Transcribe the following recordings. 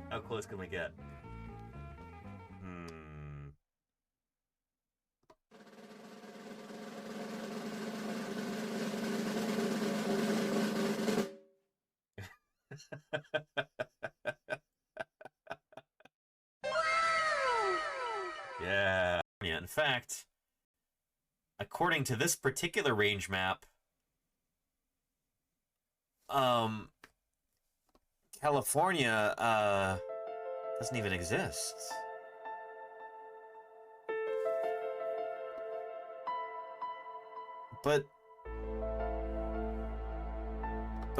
How close can we get? Yeah. In fact, according to this particular range map, California doesn't even exist. But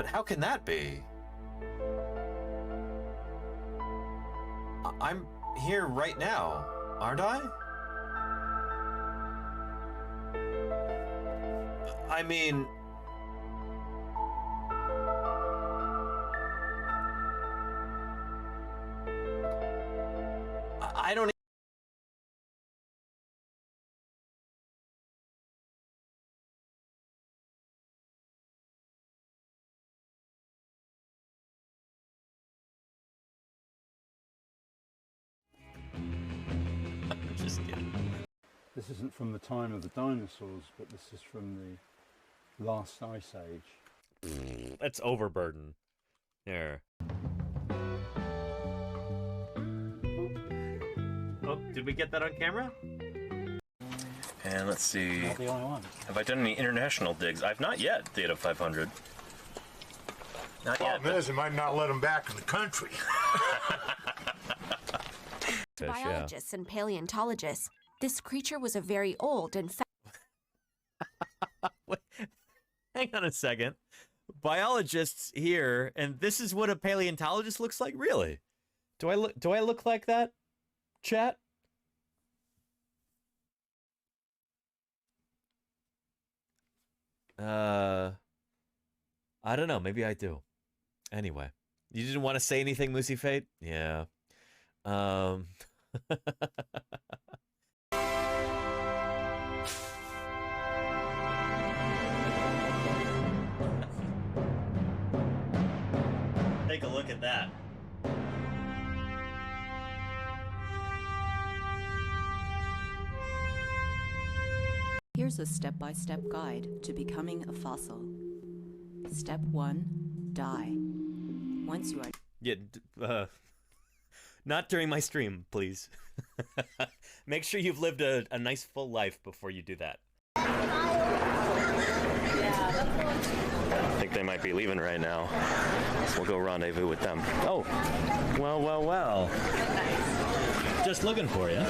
how can that be? I'm here right now, aren't I? I mean, I don't. I'm just kidding. This isn't from the time of the dinosaurs, but this is from the last ice age. That's overburden. There. Oh, did we get that on camera? And let's see. Not the only one. Have I done any international digs? I've not yet, Data 500. Not yet. Problem is, they might not let them back in the country. To biologists and paleontologists, this creature was a very old and Wait, hang on a second. Biologists here, and this is what a paleontologist looks like? Really? Do I look like that? Chat? I don't know. Maybe I do. Anyway. You didn't want to say anything, Moosey Fate? Yeah. Take a look at that. Here's a step-by-step guide to becoming a fossil. Step 1, die. Once you are... Yeah, not during my stream, please. Make sure you've lived a nice full life before you do that. I think they might be leaving right now. So we'll go rendezvous with them. Oh, well, well, well. Just looking for you.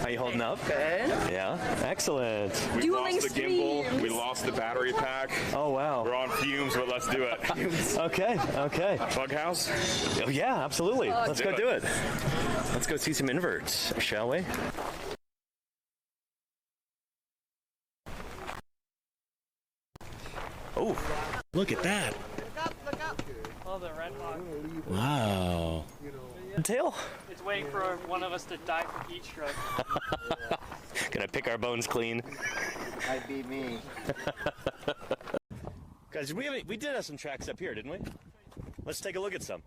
Are you holding up? Good. Yeah, excellent. We lost the gimbal. We lost the battery pack. Oh, wow. We're on fumes, but let's do it. Okay, okay. Bug house? Oh, yeah, absolutely. Let's go do it. Let's go see some inverts, shall we? Oh, look at that. Look up. Oh, the red hawk. Wow. Tail? It's waiting for one of us to die from heat stroke. Gonna pick our bones clean. Might be me. Guys, we did have some tracks up here, didn't we? Let's take a look at some.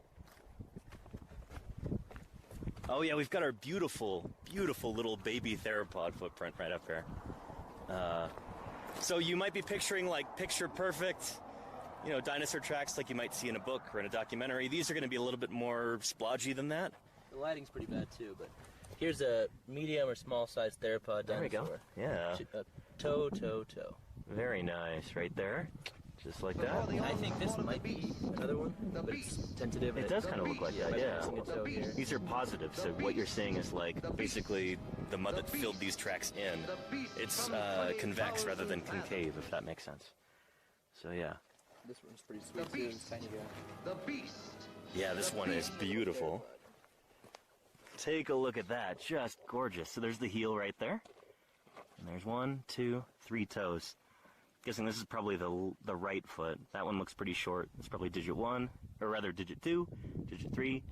Oh yeah, we've got our beautiful, beautiful little baby theropod footprint right up here. So you might be picturing like picture perfect, you know, dinosaur tracks like you might see in a book or in a documentary. These are going to be a little bit more splodgy than that. The lighting's pretty bad too, but here's a medium or small sized theropod dinosaur. There we go. Yeah. Toe. Very nice, right there. Just like that. I think this might be another one, but it's tentative. It does kind of look like that, yeah. Here. These are positive, so what you're seeing is like basically the mud that filled these tracks in. It's convex rather than concave, if that makes sense. So yeah. This one's pretty sweet too. It's tiny guy. Yeah, this one is beautiful. Take a look at that, just gorgeous. So there's the heel right there. And there's 1, 2, 3 toes. Guessing this is probably the right foot. That one looks pretty short. It's probably digit 1, or rather digit 2, digit 3,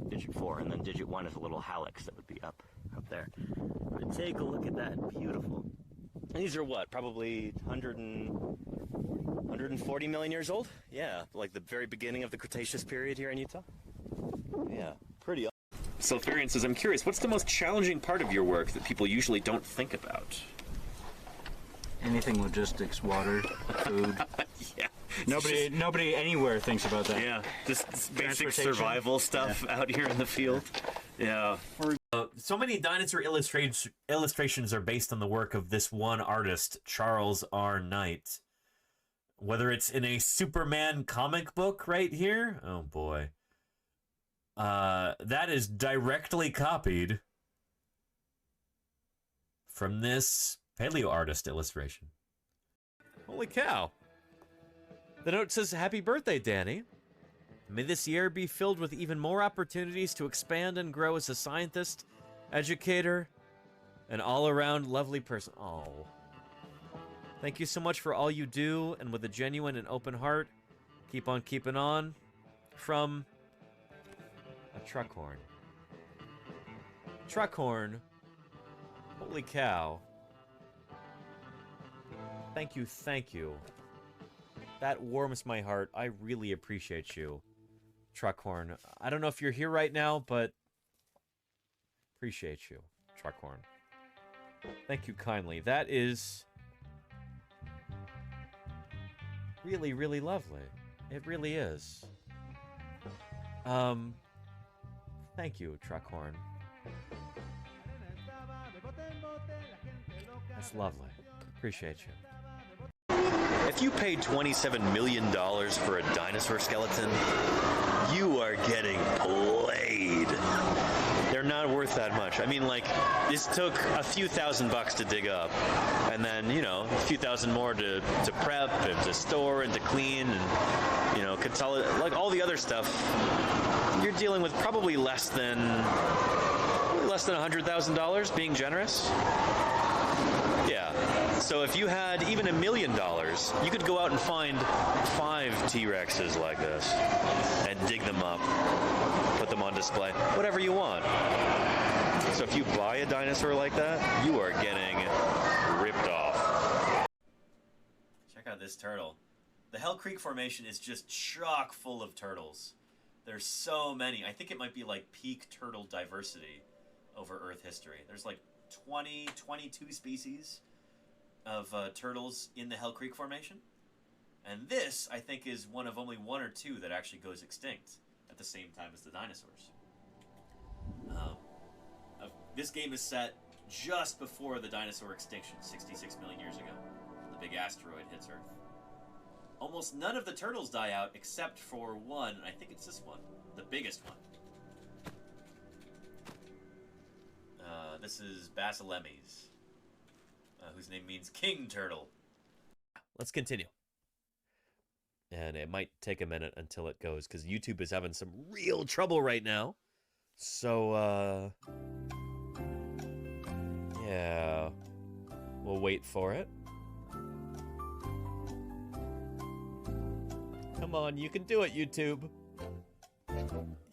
digit 4, and then digit 1 is a little hallux that would be up there. But take a look at that, beautiful. These are what, probably 140 million years old? Yeah, like the very beginning of the Cretaceous period here in Utah. Yeah, pretty. Sulfurian says, I'm curious, what's the most challenging part of your work that people usually don't think about? Anything logistics, water, food. Yeah. Nobody anywhere thinks about that. Yeah, just basic survival stuff out here in the field. Yeah. So many dinosaur illustrations are based on the work of this one artist, Charles R. Knight. Whether it's in a Superman comic book right here, oh boy. That is directly copied from this paleo artist illustration. Holy cow. The note says, Happy birthday, Danny. May this year be filled with even more opportunities to expand and grow as a scientist, educator, and all-around lovely person. Oh. Thank you so much for all you do, and with a genuine and open heart, keep on keeping on. From a truck horn. Truck horn. Holy cow. Thank you, thank you. That warms my heart. I really appreciate you, Truckhorn. I don't know if you're here right now, but appreciate you, Truckhorn. Thank you kindly. That is really, really lovely. It really is. Thank you, Truckhorn. That's lovely. Appreciate you. If you paid $27 million for a dinosaur skeleton, you are getting played. They're not worth that much. I mean, like, this took a few $1,000s to dig up, and then, you know, a few thousand more to prep and to store and to clean and, you know, consolidate, like all the other stuff. You're dealing with probably less than $100,000, being generous. Yeah. So if you had even $1 million, you could go out and find 5 T-Rexes like this and dig them up, put them on display, whatever you want. So if you buy a dinosaur like that, you are getting ripped off. Check out this turtle. The Hell Creek Formation is just chock full of turtles. There's so many. I think it might be like peak turtle diversity over Earth history. There's like 22 species of turtles in the Hell Creek Formation. And this, I think, is one of only 1 or 2 that actually goes extinct at the same time as the dinosaurs. This game is set just before the dinosaur extinction, 66 million years ago. The big asteroid hits Earth. Almost none of the turtles die out except for one, I think it's this one, the biggest one. This is Basilemes, whose name means king turtle. Let's continue. And it might take a minute until it goes, because YouTube is having some real trouble right now. So, yeah, we'll wait for it. Come on, you can do it, YouTube.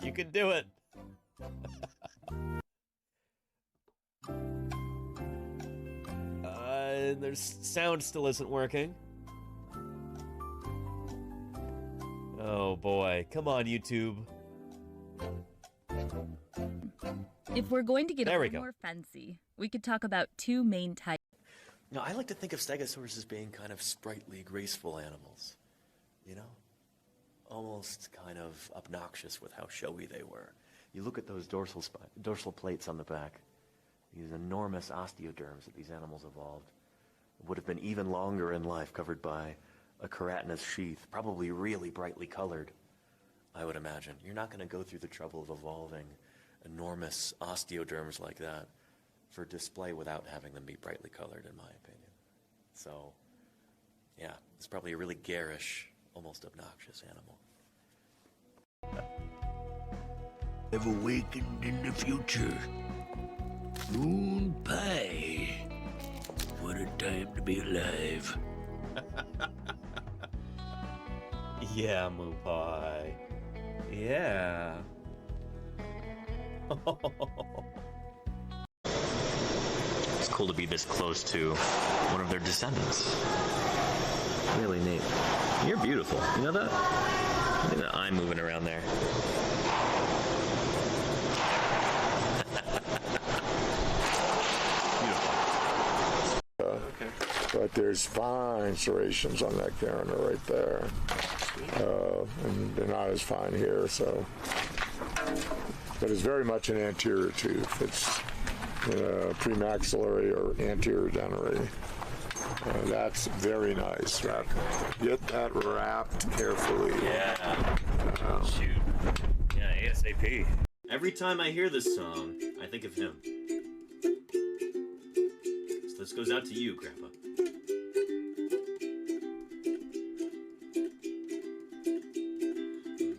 You can do it. Their sound still isn't working. Oh boy, come on, YouTube. If we're going to get a little more fancy, we could talk about 2 main types. Now, I like to think of stegosaurs as being kind of sprightly, graceful animals. You know? Almost kind of obnoxious with how showy they were. You look at those dorsal plates on the back. These enormous osteoderms that these animals evolved. Would have been even longer in life, covered by a keratinous sheath, probably really brightly colored, I would imagine. You're not going to go through the trouble of evolving enormous osteoderms like that for display without having them be brightly colored, in my opinion. So, yeah, it's probably a really garish, almost obnoxious animal. Have awakened in the future. Moon pie. What a time to be alive. Yeah, Moo Pie. Yeah. cool to be this close to one of their descendants. Really neat. You're beautiful. You know that? Look at that eye moving around there. But there's fine serrations on that cariner right there. And they're not as fine here, so. But it's very much an anterior tooth. It's premaxillary or anterior dentary. That's very nice. Get that wrapped carefully. Yeah. Shoot. Yeah, ASAP. Every time I hear this song, I think of him. So this goes out to you, Grandpa.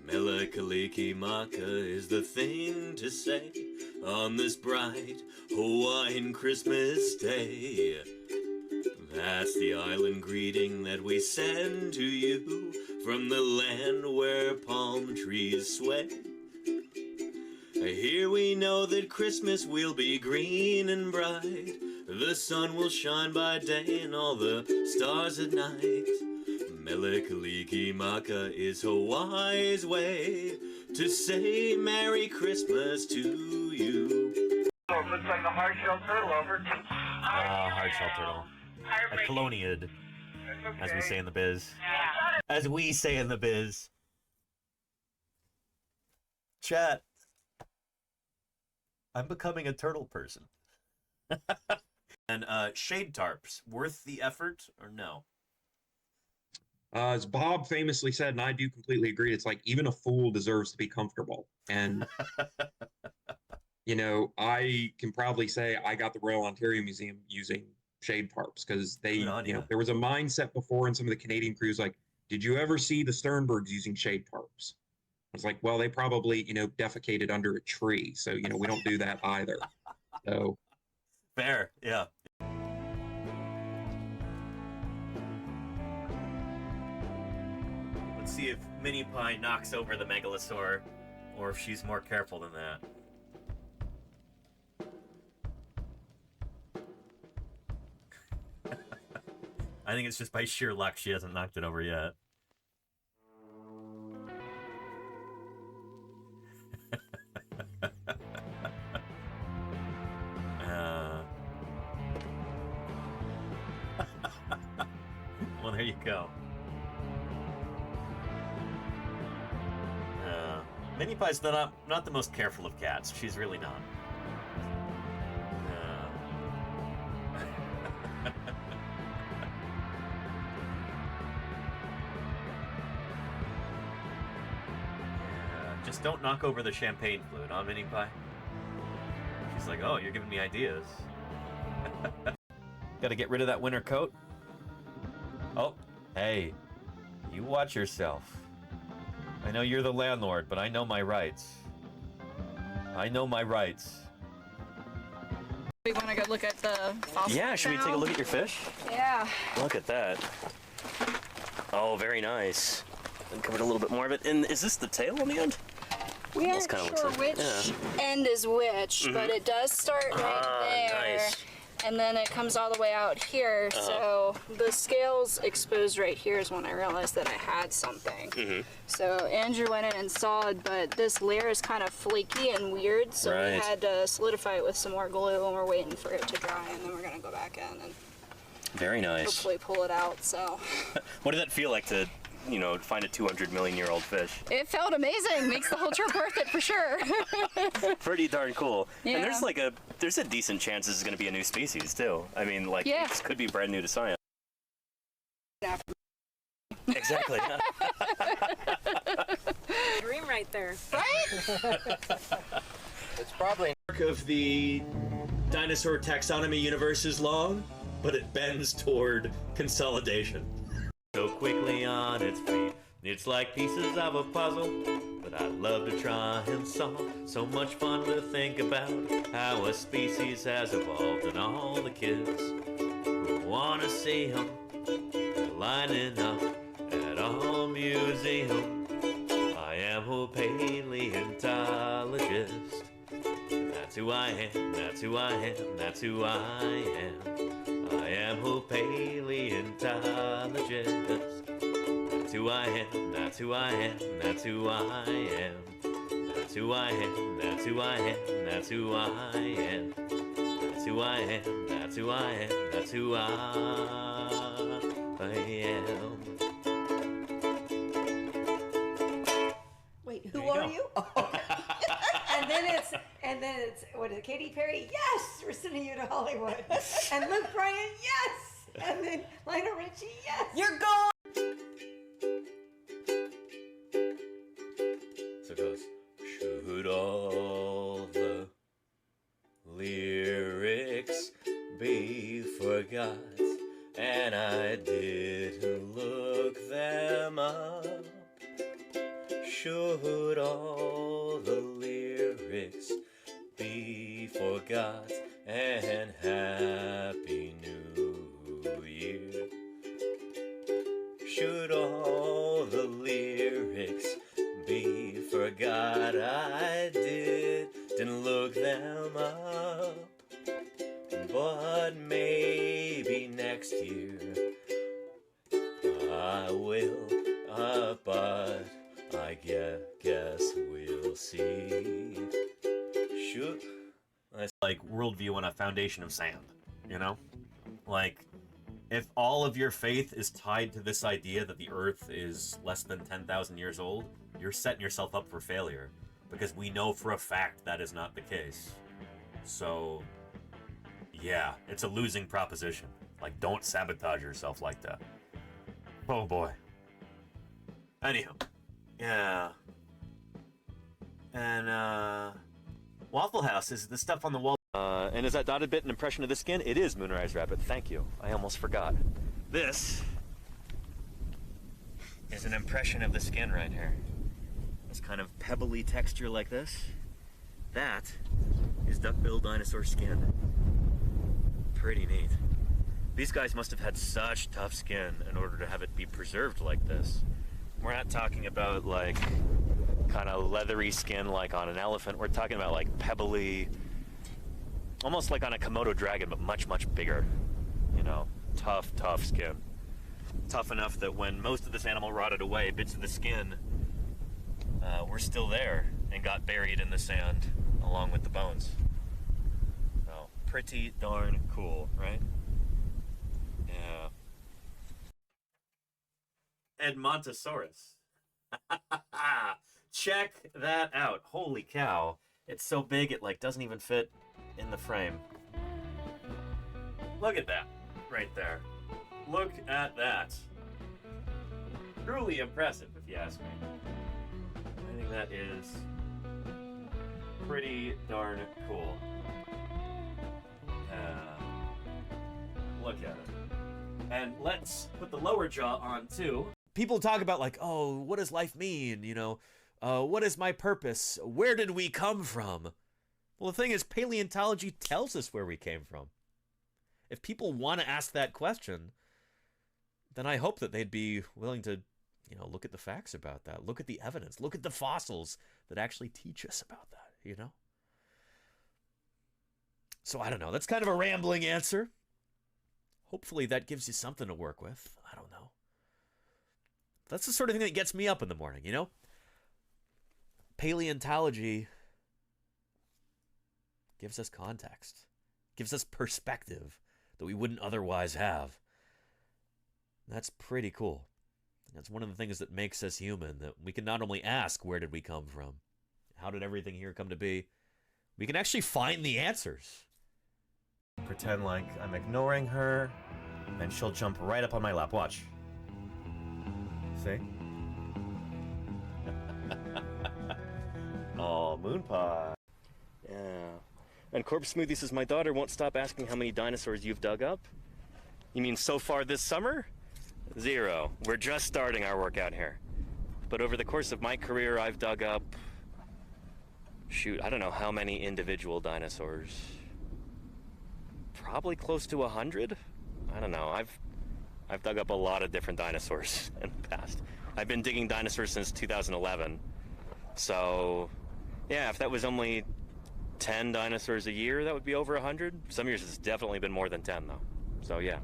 Mele Maka is the thing to say on this bright Hawaiian Christmas day. That's the island greeting that we send to you from the land where palm trees sway. Here we know that Christmas will be green and bright. The sun will shine by day and all the stars at night. Mele Maka is Hawaii's way to say Merry Christmas to you. Oh, it looks like a hard-shelled turtle over. Hard-shelled turtle. A coloniid, as we say in the biz. As we say in the biz. Chat. I'm becoming a turtle person. And shade tarps, worth the effort or no? As Bob famously said, and I do completely agree, it's like even a fool deserves to be comfortable. And, you know, I can proudly say I got the Royal Ontario Museum using shade tarps because they, you know, there was a mindset before in some of the Canadian crews like, did you ever see the Sternbergs using shade tarps? I was like, well, they probably, you know, defecated under a tree. So, you know, we don't do that either. So. Fair, yeah. Let's see if Mini Pie knocks over the Megalosaur, or if she's more careful than that. I think it's just by sheer luck she hasn't knocked it over yet. Well, there you go. Mini Pie's not the most careful of cats. She's really not. Just don't knock over the champagne flute, huh, Mini Pie? She's like, oh, you're giving me ideas. Gotta get rid of that winter coat. Oh, hey, you watch yourself. I know you're the landlord, but I know my rights. I know my rights. We want to go look at the fossils. Yeah, should we take a look at your fish? Yeah. Look at that. Oh, very nice. Uncovered a little bit more of it. And is this the tail on the end? We aren't sure which end is which, but it does start right there. Nice. And then it comes all the way out here, so the scales exposed right here is when I realized that I had something. So Andrew went in and sawed, but this layer is kind of flaky and weird, so we had to solidify it with some more glue, and we're waiting for it to dry, and then we're gonna go back in and very nice. Hopefully pull it out. So what did that feel like to, you know, find a 200 million year old fish? It felt amazing. Makes the whole trip worth it for sure. Pretty darn cool. Yeah. And there's a decent chance this is going to be a new species too. I mean, like, this could be brand new to science. Exactly. Dream right there. Right? It's probably arc of the dinosaur taxonomy universe is long, but it bends toward consolidation. So quickly on its feet, it's like pieces of a puzzle, but I love to try and solve. So much fun to think about how a species has evolved, and all the kids who want to see them lining up at our museum. I am a paleontologist, that's That's who I am, that's who I am, that's who I am. I am who paleontologist. That's who I am, that's who I am, that's who I am. That's who I am, that's who I am, that's who I am. That's who I am, that's who I am, that's who I am. Wait, who are you? Oh, okay. and then it's what is it, Katy Perry? Yes, we're sending you to Hollywood. And Luke Bryan, yes. And then Lionel Richie, yes. You're gone. So it goes, should all the lyrics be forgot, and I didn't look them up? Should all the lyrics be forgot, and Happy New Year? Should all the lyrics be forgot? I didn't look them up, but maybe next year I will, but I guess we'll see. Should that's like worldview on a foundation of sand, you know? Like, if all of your faith is tied to this idea that the Earth is less than 10,000 years old, you're setting yourself up for failure, because we know for a fact that is not the case. So, yeah, it's a losing proposition. Like, don't sabotage yourself like that. Oh boy. Anyhow, yeah. And, Waffle House is the stuff on the wall. And is that dotted bit an impression of the skin? It is, Moonrise Rabbit. Thank you. I almost forgot. This is an impression of the skin right here. This kind of pebbly texture like this. That is duck-billed dinosaur skin. Pretty neat. These guys must have had such tough skin in order to have it be preserved like this. We're not talking about like kind of leathery skin like on an elephant. We're talking about like pebbly, almost like on a Komodo dragon, but much, much bigger. You know, tough skin. Tough enough that when most of this animal rotted away, bits of the skin were still there and got buried in the sand along with the bones. So, pretty darn cool, right? Yeah. Edmontosaurus. Check that out. Holy cow. It's so big it like doesn't even fit in the frame. Look at that right there. Look at that. Truly impressive, if you ask me. I think that is pretty darn cool. Look at it. And let's put the lower jaw on too. People talk about like, oh, what does life mean? You know, what is my purpose? Where did we come from? Well, the thing is, paleontology tells us where we came from. If people want to ask that question, then I hope that they'd be willing to, you know, look at the facts about that. Look at the evidence. Look at the fossils that actually teach us about that, you know? So I don't know. That's kind of a rambling answer. Hopefully that gives you something to work with. I don't know. That's the sort of thing that gets me up in the morning, you know? Paleontology gives us context, gives us perspective that we wouldn't otherwise have. That's pretty cool. That's one of the things that makes us human, that we can not only ask, where did we come from? How did everything here come to be? We can actually find the answers. Pretend like I'm ignoring her, and she'll jump right up on my lap. Watch. See? Oh, moon pie. Yeah. And Corpse Smoothie says, my daughter won't stop asking how many dinosaurs you've dug up. You mean so far this summer? 0. We're just starting our work out here. But over the course of my career, I've dug up, shoot, I don't know how many individual dinosaurs. Probably close to 100? I don't know. I've dug up a lot of different dinosaurs in the past. I've been digging dinosaurs since 2011. So, yeah, if that was only 10 dinosaurs a year, that would be over 100. Some years it's definitely been more than 10 though. So yeah.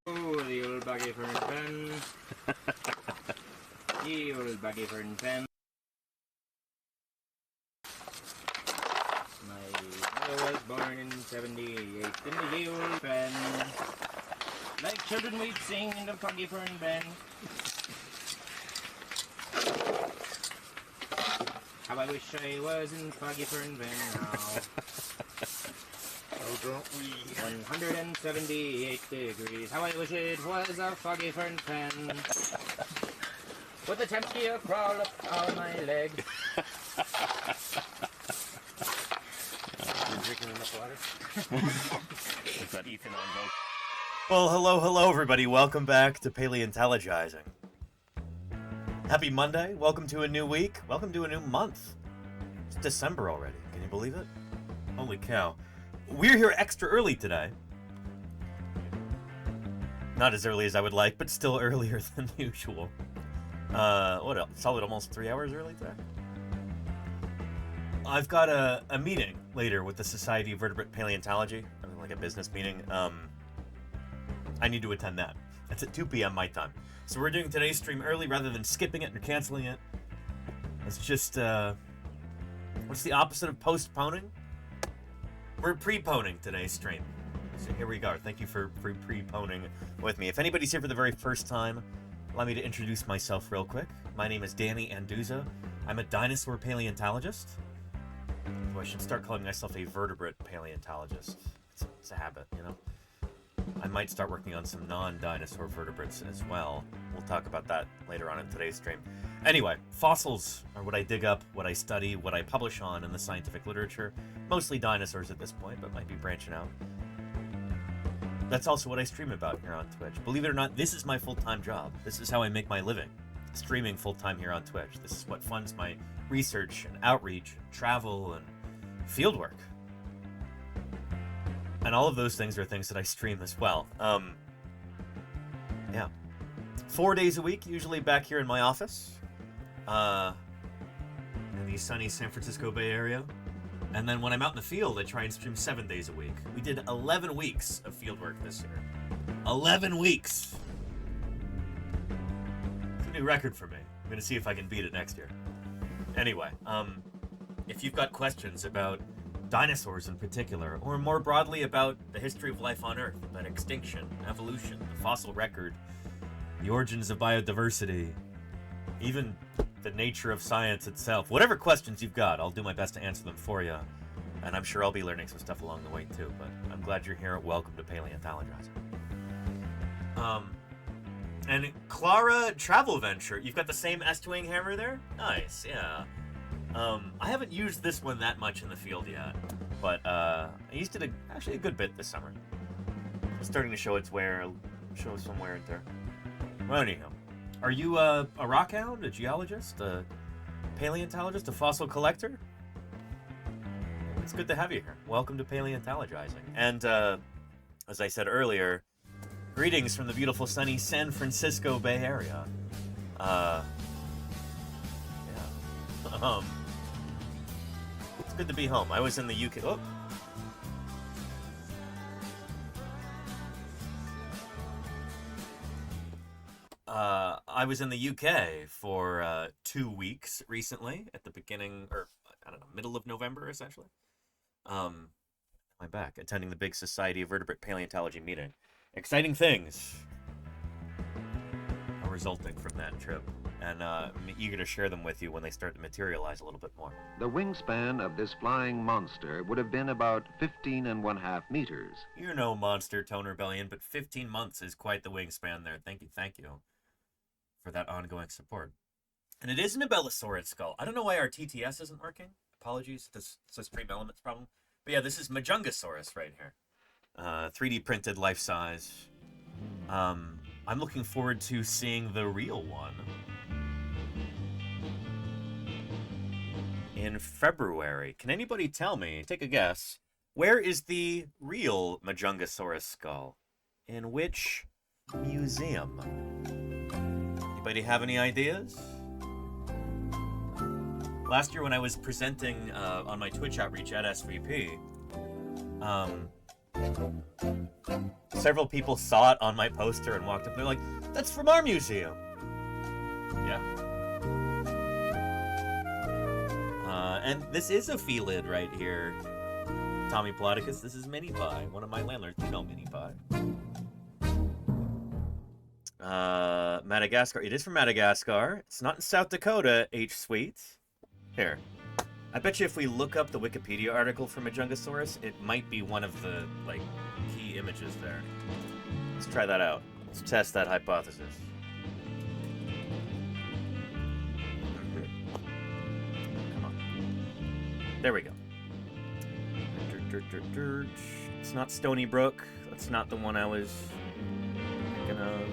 Oh, the old baggy fern pen. The old baggy fern pen. My mother was born in 78 in the ye old pen. Like children we'd sing in the foggy fern pen. How I wish I was in foggy fern pen now. Oh, don't we? 178 degrees. How I wish it was a foggy fern pen. With the temperature crawl up all my legs. You're drinking enough water? Is that Ethan on vote? Well, hello, everybody. Welcome back to Paleontologizing. Happy Monday. Welcome to a new week. Welcome to a new month. It's December already. Can you believe it? Holy cow. We're here extra early today. Not as early as I would like, but still earlier than usual. What else? Solid almost 3 hours early today? I've got a meeting later with the Society of Vertebrate Paleontology. Like a business meeting. I need to attend that. It's at 2 p.m. my time. So we're doing today's stream early rather than skipping it and canceling it. It's just, what's the opposite of postponing? We're preponing today's stream. So here we go. Thank you for preponing with me. If anybody's here for the very first time, allow me to introduce myself real quick. My name is Danny Anduza. I'm a dinosaur paleontologist. So I should start calling myself a vertebrate paleontologist. It's a habit, you know? I might start working on some non-dinosaur vertebrates as well. We'll talk about that later on in today's stream. Anyway, fossils are what I dig up, what I study, what I publish on in the scientific literature. Mostly dinosaurs at this point, but might be branching out. That's also what I stream about here on Twitch. Believe it or not, this is my full-time job. This is how I make my living. Streaming full-time here on Twitch. This is what funds my research and outreach, and travel, and fieldwork. And all of those things are things that I stream as well. Yeah. 4 days a week, usually back here in my office. In the sunny San Francisco Bay Area. And then when I'm out in the field, I try and stream 7 days a week. We did 11 weeks of fieldwork this year. 11 weeks! It's a new record for me. I'm gonna see if I can beat it next year. Anyway, if you've got questions about dinosaurs in particular, or more broadly about the history of life on Earth, about extinction, evolution, the fossil record, the origins of biodiversity, even the nature of science itself, whatever questions you've got, I'll do my best to answer them for you. And I'm sure I'll be learning some stuff along the way too, but I'm glad you're here. Welcome to Paleontologizing. And Clara Travel Venture, you've got the same S-Twing hammer there? Nice, yeah. I haven't used this one that much in the field yet, but I used it actually a good bit this summer. It's starting to show its wear, show some wear and tear. Well, anyhow, are you a rock hound, a geologist, a paleontologist, a fossil collector? It's good to have you here. Welcome to Paleontologizing. And as I said earlier, greetings from the beautiful sunny San Francisco Bay Area. Yeah. It's good to be home. I was in the UK. Oh. I was in the UK for 2 weeks recently, at the beginning, or I don't know, middle of November, essentially. I'm back, attending the big Society of Vertebrate Paleontology meeting. Exciting things are resulting from that trip, and I'm eager to share them with you when they start to materialize a little bit more. The wingspan of this flying monster would have been about 15.5 meters. You know, Monster Tone Rebellion, but 15 months is quite the wingspan there. Thank you for that ongoing support. And it is an Abelosaurid skull. I don't know why our TTS isn't working. Apologies, this is a Stream Elements problem. But yeah, this is Majungasaurus right here. 3D printed, life size. I'm looking forward to seeing the real one in February. Can anybody tell me, take a guess, where is the real Majungasaurus skull? In which museum? Anybody have any ideas? last year when I was presenting on my Twitch outreach at SVP, several people saw it on my poster and walked up and they're like, "That's from our museum." Yeah. And this is a felid right here, Tommy Plodicus. This is Mini Pie, one of my landlords. You know Mini Pie. Madagascar. It is from Madagascar. It's not in South Dakota, H. Sweet. Here. I bet you if we look up the Wikipedia article for Majungasaurus, it might be one of the, like, key images there. Let's try that out. Let's test that hypothesis. Come on. There we go. It's not Stony Brook. That's not the one I was thinking of.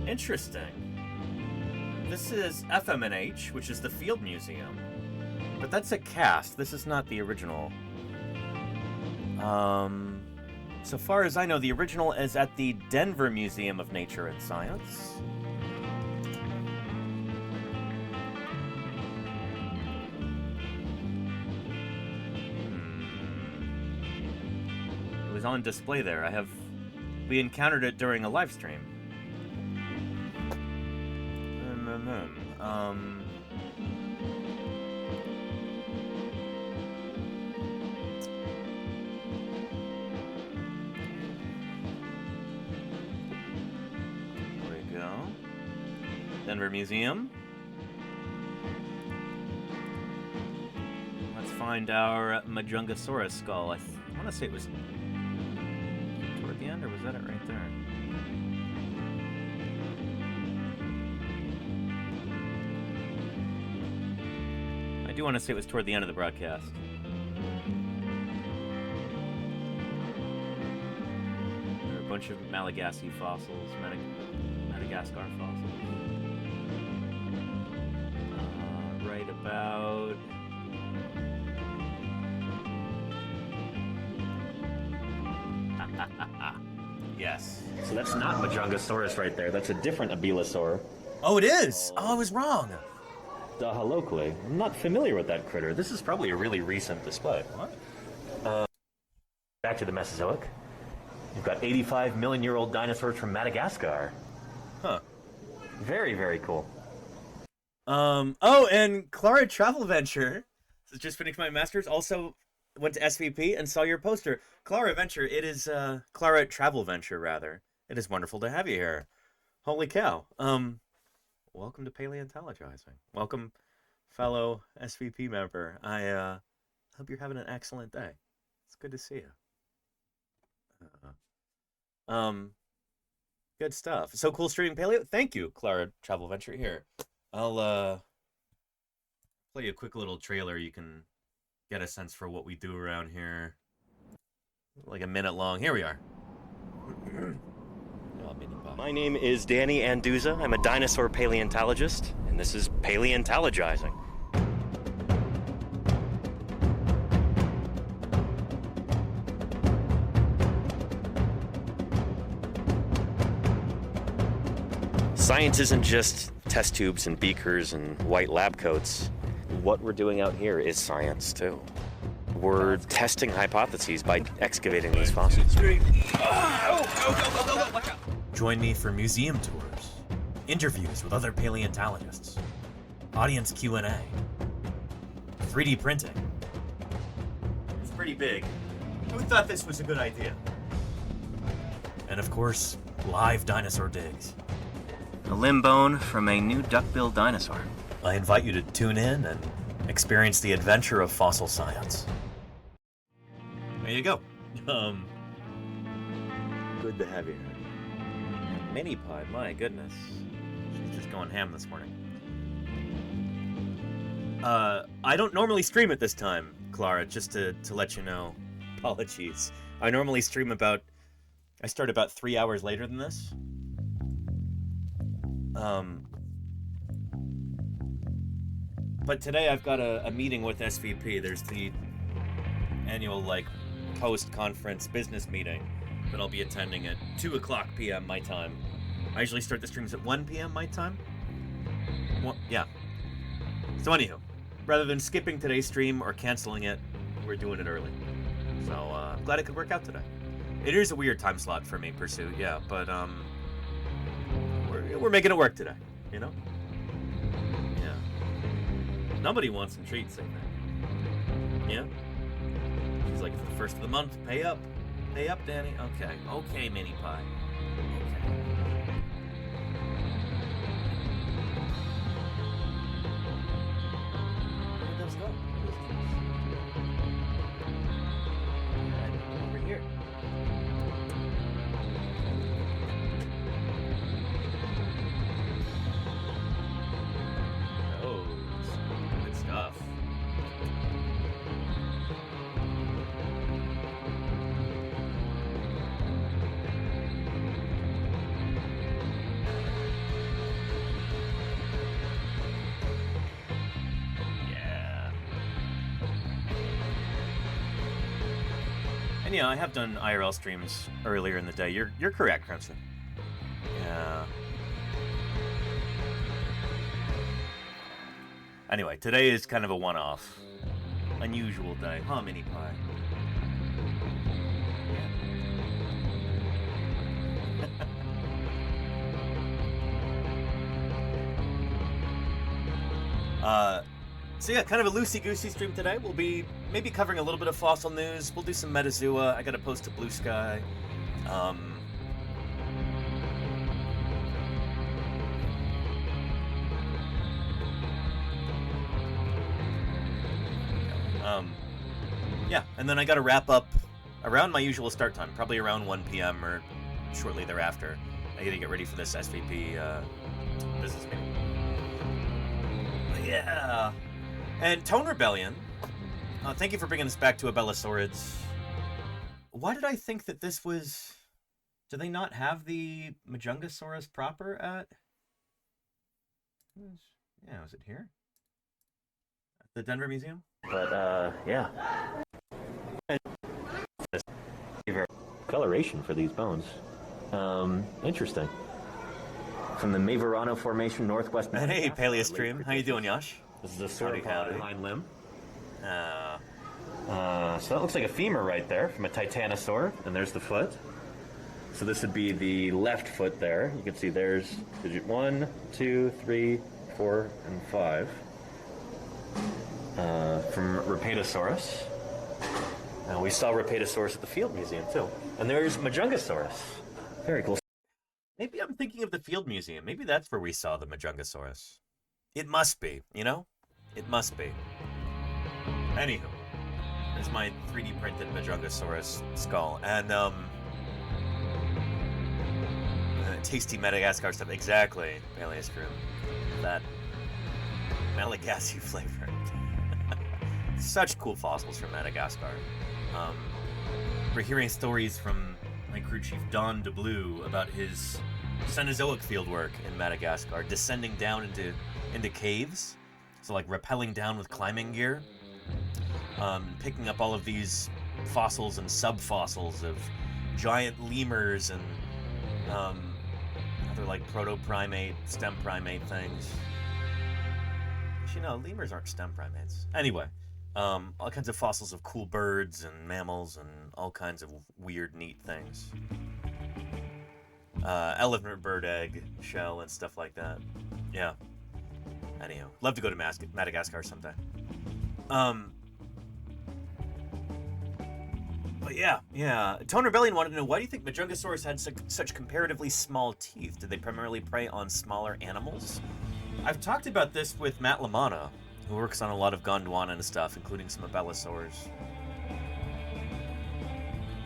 Interesting. This is FMNH, which is the Field Museum. But that's a cast. This is not the original. So far as I know, the original is at the Denver Museum of Nature and Science. It was on display there. We encountered it during a live stream. There we go. Denver Museum. Let's find our Majungasaurus skull. I want to say it was toward the end, or was that it right there? I do want to say it was toward the end of the broadcast. There are a bunch of Malagasy fossils, Madagascar fossils. Right about... Yes. So that's not Majungasaurus right there. That's a different abelosaur. Oh, it is? Oh, I was wrong. Dahalokle. I'm not familiar with that critter. This is probably a really recent display. What? Back to the Mesozoic. You've got 85 million-year-old dinosaurs from Madagascar. Huh. Very, very cool. Oh, and Clara Travel Venture, just finished my master's, also went to SVP and saw your poster. Clara Venture, it is, Clara Travel Venture, rather. It is wonderful to have you here. Holy cow. Welcome to Paleontologizing. Welcome, fellow SVP member. I hope you're having an excellent day. It's good to see you. Good stuff. So cool streaming paleo. Thank you, Clara Travel Venture. Here, I'll play you a quick little trailer. You can get a sense for what we do around here. Like a minute long. Here we are. My name is Danny Anduza. I'm a dinosaur paleontologist, and this is Paleontologizing. Science isn't just test tubes and beakers and white lab coats. What we're doing out here is science, too. We're testing hypotheses by excavating these fossils. Join me for museum tours, interviews with other paleontologists, audience Q&A, 3D printing. It's pretty big. Who thought this was a good idea? And of course, live dinosaur digs. A limb bone from a new duck-billed dinosaur. I invite you to tune in and experience the adventure of fossil science. There you go. Good to have you here. Mini Pie, my goodness. She's just going ham this morning. I don't normally stream at this time, Clara, just to let you know. Apologies. I normally stream I start about 3 hours later than this. But today I've got a meeting with SVP. There's the annual, post-conference business meeting that I'll be attending at 2:00 p.m. my time. I usually start the streams at 1 p.m. my time. Well, yeah. So anywho, rather than skipping today's stream or canceling it, we're doing it early. So I'm glad it could work out today. It is a weird time slot for me, Pursuit, yeah, but we're making it work today, you know? Yeah. Nobody wants some treats, I think. Yeah? She's like, it's the first of the month, pay up. Pay up, Danny. Okay. Okay, Mini Pie. Okay. Where did those go? Over here. Oh, good stuff. And yeah, I have done IRL streams earlier in the day. You're correct, Crimson. Yeah. Anyway, today is kind of a one-off. Unusual day. Huh, Mini Pie? So yeah, kind of a loosey-goosey stream today. We'll be maybe covering a little bit of fossil news. We'll do some metazoa. I gotta post to Blue Sky. Yeah, and then I gotta wrap up around my usual start time, probably around 1 p.m. or shortly thereafter. I gotta get ready for this SVP business meeting. But yeah. And Tone Rebellion, thank you for bringing us back to Abelisaurids. Why did I think that this was... Do they not have the Majungasaurus proper at... Yeah, was it here? At the Denver Museum? But, yeah. Coloration for these bones. Interesting. From the Maverano Formation, northwest... And hey, Paleostream. How you doing, Yosh? This is a sauropod hind limb. So that looks like a femur right there from a titanosaur, and there's the foot. So this would be the left foot there. You can see there's digit 1, 2, 3, 4, and 5. From Rapatosaurus. We saw Rapatosaurus at the Field Museum too. And there's Majungasaurus. Very cool. Maybe I'm thinking of the Field Museum. Maybe that's where we saw the Majungasaurus. It must be, you know? It must be. Anywho, there's my 3D printed Majungasaurus skull. And, tasty Madagascar stuff. Exactly, Paleostream. That Malagasy flavor. Such cool fossils from Madagascar. We're hearing stories from my crew chief Don DeBlue about his Cenozoic fieldwork in Madagascar, descending down into caves, so like rappelling down with climbing gear, picking up all of these fossils and subfossils of giant lemurs and other like proto-primate, stem primate things. Actually, no, lemurs aren't stem primates. Anyway, all kinds of fossils of cool birds and mammals and all kinds of weird, neat things. Elephant bird egg shell and stuff like that. Yeah. Anyhow, love to go to Madagascar someday. But yeah. Tone Rebellion wanted to know, why do you think Majungasaurus had such comparatively small teeth? Did they primarily prey on smaller animals? I've talked about this with Matt Lamana, who works on a lot of Gondwana and stuff, including some Abelisaurs.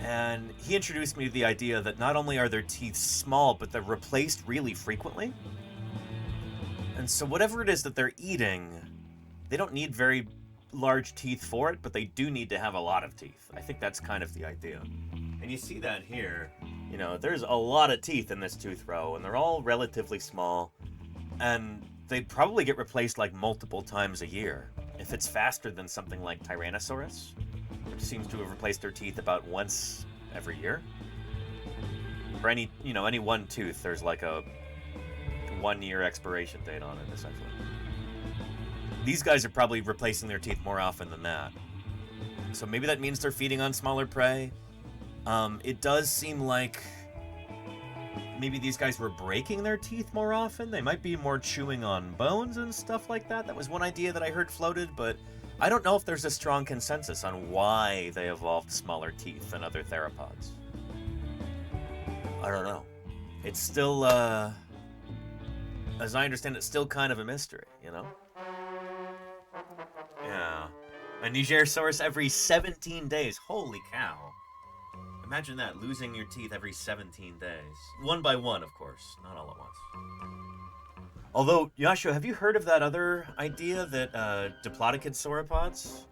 And he introduced me to the idea that not only are their teeth small, but they're replaced really frequently. And so whatever it is that they're eating, they don't need very large teeth for it, but they do need to have a lot of teeth. I think that's kind of the idea. And you see that here. You know, there's a lot of teeth in this tooth row, and they're all relatively small. And they probably get replaced like multiple times a year. If it's faster than something like Tyrannosaurus, which seems to have replaced their teeth about once every year. For any one tooth, there's like a 1-year expiration date on it, essentially. These guys are probably replacing their teeth more often than that. So maybe that means they're feeding on smaller prey. It does seem like maybe these guys were breaking their teeth more often. They might be more chewing on bones and stuff like that. That was one idea that I heard floated, but I don't know if there's a strong consensus on why they evolved smaller teeth than other theropods. I don't know. It's still, as I understand it, still kind of a mystery, you know? Yeah. A Nigersaurus every 17 days. Holy cow. Imagine that, losing your teeth every 17 days. One by one, of course, not all at once. Although, Yasho, have you heard of that other idea that diplodocid sauropods?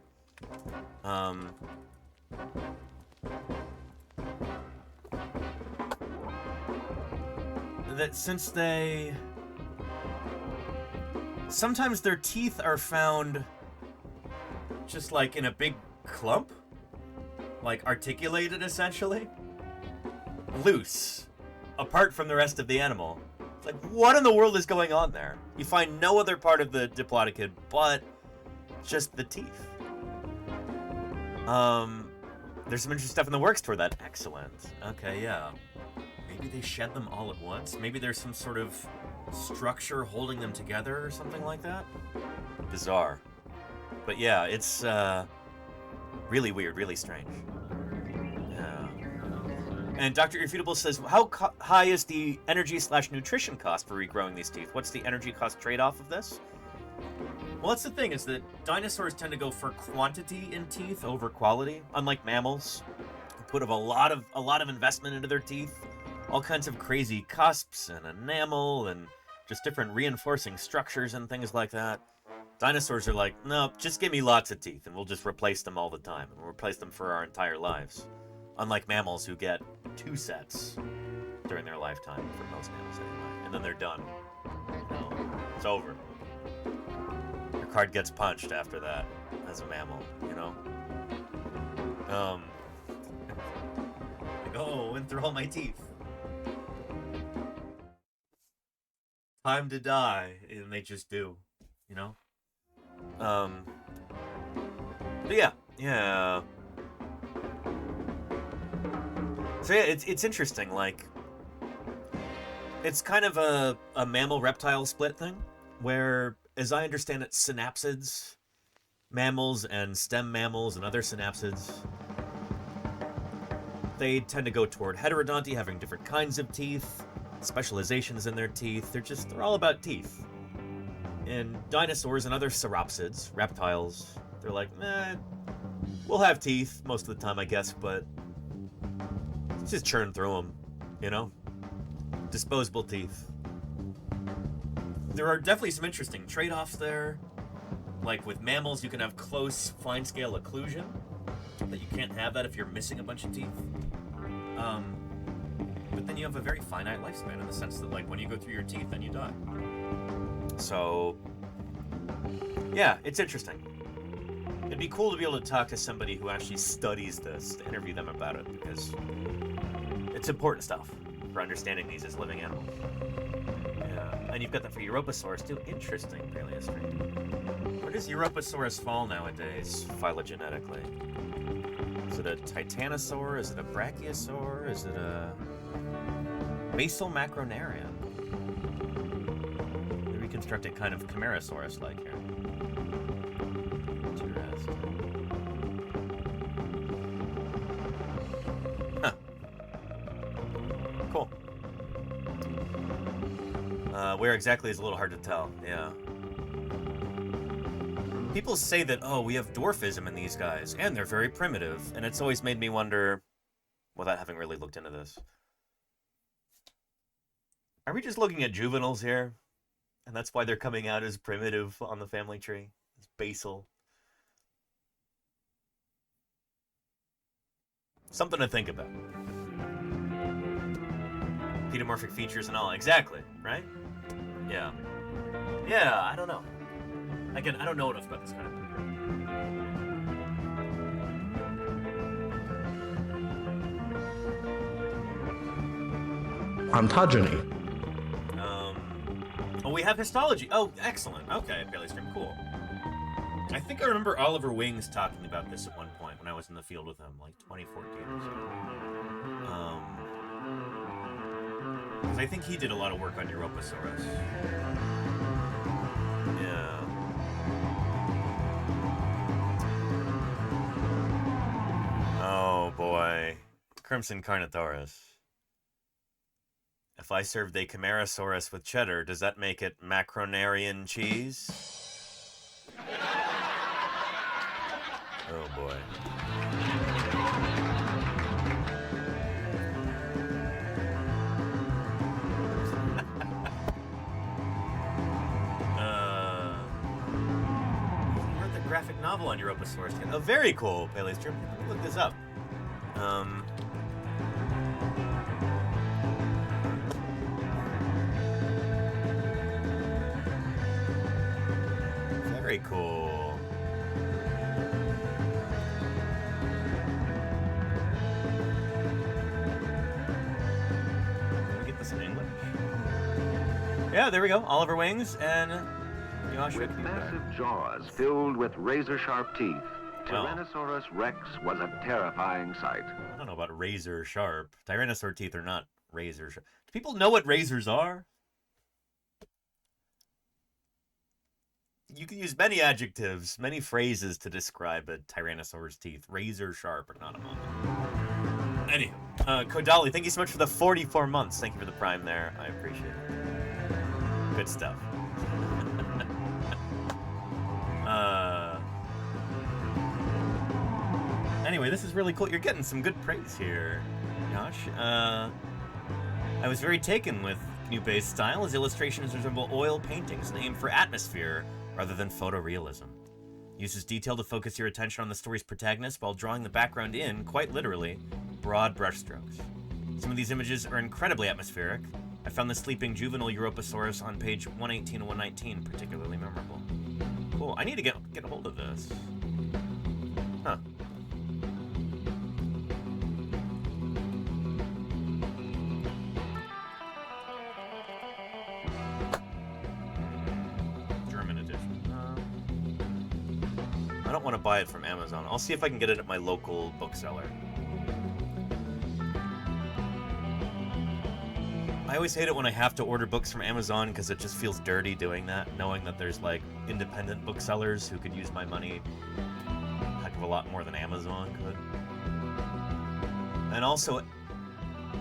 That since they... Sometimes their teeth are found just like in a big clump? Like articulated, essentially? Loose. Apart from the rest of the animal. It's like, what in the world is going on there? You find no other part of the diplodocid but just the teeth. There's some interesting stuff in the works toward that. Excellent. Okay, yeah. Maybe they shed them all at once? Maybe there's some sort of structure holding them together or something like that? Bizarre. But yeah, it's really weird, really strange. Yeah. And Dr. Irrefutable says, how high is the energy/nutrition cost for regrowing these teeth? What's the energy cost trade-off of this? Well, that's the thing, is that dinosaurs tend to go for quantity in teeth over quality, unlike mammals, who put a lot of investment into their teeth, all kinds of crazy cusps and enamel and just different reinforcing structures and things like that. Dinosaurs are like, no, just give me lots of teeth and we'll just replace them all the time. And we'll replace them for our entire lives. Unlike mammals who get 2 sets during their lifetime, for most mammals anyway. And then they're done. You know, it's over. Your card gets punched after that as a mammal, you know? Like, oh, went through all my teeth. Time to die, and they just do, you know? But yeah. So yeah, it's interesting, like, it's kind of a mammal-reptile split thing, where, as I understand it, synapsids, mammals and stem mammals and other synapsids, they tend to go toward heterodonty, having different kinds of teeth, specializations in their teeth. They're all about teeth. And dinosaurs and other sauropsids, reptiles, they're like, we'll have teeth most of the time, I guess, but let's just churn through them, you know? Disposable teeth. There are definitely some interesting trade-offs there. Like with mammals, you can have close, fine-scale occlusion, but you can't have that if you're missing a bunch of teeth. But then you have a very finite lifespan in the sense that, like, when you go through your teeth, then you die. So, yeah, it's interesting. It'd be cool to be able to talk to somebody who actually studies this, to interview them about it, because it's important stuff for understanding these as living animals. Yeah, and you've got that for Europasaurus too. Interesting paleohistory. Where does Europasaurus fall nowadays, phylogenetically? Is it a titanosaur? Is it a brachiosaur? Is it a basal macronarian? The reconstructed kind of Camarasaurus-like here. Huh. Cool. Where exactly is a little hard to tell, yeah. People say that, oh, we have dwarfism in these guys, and they're very primitive, and it's always made me wonder, without having really looked into this, are we just looking at juveniles here? And that's why they're coming out as primitive on the family tree? As basal? Something to think about. Pedomorphic features and all. Exactly, right? Yeah. Yeah, I don't know. Again, I don't know enough about this kind of thing. Ontogeny. have histology. Oh, excellent. Okay, Paleostream, cool. I think I remember Oliver Wings talking about this at one point when I was in the field with him, like 2014 or so. 'Cause I think he did a lot of work on Europasaurus. Yeah. Oh boy. Crimson Carnotaurus. If I served a Camarasaurus with cheddar, does that make it macronarian cheese? Oh boy. You wrote the graphic novel on Europasaurus. Oh, very cool, Paleostream. Let me look this up. Very cool. Can we get this in English? Yeah, there we go. Oliver Wings and Joshua. With massive jaws filled with razor-sharp teeth, Well, Tyrannosaurus rex was a terrifying sight. I don't know about razor sharp. Tyrannosaur teeth are not razor sharp. Do people know what razors are? You can use many adjectives, many phrases to describe a Tyrannosaur's teeth. Razor sharp are not among them. Anyhow, Kodali, thank you so much for the 44 months. Thank you for the prime there. I appreciate it. Good stuff. Anyway, this is really cool. You're getting some good praise here, Josh. I was very taken with Knupe's style. His illustrations resemble oil paintings named for atmosphere rather than photorealism. Uses detail to focus your attention on the story's protagonist while drawing the background in, quite literally, broad brushstrokes. Some of these images are incredibly atmospheric. I found the sleeping juvenile Europasaurus on page 118 and 119 particularly memorable. Cool. I need to get a hold of this. Huh. German edition. I don't want to buy it from Amazon. I'll see if I can get it at my local bookseller. I always hate it when I have to order books from Amazon because it just feels dirty doing that, knowing that there's like independent booksellers who could use my money a heck of a lot more than Amazon could. And also,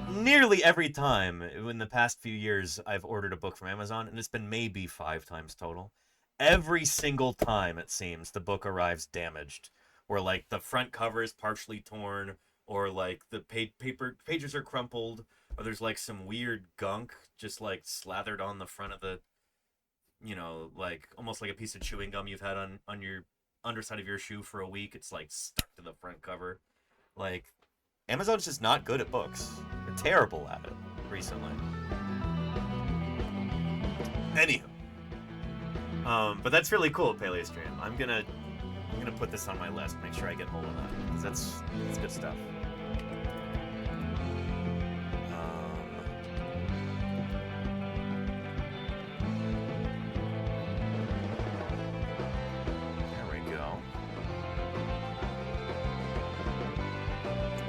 nearly every time in the past few years I've ordered a book from Amazon, and it's been maybe 5 times total, every single time it seems the book arrives damaged, or like the front cover is partially torn, or like the pages are crumpled, or there's like some weird gunk just like slathered on the front of the, you know, like almost like a piece of chewing gum you've had on your underside of your shoe for a week. It's like stuck to the front cover. Like, Amazon's just not good at books. They're terrible at it recently. Anywho. But that's really cool, Paleostream. I'm gonna put this on my list, make sure I get hold of that, because that's good stuff.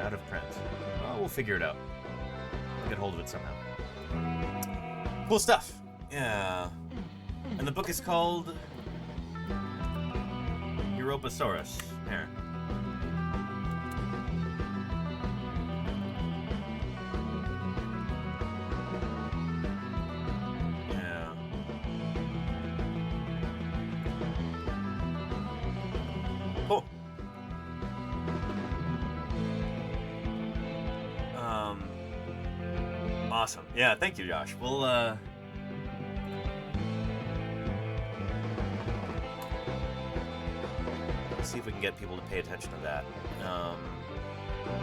Out of print. Well, we'll figure it out. We'll get hold of it somehow. Cool stuff. Yeah. And the book is called Europasaurus. Here. Yeah. Cool. Awesome. Yeah, thank you, Josh. We'll, see if we can get people to pay attention to that.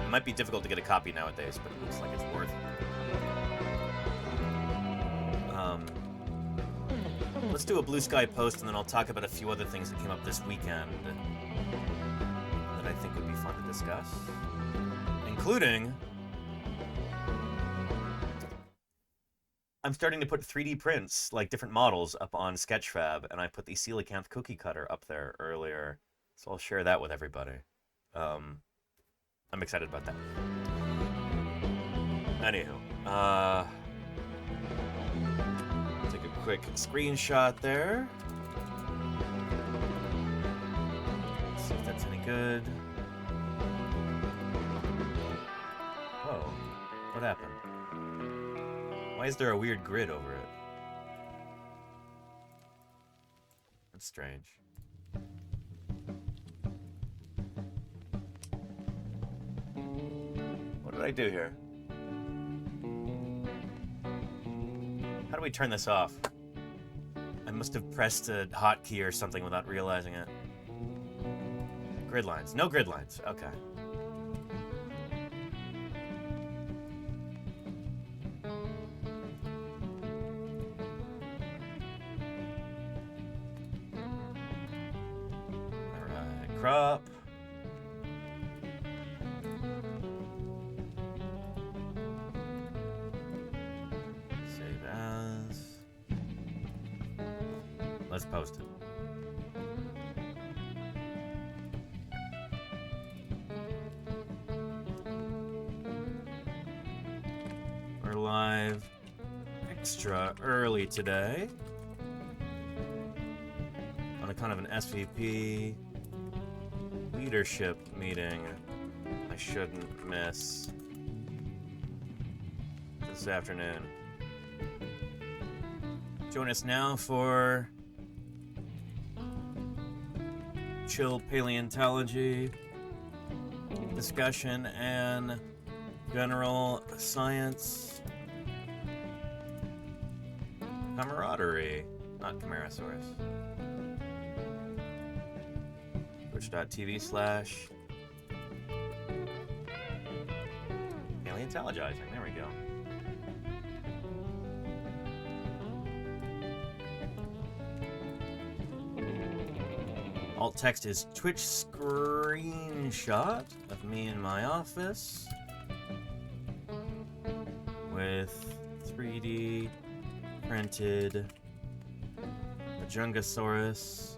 It might be difficult to get a copy nowadays, but it looks like it's worth it. Let's do a Blue Sky post, and then I'll talk about a few other things that came up this weekend that I think would be fun to discuss, including I'm starting to put 3D prints, like different models, up on Sketchfab, and I put the coelacanth cookie cutter up there earlier, so I'll share that with everybody. I'm excited about that. Anywho, take a quick screenshot there. Let's see if that's any good. Whoa, what happened? Why is there a weird grid over it? That's strange. What did I do here? How do we turn this off? I must have pressed a hotkey or something without realizing it. Grid lines. No grid lines. Okay. Alright, crop. Save as. Let's post it. We're live extra early today on a kind of an SVP leadership meeting I shouldn't miss this afternoon. Join us now for chill paleontology discussion and general science camaraderie, not Camarasaurus. Twitch.tv/paleontologizing. There we go. Alt text is Twitch screenshot of me in my office with 3D printed Majungasaurus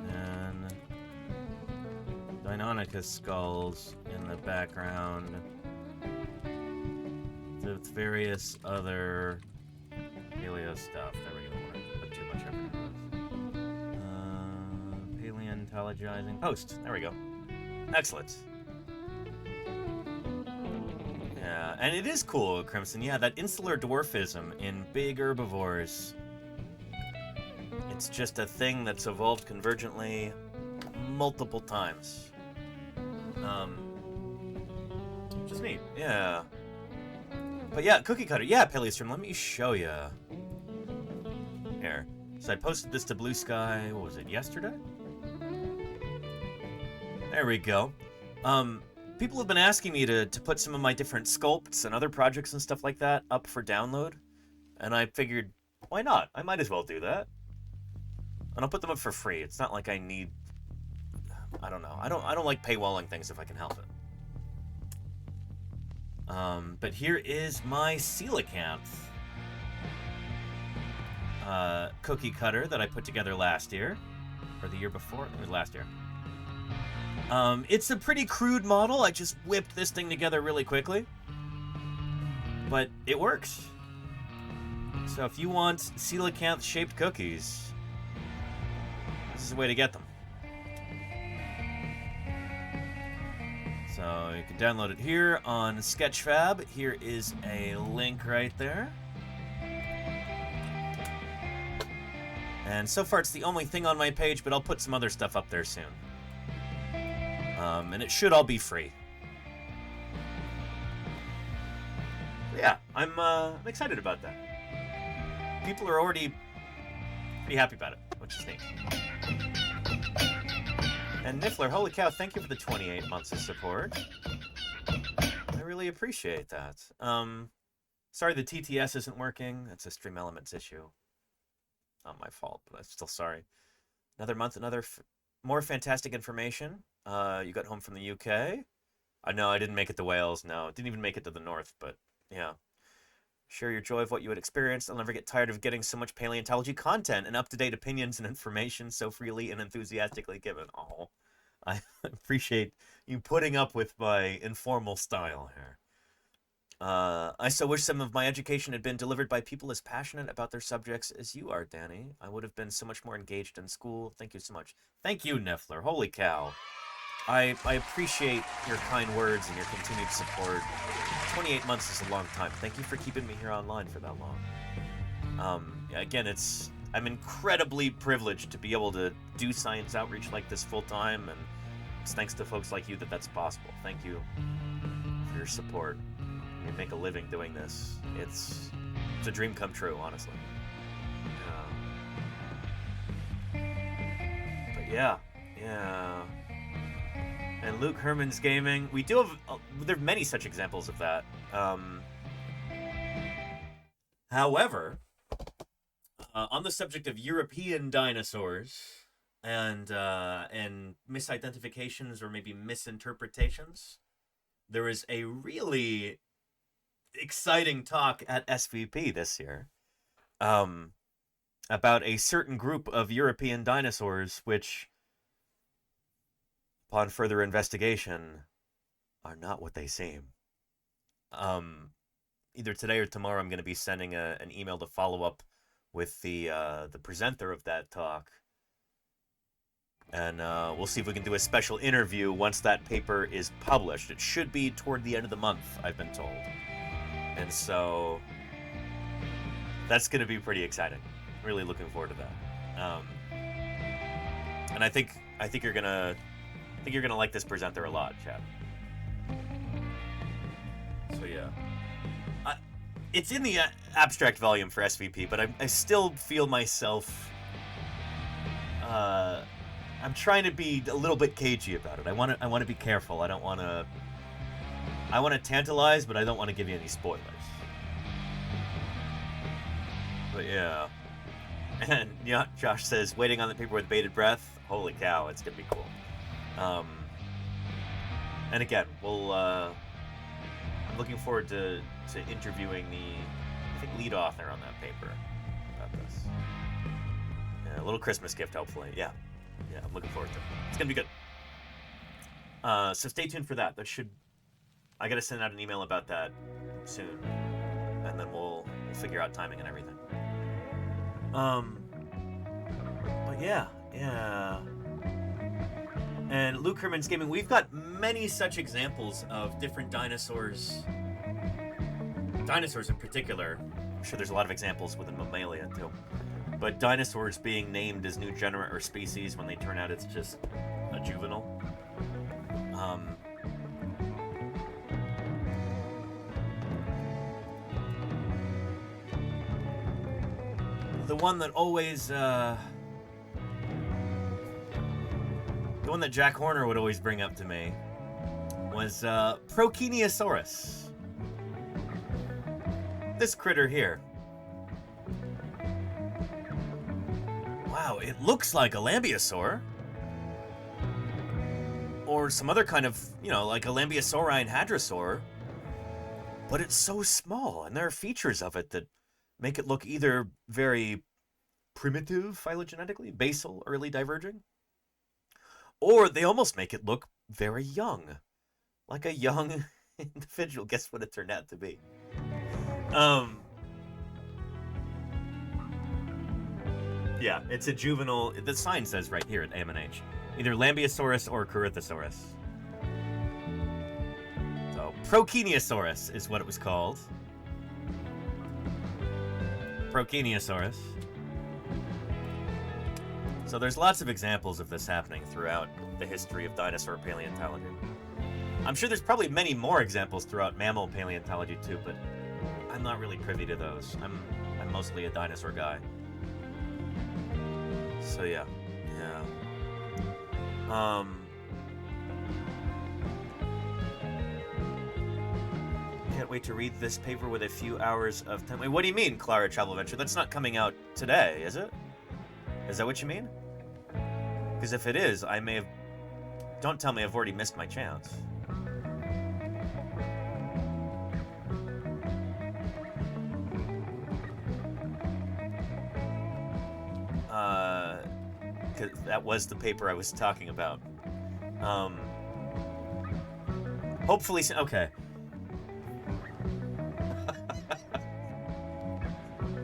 and Deinonychus skulls in the background with various other paleo stuff. There we go. I don't put too much effort into this. Paleontologizing post. There we go. Excellent. Yeah, and it is cool, Crimson. Yeah, that insular dwarfism in big herbivores. It's just a thing that's evolved convergently multiple times. Which is neat. Yeah. But yeah, cookie cutter. Yeah, Paleostream, let me show you. Here. So I posted this to Blue Sky, what was it, yesterday? There we go. People have been asking me to put some of my different sculpts and other projects and stuff like that up for download. And I figured, why not? I might as well do that. And I'll put them up for free. It's not like I need... I don't know. I don't like paywalling things if I can help it. But here is my coelacanth cookie cutter that I put together last year. Or the year before? It was last year. It's a pretty crude model. I just whipped this thing together really quickly. But it works. So if you want coelacanth-shaped cookies, this is the way to get them. So you can download it here on Sketchfab. Here is a link right there. And so far it's the only thing on my page, but I'll put some other stuff up there soon. And it should all be free. But yeah, I'm excited about that. People are already pretty happy about it, which is neat. And Niffler, holy cow, thank you for the 28 months of support. I really appreciate that. Sorry the TTS isn't working. That's a Stream Elements issue. Not my fault, but I'm still sorry. Another month, more fantastic information. You got home from the UK. No, I didn't make it to Wales. No, didn't even make it to the north, but yeah. Share your joy of what you had experienced. I'll never get tired of getting so much paleontology content and up-to-date opinions and information so freely and enthusiastically given. Oh, I appreciate you putting up with my informal style here. I so wish some of my education had been delivered by people as passionate about their subjects as you are, Danny. I would have been so much more engaged in school. Thank you so much. Thank you, Neffler. Holy cow. I appreciate your kind words and your continued support. 28 months is a long time. Thank you for keeping me here online for that long. Again, I'm incredibly privileged to be able to do science outreach like this full time, and it's thanks to folks like you that that's possible. Thank you for your support. We make a living doing this. It's a dream come true, honestly. But yeah. And Luke Herman's Gaming, we do have, there are many such examples of that. However, on the subject of European dinosaurs and misidentifications or maybe misinterpretations, there is a really exciting talk at SVP this year about a certain group of European dinosaurs which, upon further investigation, are not what they seem. Either today or tomorrow, I'm going to be sending an email to follow up with the presenter of that talk, and we'll see if we can do a special interview once that paper is published. It should be toward the end of the month, I've been told, and so that's going to be pretty exciting. Really looking forward to that. And I think you're gonna. I think you're gonna like this presenter a lot, Chad. So yeah, it's in the abstract volume for SVP, but I still feel myself. I'm trying to be a little bit cagey about it. I want to be careful. I want to tantalize, but I don't want to give you any spoilers. But yeah, and yeah, Josh says waiting on the paper with bated breath. Holy cow, it's gonna be cool. And again, I'm looking forward to interviewing the lead author on that paper about this. Yeah, a little Christmas gift, hopefully. Yeah, I'm looking forward to it. It's gonna be good. So stay tuned for that. I gotta send out an email about that soon, and then we'll figure out timing and everything. But yeah. And Luke Herman's Gaming, we've got many such examples of different dinosaurs in particular. I'm sure there's a lot of examples within Mammalia too. But dinosaurs being named as new genera or species when they turn out it's just a juvenile. The one that always, the one that Jack Horner would always bring up to me was Procheniosaurus. This critter here. Wow, it looks like a lambeosaur. Or some other kind of, like a lambeosaurine hadrosaur. But it's so small, and there are features of it that make it look either very primitive phylogenetically, basal, early diverging, or they almost make it look very young, like a young individual. Guess what it turned out to be? Yeah, it's a juvenile. The sign says right here at AMNH, either Lambeosaurus or Corythosaurus. So Procheniosaurus is what it was called. Procheniosaurus. So there's lots of examples of this happening throughout the history of dinosaur paleontology. I'm sure there's probably many more examples throughout mammal paleontology too, but I'm not really privy to those. I'm mostly a dinosaur guy. So yeah. Can't wait to read this paper with a few hours of time. Wait, what do you mean, Clara Travel Adventure? That's not coming out today, is it? Is that what you mean? Because if it is, I may have... Don't tell me I've already missed my chance. because that was the paper I was talking about. Hopefully, okay.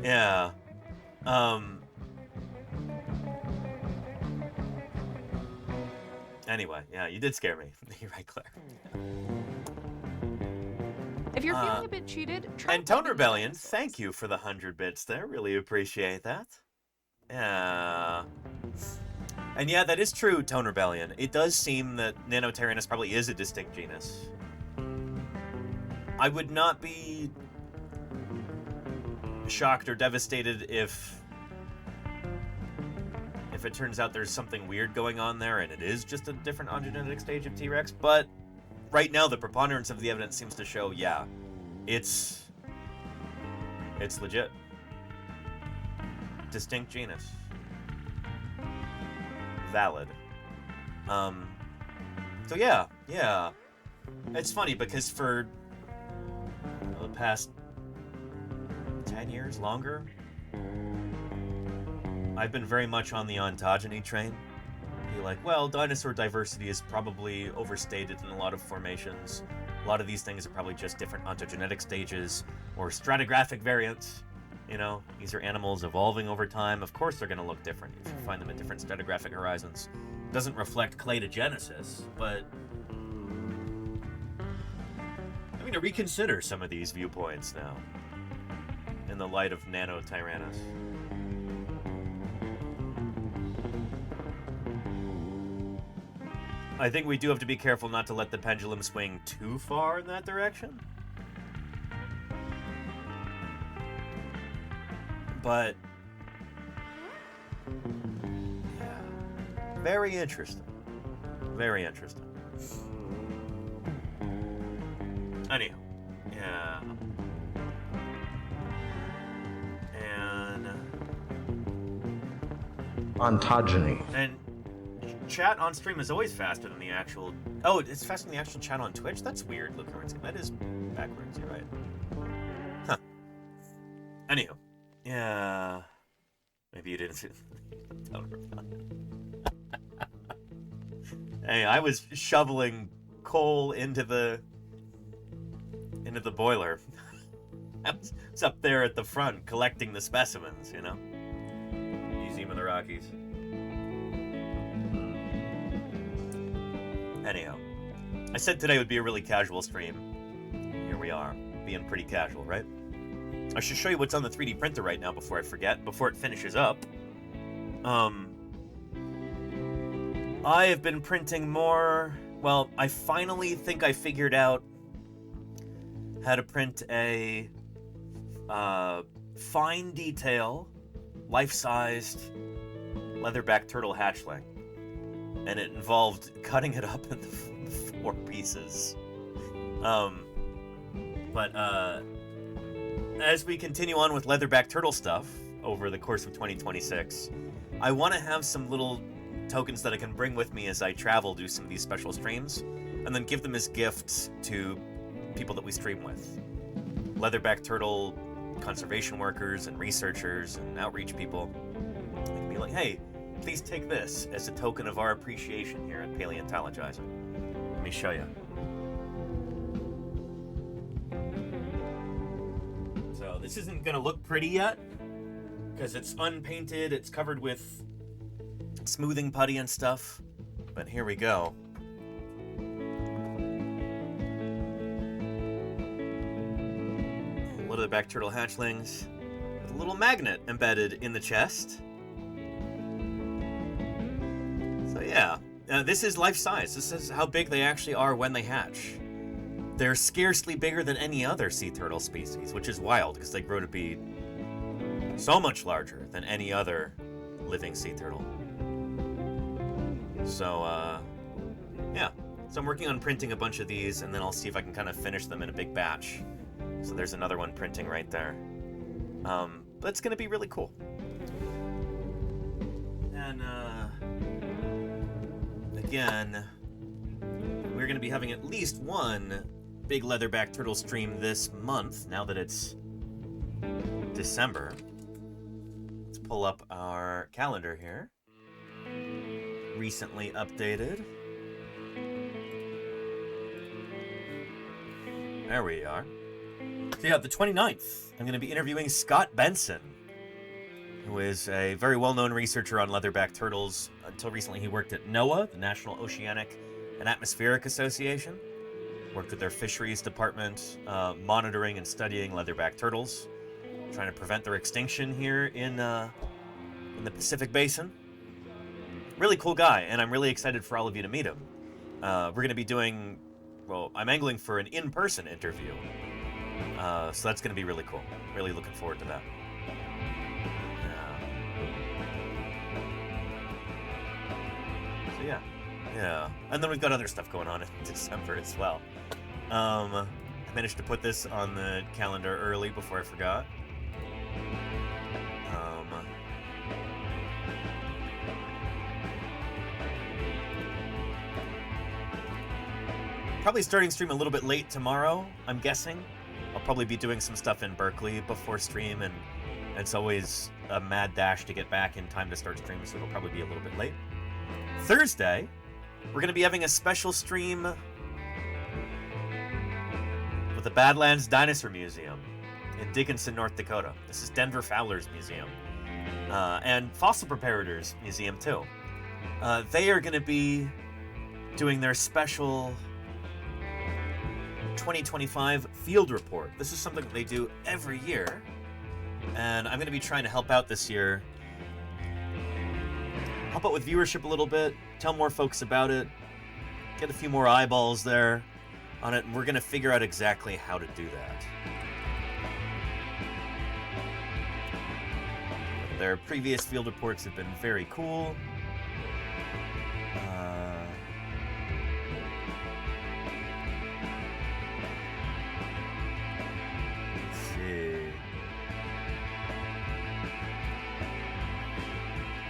Yeah. Anyway, yeah, you did scare me. You're right, Claire. If you're feeling a bit cheated, try And Tone Rebellion, thank you for the 100 bits there. Really appreciate that. Yeah. And yeah, that is true, Tone Rebellion. It does seem that Nanotyrannus probably is a distinct genus. I would not be shocked or devastated if it turns out there's something weird going on there and it is just a different ontogenetic stage of T-Rex, but right now the preponderance of the evidence seems to show, yeah, it's legit. Distinct genus. Valid. So yeah. It's funny because for the past 10 years, longer, I've been very much on the ontogeny train. Be like, well, dinosaur diversity is probably overstated in a lot of formations. A lot of these things are probably just different ontogenetic stages or stratigraphic variants. You know, these are animals evolving over time. Of course they're going to look different. You find them at different stratigraphic horizons. It doesn't reflect cladogenesis, but I'm going to reconsider some of these viewpoints now in the light of Nanotyrannus. I think we do have to be careful not to let the pendulum swing too far in that direction. But yeah, very interesting. Very interesting. Anyhow, yeah. And ontogeny. And chat on stream is always faster than the actual. Oh, it's faster than the actual chat on Twitch? That's weird, Luke. That is backwards, you're right. Huh. Anywho. Yeah. Maybe you didn't see. Hey, I was shoveling coal into the boiler. I was up there at the front collecting the specimens, you know? Museum of the Rockies. Anyhow, I said today would be a really casual stream. Here we are, being pretty casual, right? I should show you what's on the 3D printer right now before I forget, before it finishes up. I have been printing more. Well, I finally think I figured out how to print a fine detail, life-sized leatherback turtle hatchling. And it involved cutting it up into 4 pieces. As we continue on with leatherback turtle stuff over the course of 2026, I want to have some little tokens that I can bring with me as I travel, do some of these special streams, and then give them as gifts to people that we stream with. Leatherback turtle conservation workers and researchers and outreach people. I can be like, hey, please take this as a token of our appreciation here at Paleontologizing. Let me show you. So this isn't going to look pretty yet because it's unpainted. It's covered with smoothing putty and stuff. But here we go. Leatherback turtle hatchlings with a little magnet embedded in the chest. So yeah, this is life size. This is how big they actually are when they hatch. They're scarcely bigger than any other sea turtle species, which is wild because they grow to be so much larger than any other living sea turtle. So, yeah. So I'm working on printing a bunch of these, and then I'll see if I can kind of finish them in a big batch. So there's another one printing right there. But it's going to be really cool. And, again, we're going to be having at least one big leatherback turtle stream this month, now that it's December. Let's pull up our calendar here. recently updated. There we are. So yeah, the 29th, I'm going to be interviewing Scott Benson, who is a very well-known researcher on leatherback turtles. Until recently, he worked at NOAA, the National Oceanic and Atmospheric Association. Worked with their fisheries department, monitoring and studying leatherback turtles, trying to prevent their extinction here in the Pacific Basin. Really cool guy, and I'm really excited for all of you to meet him. We're going to be doing, well, I'm angling for an in-person interview. So that's going to be really cool. Really looking forward to that. So yeah. And then we've got other stuff going on in December as well. I managed to put this on the calendar early before I forgot. Probably starting stream a little bit late tomorrow, I'm guessing. I'll probably be doing some stuff in Berkeley before stream, and it's always a mad dash to get back in time to start stream, so it'll probably be a little bit late. Thursday, we're going to be having a special stream with the Badlands Dinosaur Museum in Dickinson, North Dakota. This is Denver Fowler's museum. And Fossil Preparators Museum, too. They are going to be doing their special 2025 field report. This is something that they do every year, and I'm going to be trying to help out this year. Help out with viewership a little bit, tell more folks about it, get a few more eyeballs there on it, and we're going to figure out exactly how to do that. Their previous field reports have been very cool.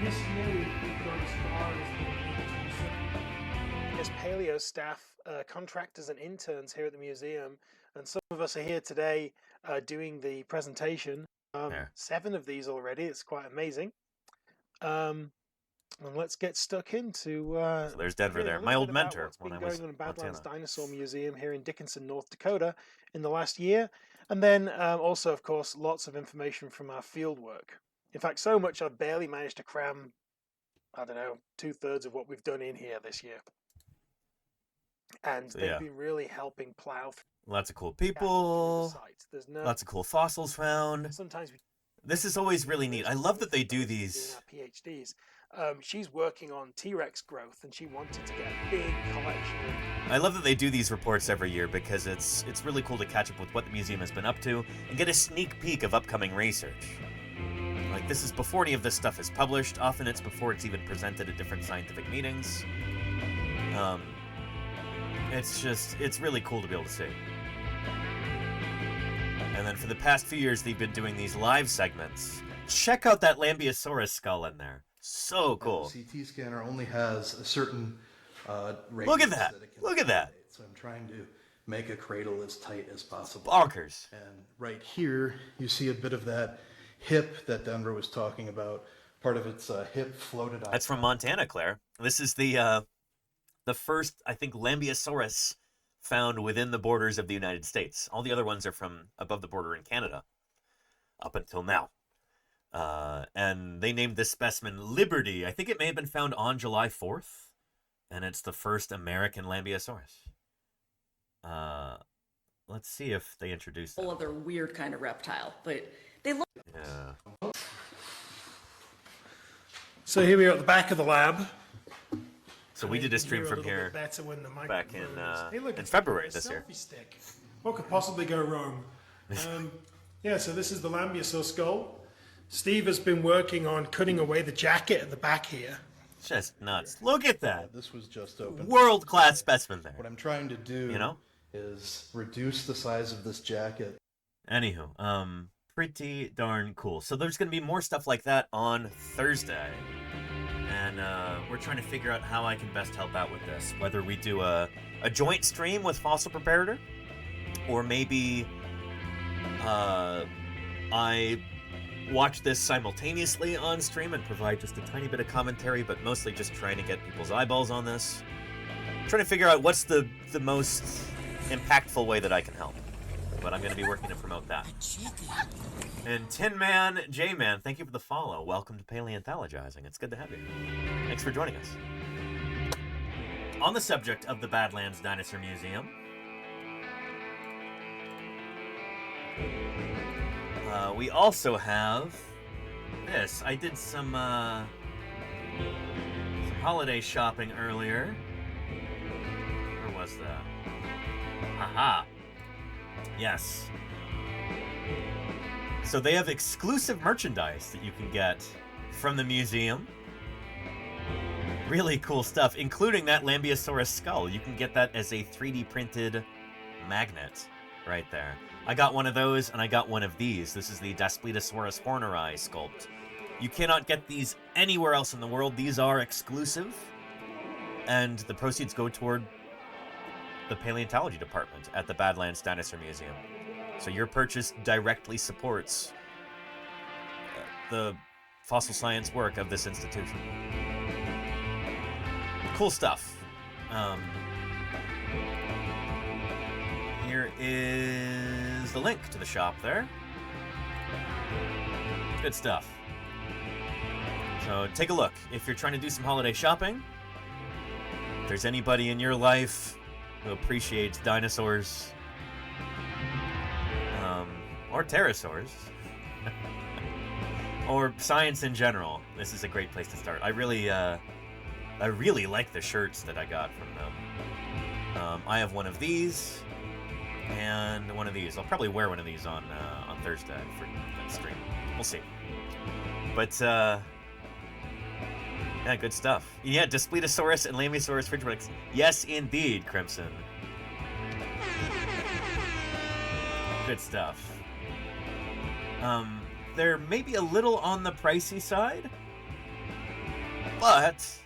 This year we've gone as far as paleo staff, contractors and interns here at the museum, and some of us are here today doing the presentation. 7 of these already. It's quite amazing. And let's get stuck into. So there's Denver there, my old mentor when I was going on Badlands Dinosaur Museum here in Dickinson, North Dakota, in the last year, and then also, of course, lots of information from our field work. In fact, so much I've barely managed to cram, I don't know, 2/3 of what we've done in here this year. And they've been really helping plow through. Lots of cool people. Lots of cool fossils found. Sometimes this is always really neat. I love that they do these. PhDs. She's working on T-Rex growth, and she wanted to get a big collection. I love that they do these reports every year because it's really cool to catch up with what the museum has been up to and get a sneak peek of upcoming research. Like, this is before any of this stuff is published. Often it's before it's even presented at different scientific meetings. It's really cool to be able to see. And then for the past few years, they've been doing these live segments. Check out that Lambeosaurus skull in there. So cool. The CT scanner only has a certain Look at that. Look at that. So I'm trying to make a cradle as tight as possible. Bonkers. And right here, you see a bit of that hip that Denver was talking about. Part of its hip floated on. That's from Montana, Claire. This is the first, I think, Lambeosaurus found within the borders of the United States. All the other ones are from above the border in Canada, up until now. And they named this specimen Liberty. I think it may have been found on July 4th, and it's the first American Lambeosaurus. Let's see if they introduce that. Whole other weird kind of reptile, but they look. Yeah. So here we are at the back of the lab. So we did a stream from here back in February this year. Stick. What could possibly go wrong? Yeah, so this is the Lambeosaur skull. Steve has been working on cutting away the jacket at the back here. Just nuts. Look at that. This was just open. World-class specimen there. What I'm trying to do, is reduce the size of this jacket. Anywho, pretty darn cool. So there's going to be more stuff like that on Thursday. And we're trying to figure out how I can best help out with this. Whether we do a joint stream with Fossil Preparator, or maybe I watch this simultaneously on stream and provide just a tiny bit of commentary, but mostly just trying to get people's eyeballs on this. Trying to figure out what's the most impactful way that I can help. But I'm going to be working to promote that. And Tin Man, J-Man, thank you for the follow. Welcome to Paleontologizing. It's good to have you. Thanks for joining us. On the subject of the Badlands Dinosaur Museum, we also have this. I did some holiday shopping earlier. Where was that? Haha. Yes. So they have exclusive merchandise that you can get from the museum. Really cool stuff, including that Lambeosaurus skull. You can get that as a 3D printed magnet right there. I got one of those, and I got one of these. This is the Daspletosaurus horneri sculpt. You cannot get these anywhere else in the world. These are exclusive, and the proceeds go toward the paleontology department at the Badlands Dinosaur Museum. So your purchase directly supports the fossil science work of this institution. Cool stuff. Here is the link to the shop there. Good stuff. So take a look. If you're trying to do some holiday shopping, if there's anybody in your life who appreciates dinosaurs, or pterosaurs, or science in general, this is a great place to start. I really like the shirts that I got from them. I have one of these and one of these. I'll probably wear one of these on Thursday for that stream. We'll see. But yeah, good stuff. Yeah, Daspletosaurus and Lambeosaurus frigidix. Yes, indeed, Crimson. Good stuff. They're maybe a little on the pricey side, but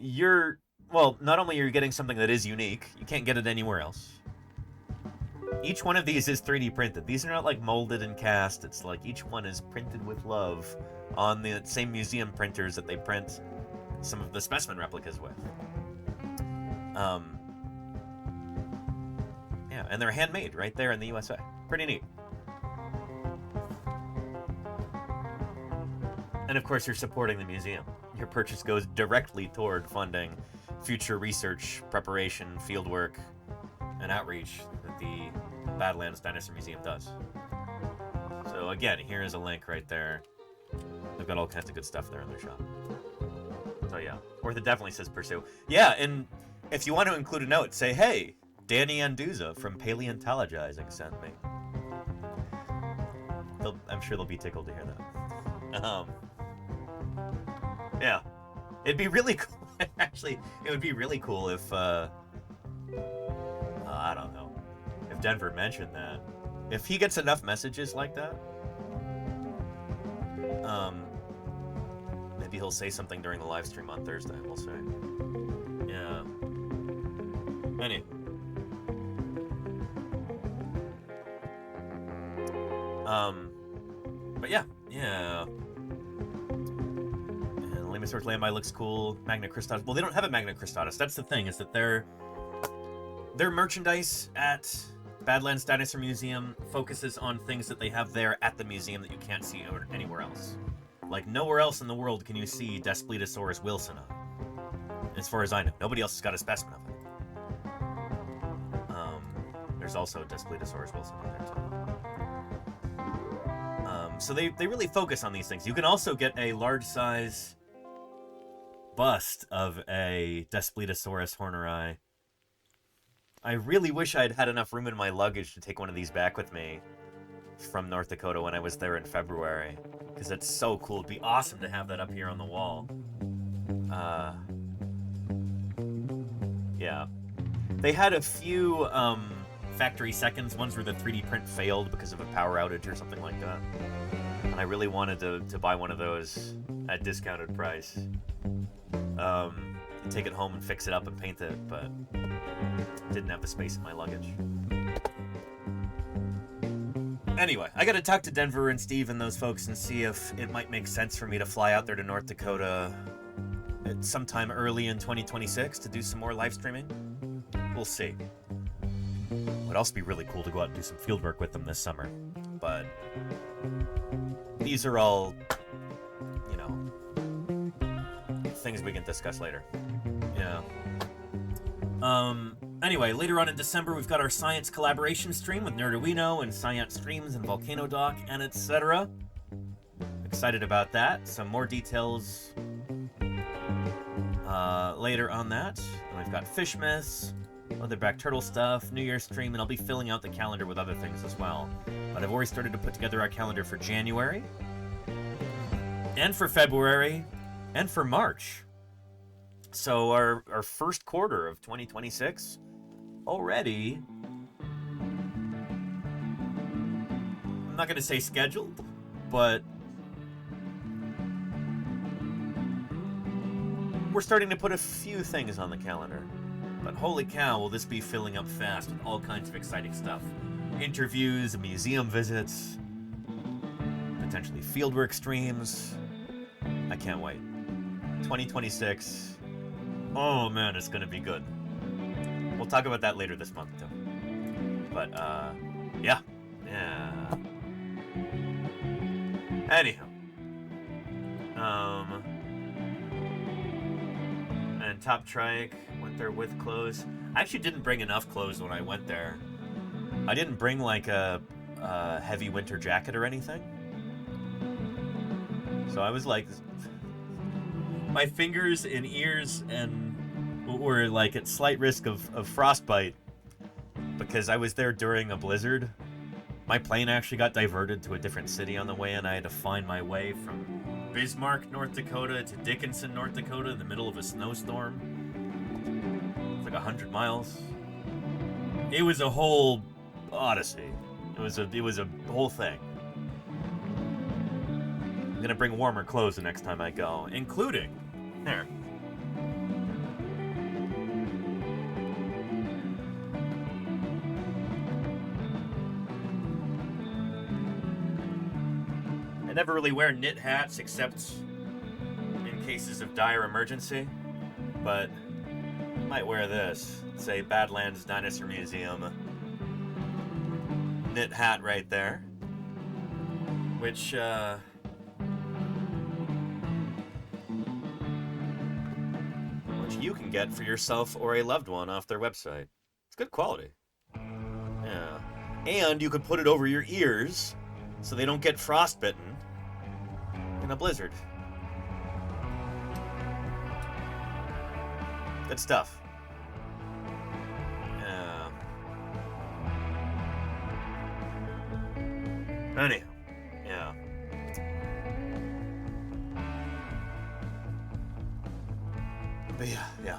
not only are you getting something that is unique, you can't get it anywhere else. Each one of these is 3D printed. These are not like molded and cast. It's like each one is printed with love on the same museum printers that they print some of the specimen replicas with. Yeah, and they're handmade right there in the USA. Pretty neat. And of course, you're supporting the museum. Your purchase goes directly toward funding future research, preparation, fieldwork, and outreach that the Badlands Dinosaur Museum does. So again, here is a link right there. They've got all kinds of good stuff there in their shop. So yeah, Ortha definitely says pursue. Yeah, and if you want to include a note, say, hey, Danny Anduza from Paleontologizing sent me. I'm sure they'll be tickled to hear that. Yeah, it'd be really cool. Actually, it would be really cool if, I don't know, if Denver mentioned that. If he gets enough messages like that, maybe he'll say something during the live stream on Thursday. We'll see. Yeah. Anyway. But yeah. And Lambeosaurus lambi looks cool. Magna Cristatus. Well, they don't have a Magna Cristatus. That's the thing, is that their merchandise at Badlands Dinosaur Museum focuses on things that they have there at the museum that you can't see anywhere else. Like, nowhere else in the world can you see Daspletosaurus wilsoni. As far as I know. Nobody else has got a specimen of it. There's also Daspletosaurus wilsoni there, too. So they really focus on these things. You can also get a large-size bust of a Daspletosaurus horneri. I really wish I'd had enough room in my luggage to take one of these back with me from North Dakota when I was there in February, because it's so cool. It'd be awesome to have that up here on the wall. Yeah. They had a few factory seconds, ones where the 3D print failed because of a power outage or something like that. And I really wanted to buy one of those at discounted price. Take it home and fix it up and paint it, but didn't have the space in my luggage. Anyway, I gotta talk to Denver and Steve and those folks and see if it might make sense for me to fly out there to North Dakota at sometime early in 2026 to do some more live streaming. We'll see. Would also be really cool to go out and do some field work with them this summer. But these are all, you know, things we can discuss later. Yeah. Anyway, later on in December, we've got our science collaboration stream with Nerduino and Science Streams and Volcano Doc and etc. Excited about that. Some more details later on that. And we've got Fish Myths, Leatherback Turtle stuff, New Year's stream, and I'll be filling out the calendar with other things as well. But I've already started to put together our calendar for January, and for February, and for March. So our first quarter of 2026 already, I'm not going to say scheduled, but we're starting to put a few things on the calendar. But holy cow, will this be filling up fast with all kinds of exciting stuff. Interviews, museum visits, potentially fieldwork streams. I can't wait. 2026. Oh man, it's gonna be good. We'll talk about that later this month too. But yeah. Anyhow. And Top Trike went there with clothes. I actually didn't bring enough clothes when I went there. I didn't bring like a heavy winter jacket or anything. So I was like, my fingers and ears and were like at slight risk of frostbite because I was there during a blizzard. My plane actually got diverted to a different city on the way, and I had to find my way from Bismarck, North Dakota to Dickinson, North Dakota in the middle of a snowstorm. It's like 100 miles. It was a whole odyssey. It was a whole thing. I'm gonna bring warmer clothes the next time I go, including there. I never really wear knit hats except in cases of dire emergency, but I might wear this. Say Badlands Dinosaur Museum knit hat right there, which you can get for yourself or a loved one off their website. It's good quality. Yeah. And you could put it over your ears so they don't get frostbitten in a blizzard. Good stuff. Yeah. Anyhow. Yeah. But yeah.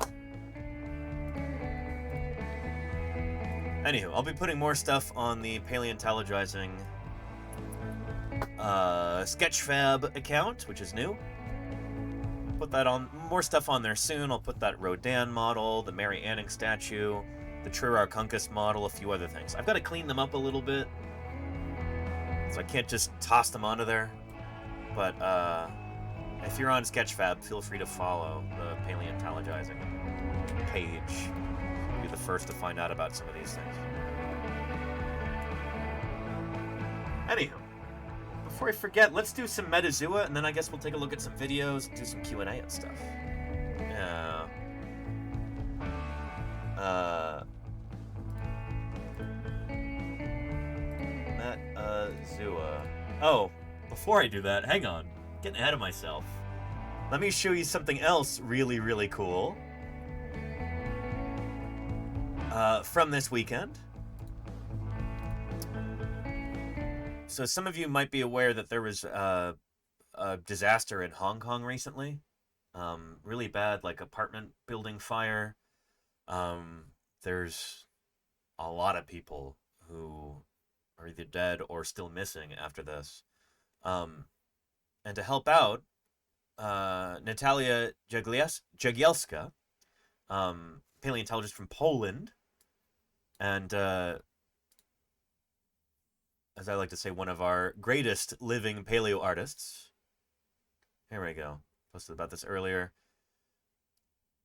Anywho, I'll be putting more stuff on the Paleontologizing Sketchfab account, which is new. Put that on, more stuff on there soon. I'll put that Rodin model, the Mary Anning statue, the Triarchunkus model, a few other things. I've got to clean them up a little bit, so I can't just toss them onto there. But if you're on Sketchfab, feel free to follow the Paleontologizing page. You'll be the first to find out about some of these things. Anywho, before I forget, let's do some Metazoa, and then I guess we'll take a look at some videos and do some Q&A and stuff. Yeah. Metazoa. Oh, before I do that, hang on. Getting ahead of myself. Let me show you something else really, really cool. From this weekend. So some of you might be aware that there was a disaster in Hong Kong recently. Really bad, like apartment building fire. There's a lot of people who are either dead or still missing after this. And to help out, Natalia Jagielska, paleontologist from Poland, and as I like to say, one of our greatest living paleo artists. Here we go. Posted about this earlier.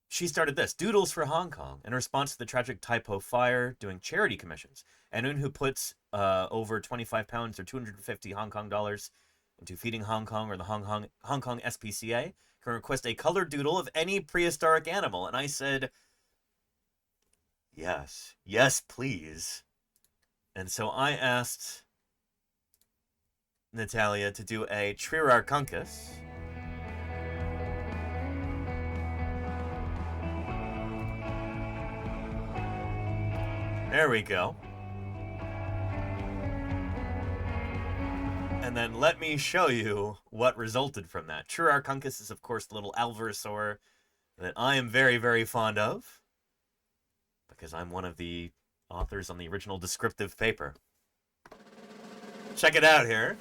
She started this, Doodles for Hong Kong, in response to the tragic Taipo fire, doing charity commissions. Anyone who puts over 25 pounds or 250 Hong Kong dollars into Feeding Hong Kong or the Hong Kong SPCA can request a colored doodle of any prehistoric animal. And I said, yes, please. And so I asked Natalia to do a Trirarchuncus. There we go. And then let me show you what resulted from that. Trirarchuncus is, of course, the little alvarezsaur that I am very, very fond of, because I'm one of the authors on the original descriptive paper. Check it out here.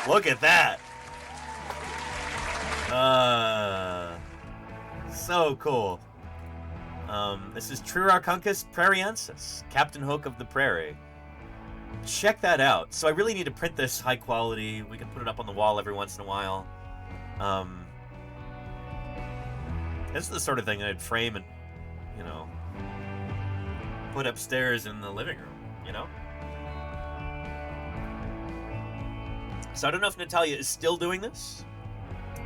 Look at that. So cool. This is Trirarchuncus prairiensis, Captain Hook of the Prairie. Check that out. So I really need to print this high quality. We can put it up on the wall every once in a while. This is the sort of thing I'd frame and, you know, put upstairs in the living room, you know? So I don't know if Natalia is still doing this.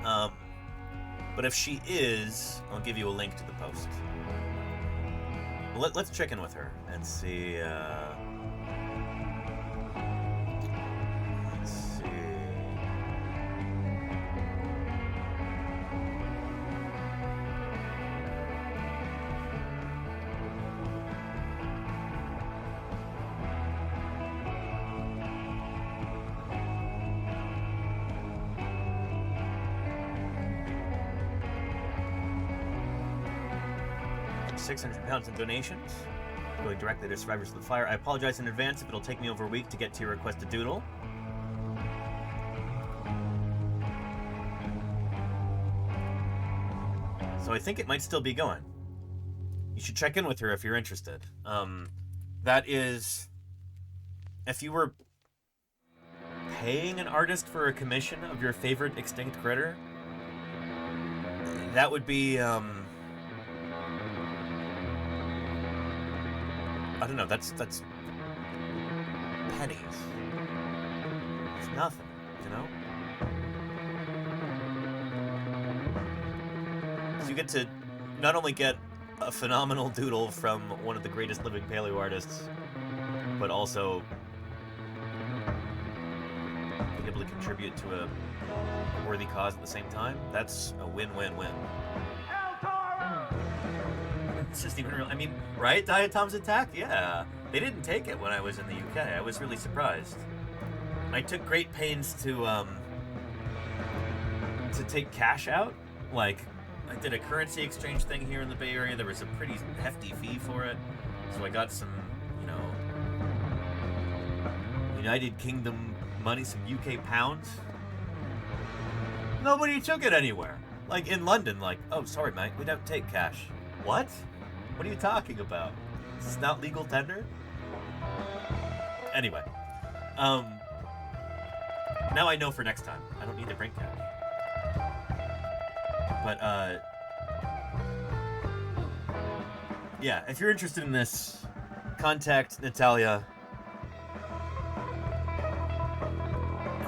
But if she is, I'll give you a link to the post. Let's check in with her and see. Let's see. £600 in donations, going directly to survivors of the fire. I apologize in advance if it'll take me over a week to get to your requested doodle. So I think it might still be going. You should check in with her if you're interested. That is, if you were paying an artist for a commission of your favorite extinct critter, that would be, I don't know, that's pennies. It's nothing, you know? So you get to not only get a phenomenal doodle from one of the greatest living paleo artists, but also be able to contribute to a worthy cause at the same time. That's a win-win-win. It's just even real. I mean, right? Diatom's attack? Yeah. They didn't take it when I was in the UK. I was really surprised. I took great pains to take cash out. Like, I did a currency exchange thing here in the Bay Area. There was a pretty hefty fee for it. So I got some, you know, United Kingdom money, some UK pounds. Nobody took it anywhere. Like, in London, like, oh, sorry, mate, we don't take cash. What? What are you talking about? Is this not legal tender? Anyway. Now I know for next time. I don't need to bring cash. But, yeah, if you're interested in this, contact Natalia.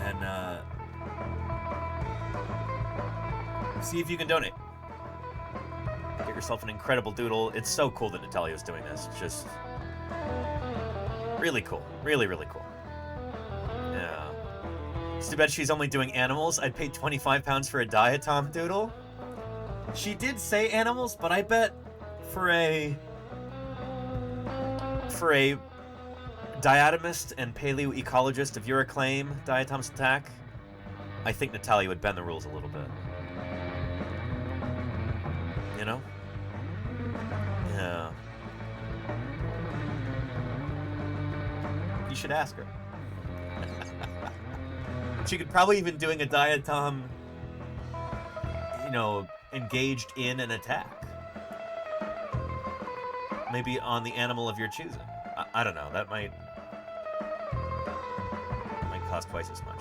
And, see if you can donate. Get yourself an incredible doodle. It's so cool that Natalia's doing this. It's just really cool. Really, really cool. Yeah. It's too bad she's only doing animals. I'd pay £25 for a diatom doodle. She did say animals, but I bet for a diatomist and paleoecologist of your acclaim, Diatom's attack, I think Natalia would bend the rules a little bit. You know? Yeah. You should ask her. She could probably even doing a diatom, you know, engaged in an attack. maybe on the animal of your choosing. I don't know. That might cost twice as much.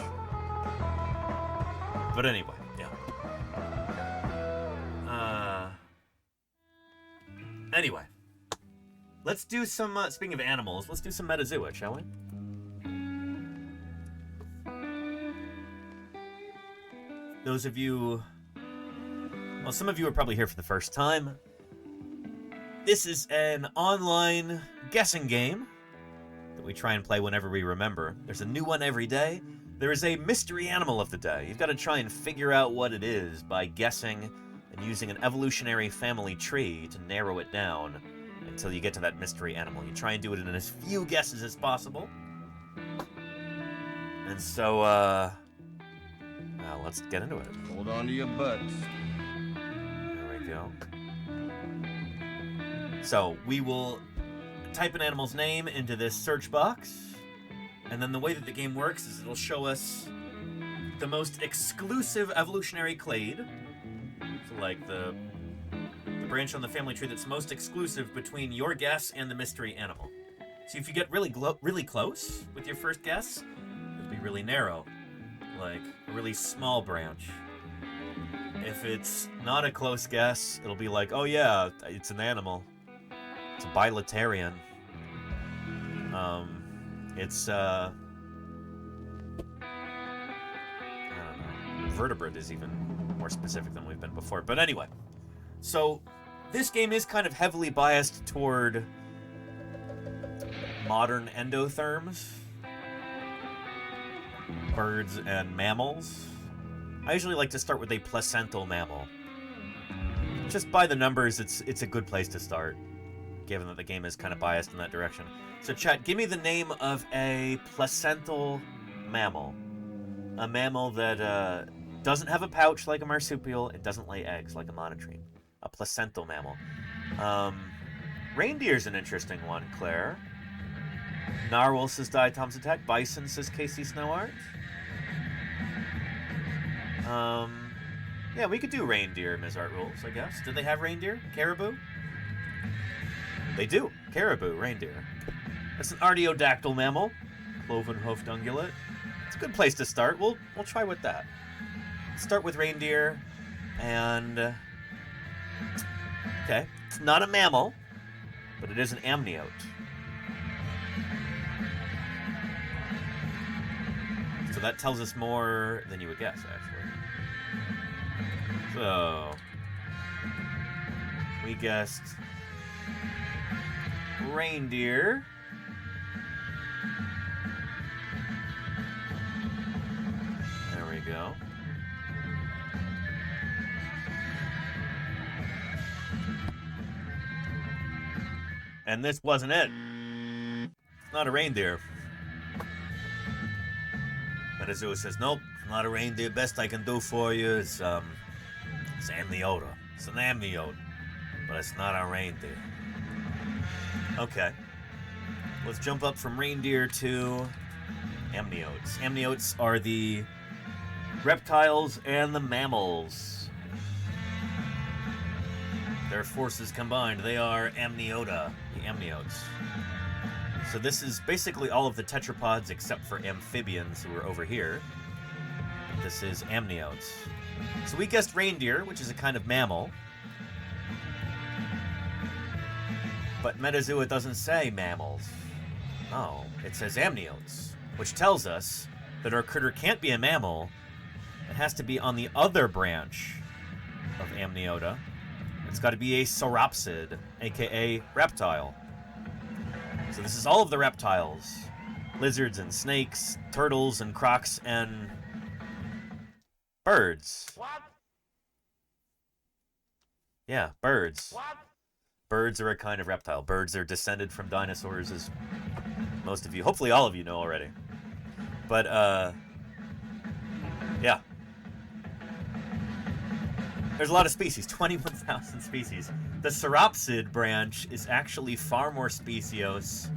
But anyway, yeah. Anyway, let's do some. Speaking of animals, let's do some Metazoa, shall we? Those of you, well, some of you are probably here for the first time. This is an online guessing game that we try and play whenever we remember. There's a new one every day. There is a mystery animal of the day. You've got to try and figure out what it is by guessing and using an evolutionary family tree to narrow it down until you get to that mystery animal. You try and do it in as few guesses as possible. And so, well, let's get into it. Hold on to your butts. There we go. So, we will type an animal's name into this search box, and then the way that the game works is it'll show us the most exclusive evolutionary clade, so like the branch on the family tree that's most exclusive between your guess and the mystery animal. So if you get really close with your first guess, it'll be really narrow, like a really small branch. If it's not a close guess, it'll be like, oh yeah, it's an animal. It's a bilaterian. It's I don't know. Vertebrate is even more specific than we've been before. But anyway, so this game is kind of heavily biased toward modern endotherms, birds and mammals. I usually like to start with a placental mammal. Just by the numbers, it's a good place to start, given that the game is kind of biased in that direction. So chat, give me the name of a placental mammal. A mammal that doesn't have a pouch like a marsupial, it doesn't lay eggs like a monotreme. A placental mammal. Reindeer's an interesting one, Claire. Narwhal says Die Tom's Attack. Bison says Casey Snowart. Yeah, we could do reindeer, Ms. Art Rules, I guess. Did they have reindeer? Caribou? They do. Caribou, reindeer. That's an artiodactyl mammal. Cloven-hoofed ungulate. It's a good place to start. We'll try with that. Start with reindeer, and... okay, it's not a mammal, but it is an amniote. So that tells us more than you would guess, actually. So... we guessed... reindeer. There we go. And this wasn't it. It's not a reindeer. Metazoa says, nope, not a reindeer. Best I can do for you is, it's amniota. It's an amniote, but it's not a reindeer. Okay. Let's jump up from reindeer to amniotes. Amniotes are the reptiles and the mammals. Their forces combined, they are amniota, the amniotes. So this is basically all of the tetrapods except for amphibians who are over here. This is amniotes. So we guessed reindeer, which is a kind of mammal. But Metazoa doesn't say mammals. No, it says amniotes, which tells us that our critter can't be a mammal. It has to be on the other branch of amniota. It's got to be a sauropsid, aka reptile. So this is all of the reptiles. Lizards and snakes, turtles and crocs and birds. What? Yeah, birds. What? Birds are a kind of reptile. Birds are descended from dinosaurs, as most of you, hopefully all of you know already. But, yeah. There's a lot of species, 21,000 species. The sauropsid branch is actually far more speciose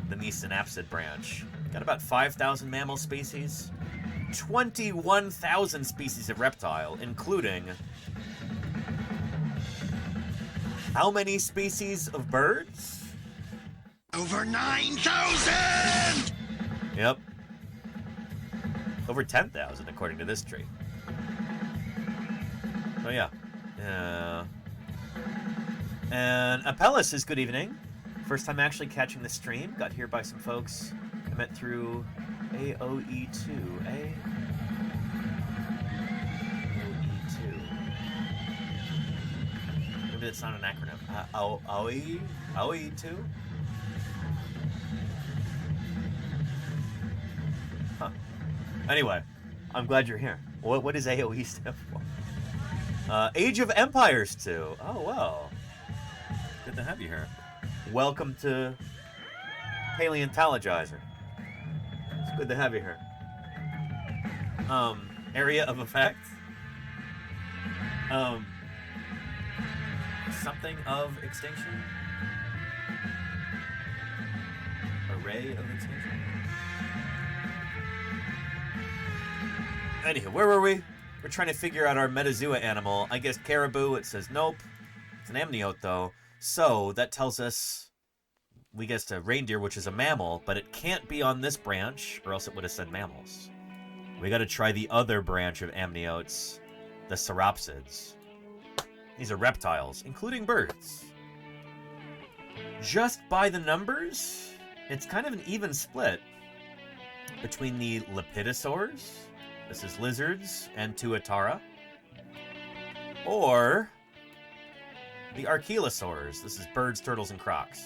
than the synapsid branch. Got about 5,000 mammal species, 21,000 species of reptile, including How many species of birds? Over 9,000! Yep. Over 10,000, according to this tree. Oh, yeah. And Apellis says, good evening. First time actually catching the stream. Got here by some folks I met through AOE2. AOE2. Maybe that's not an acronym. AOE2? Huh. Anyway, I'm glad you're here. What does AOE stand for? Age of Empires 2. Oh, well. Good to have you here. Welcome to Paleontologizing. It's good to have you here. Area of effect. Something of extinction. Array of extinction. Anywho, where were we? We're trying to figure out our metazoa animal. I guess caribou. It says nope. It's an amniote though. So that tells us we guessed a reindeer, which is a mammal, but it can't be on this branch, or else it would have said mammals. We got to try the other branch of amniotes, the sauropsids. These are reptiles, including birds. Just by the numbers, it's kind of an even split between the lepidosaurs, this is lizards, and tuatara, or the archelosaurs, this is birds, turtles, and crocs.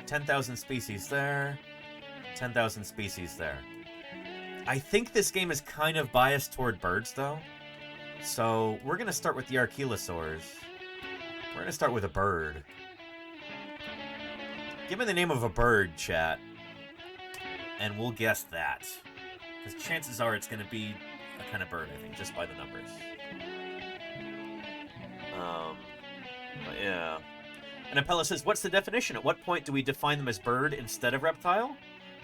10,000 species there, 10,000 species there. I think this game is kind of biased toward birds, though. So we're going to start with the archelosaurs. We're going to start with a bird. Give me the name of a bird, chat, and we'll guess that. Because chances are it's going to be a kind of bird, I think, just by the numbers. But yeah. And Apella says, what's the definition? At what point do we define them as bird instead of reptile?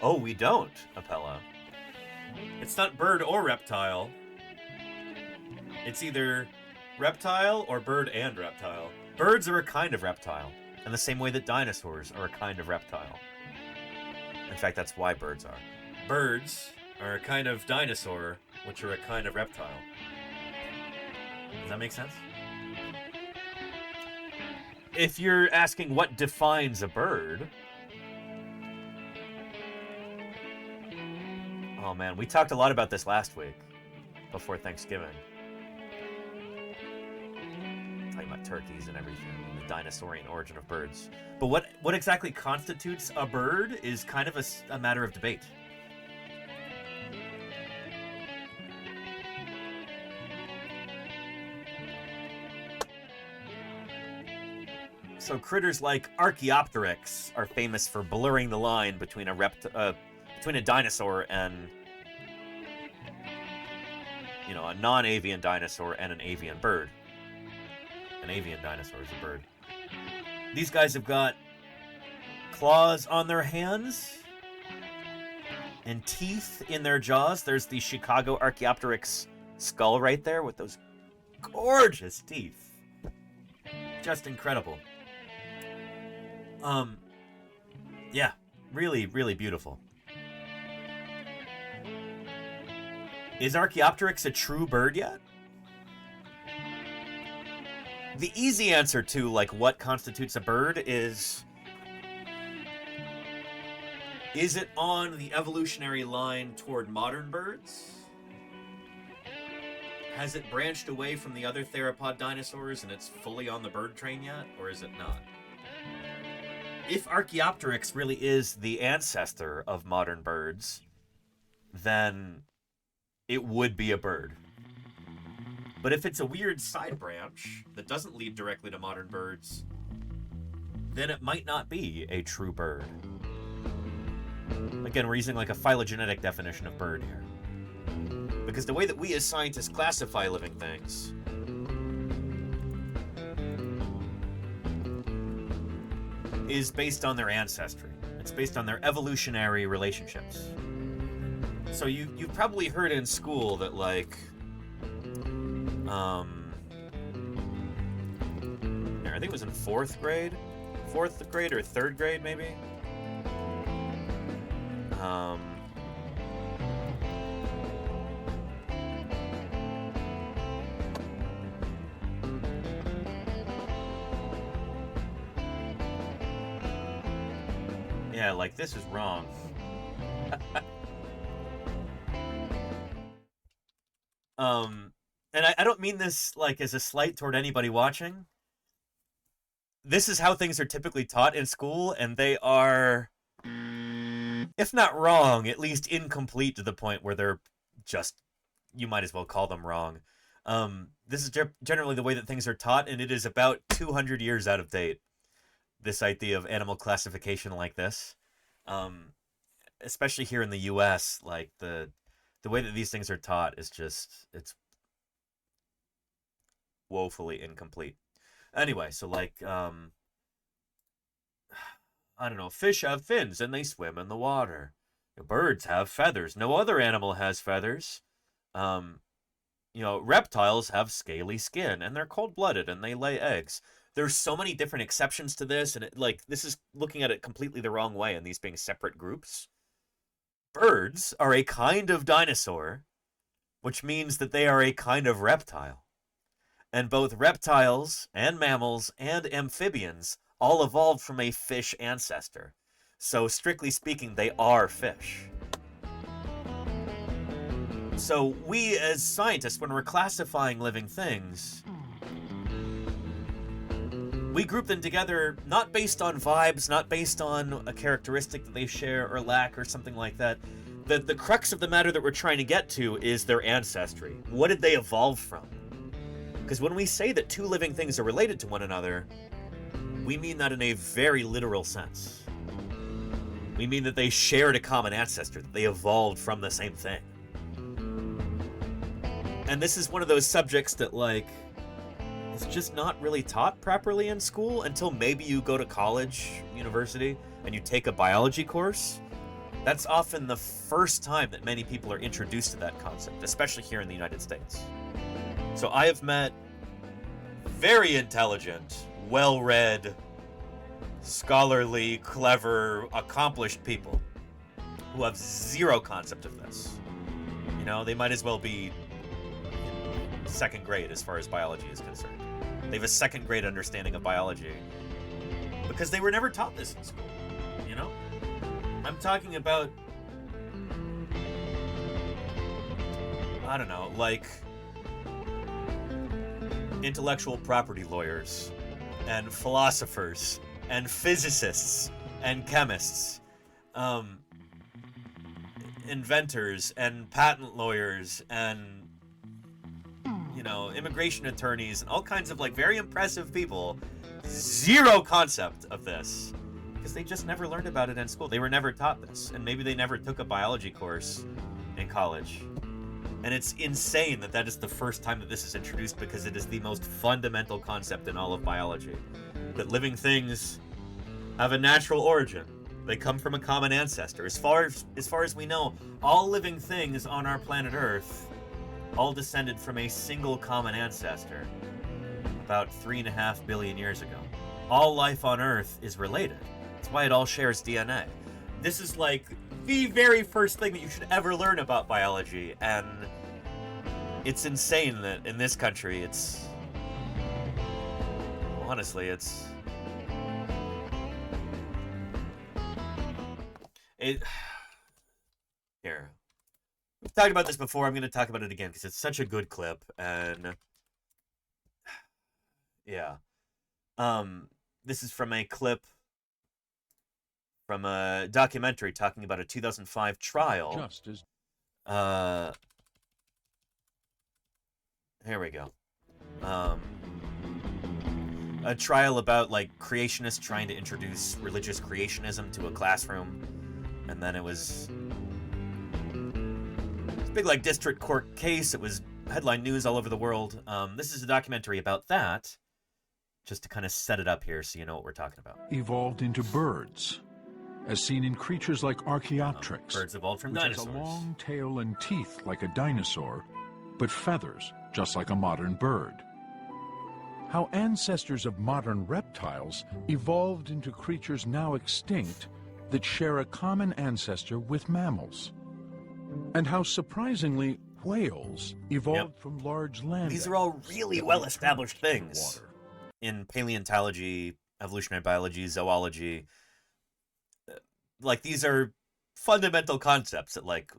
Oh, we don't, Apella. It's not bird or reptile. It's either reptile or bird and reptile. Birds are a kind of reptile, in the same way that dinosaurs are a kind of reptile. In fact, that's why birds are. Birds are a kind of dinosaur, which are a kind of reptile. Does that make sense? If you're asking what defines a bird... Oh man, we talked a lot about this last week, before Thanksgiving. Talking about turkeys and everything, the dinosaurian origin of birds. But what exactly constitutes a bird is kind of a matter of debate. So critters like Archaeopteryx are famous for blurring the line between a dinosaur and, you know, a non-avian dinosaur and an avian bird. An avian dinosaur is a bird. These guys have got claws on their hands and teeth in their jaws. There's the Chicago Archaeopteryx skull right there with those gorgeous teeth. Just incredible. Yeah, really, really beautiful. Is Archaeopteryx a true bird yet? The easy answer to, like, what constitutes a bird is it on the evolutionary line toward modern birds? Has it branched away from the other theropod dinosaurs and it's fully on the bird train yet, or is it not? If Archaeopteryx really is the ancestor of modern birds, then it would be a bird. But if it's a weird side branch that doesn't lead directly to modern birds, then it might not be a true bird. Again, we're using like a phylogenetic definition of bird here. Because the way that we as scientists classify living things is based on their ancestry. It's based on their evolutionary relationships. So you've probably heard in school that, like, here, I think it was in 4th grade. 4th grade or 3rd grade, maybe? Yeah, like, this is wrong. And I don't mean this, like, as a slight toward anybody watching. This is how things are typically taught in school, and they are, if not wrong, at least incomplete to the point where they're just, you might as well call them wrong. This is generally the way that things are taught, and it is about 200 years out of date, this idea of animal classification like this. Especially here in the U.S., like, the way that these things are taught is just, it's woefully incomplete. Anyway, so, like, I don't know, fish have fins and they swim in the water. Birds have feathers. No other animal has feathers. Reptiles have scaly skin and they're cold-blooded and they lay eggs. There's so many different exceptions to this, and this is looking at it completely the wrong way and these being separate groups. Birds are a kind of dinosaur, which means that they are a kind of reptile. And both reptiles and mammals and amphibians all evolved from a fish ancestor. So strictly speaking, they are fish. So we as scientists, when we're classifying living things, we group them together not based on vibes, not based on a characteristic that they share or lack or something like that. The crux of the matter that we're trying to get to is their ancestry. What did they evolve from? Because when we say that two living things are related to one another, we mean that in a very literal sense. We mean that they shared a common ancestor, that they evolved from the same thing. And this is one of those subjects that, like, it's just not really taught properly in school until maybe you go to college, university, and you take a biology course. That's often the first time that many people are introduced to that concept, especially here in the United States. So I have met very intelligent, well-read, scholarly, clever, accomplished people who have zero concept of this. You know, they might as well be in 2nd grade as far as biology is concerned. They have a 2nd grade understanding of biology because they were never taught this in school, you know? I'm talking about, I don't know, like intellectual property lawyers and philosophers and physicists and chemists, inventors and patent lawyers and, you know, immigration attorneys and all kinds of, like, very impressive people. Zero concept of this because they just never learned about it in school. They were never taught this, and maybe they never took a biology course in college. And it's insane that that is the first time that this is introduced because it is the most fundamental concept in all of biology. That living things have a natural origin. They come from a common ancestor. As far as we know, all living things on our planet Earth all descended from a single common ancestor about 3.5 billion years ago. All life on Earth is related. That's why it all shares DNA. This is like the very first thing that you should ever learn about biology, and it's insane that in this country it's... honestly, it's... Here. We've talked about this before. I'm going to talk about it again because it's such a good clip, and... yeah. This is from a clip from a documentary talking about a 2005 trial. Just as... here we go. A trial about, like, creationists trying to introduce religious creationism to a classroom, and then it was a big, like, district court case. It was headline news all over the world. This is a documentary about that, just to kind of set it up here so you know what we're talking about. Evolved into birds, as seen in creatures like Archaeopteryx. Birds evolved from which dinosaurs. has a long tail and teeth like a dinosaur, but feathers just like a modern bird. how ancestors of modern reptiles evolved into creatures now extinct that share a common ancestor with mammals. And how surprisingly whales evolved from large land. These are all really well-established things in paleontology, evolutionary biology, zoology. Like, these are fundamental concepts that, like,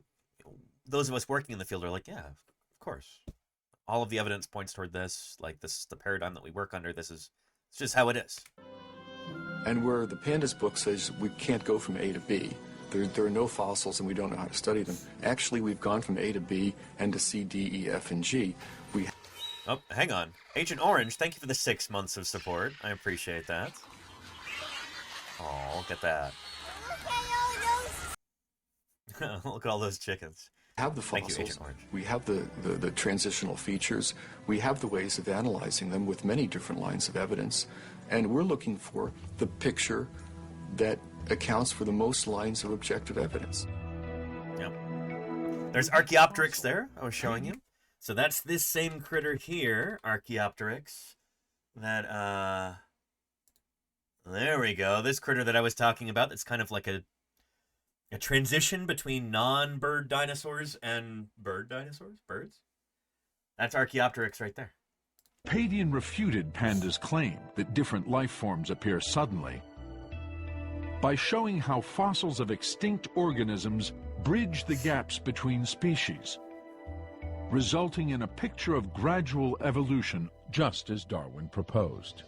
those of us working in the field are like, yeah, of course. All of the evidence points toward this. Like, this is the paradigm that we work under. It's just how it is. And where the pandas book says we can't go from A to B, there are no fossils and we don't know how to study them. Actually, we've gone from A to B and to C, D, E, F, and G. Oh, hang on. Agent Orange, thank you for the 6 months of support. I appreciate that. Oh, look at that. Look at all those chickens. We have the fossils, we have the transitional features, we have the ways of analyzing them with many different lines of evidence, and we're looking for the picture that accounts for the most lines of objective evidence. Yep. There's Archaeopteryx there, I was showing you. So that's this same critter here, Archaeopteryx, that, there we go. This critter that I was talking about, that's kind of like a transition between non-bird dinosaurs and bird dinosaurs? Birds? That's Archaeopteryx right there. Padian refuted Panda's claim that different life forms appear suddenly by showing how fossils of extinct organisms bridge the gaps between species, resulting in a picture of gradual evolution, just as Darwin proposed.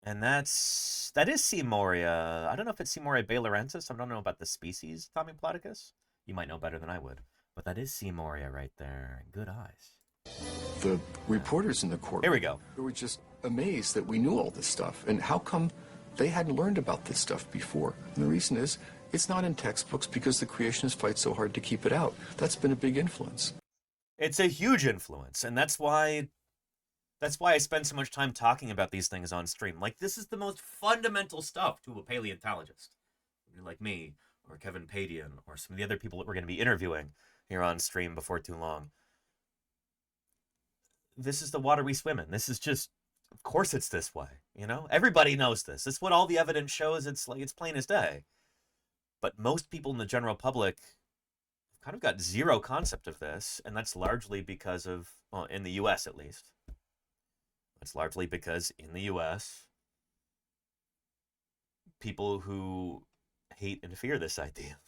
And that is Seamoria. I don't know if it's Seamoria bailarensis. I don't know about the species, Tommy Platicus. You might know better than I would. But that is Seamoria right there. Good eyes. The reporters in the court, here we go. They were just amazed that we knew all this stuff. And how come they hadn't learned about this stuff before? And the reason is, it's not in textbooks because the creationists fight so hard to keep it out. That's been a big influence. It's a huge influence, and that's why I spend so much time talking about these things on stream. Like, this is the most fundamental stuff to a paleontologist, like me, or Kevin Padian, or some of the other people that we're going to be interviewing here on stream before too long. This is the water we swim in. This is just, of course it's this way, you know? Everybody knows this. It's what all the evidence shows. It's like, it's plain as day. But most people in the general public kind of got zero concept of this, and that's largely because of, well, in the U.S. at least. It's largely because in the U.S., people who hate and fear this idea,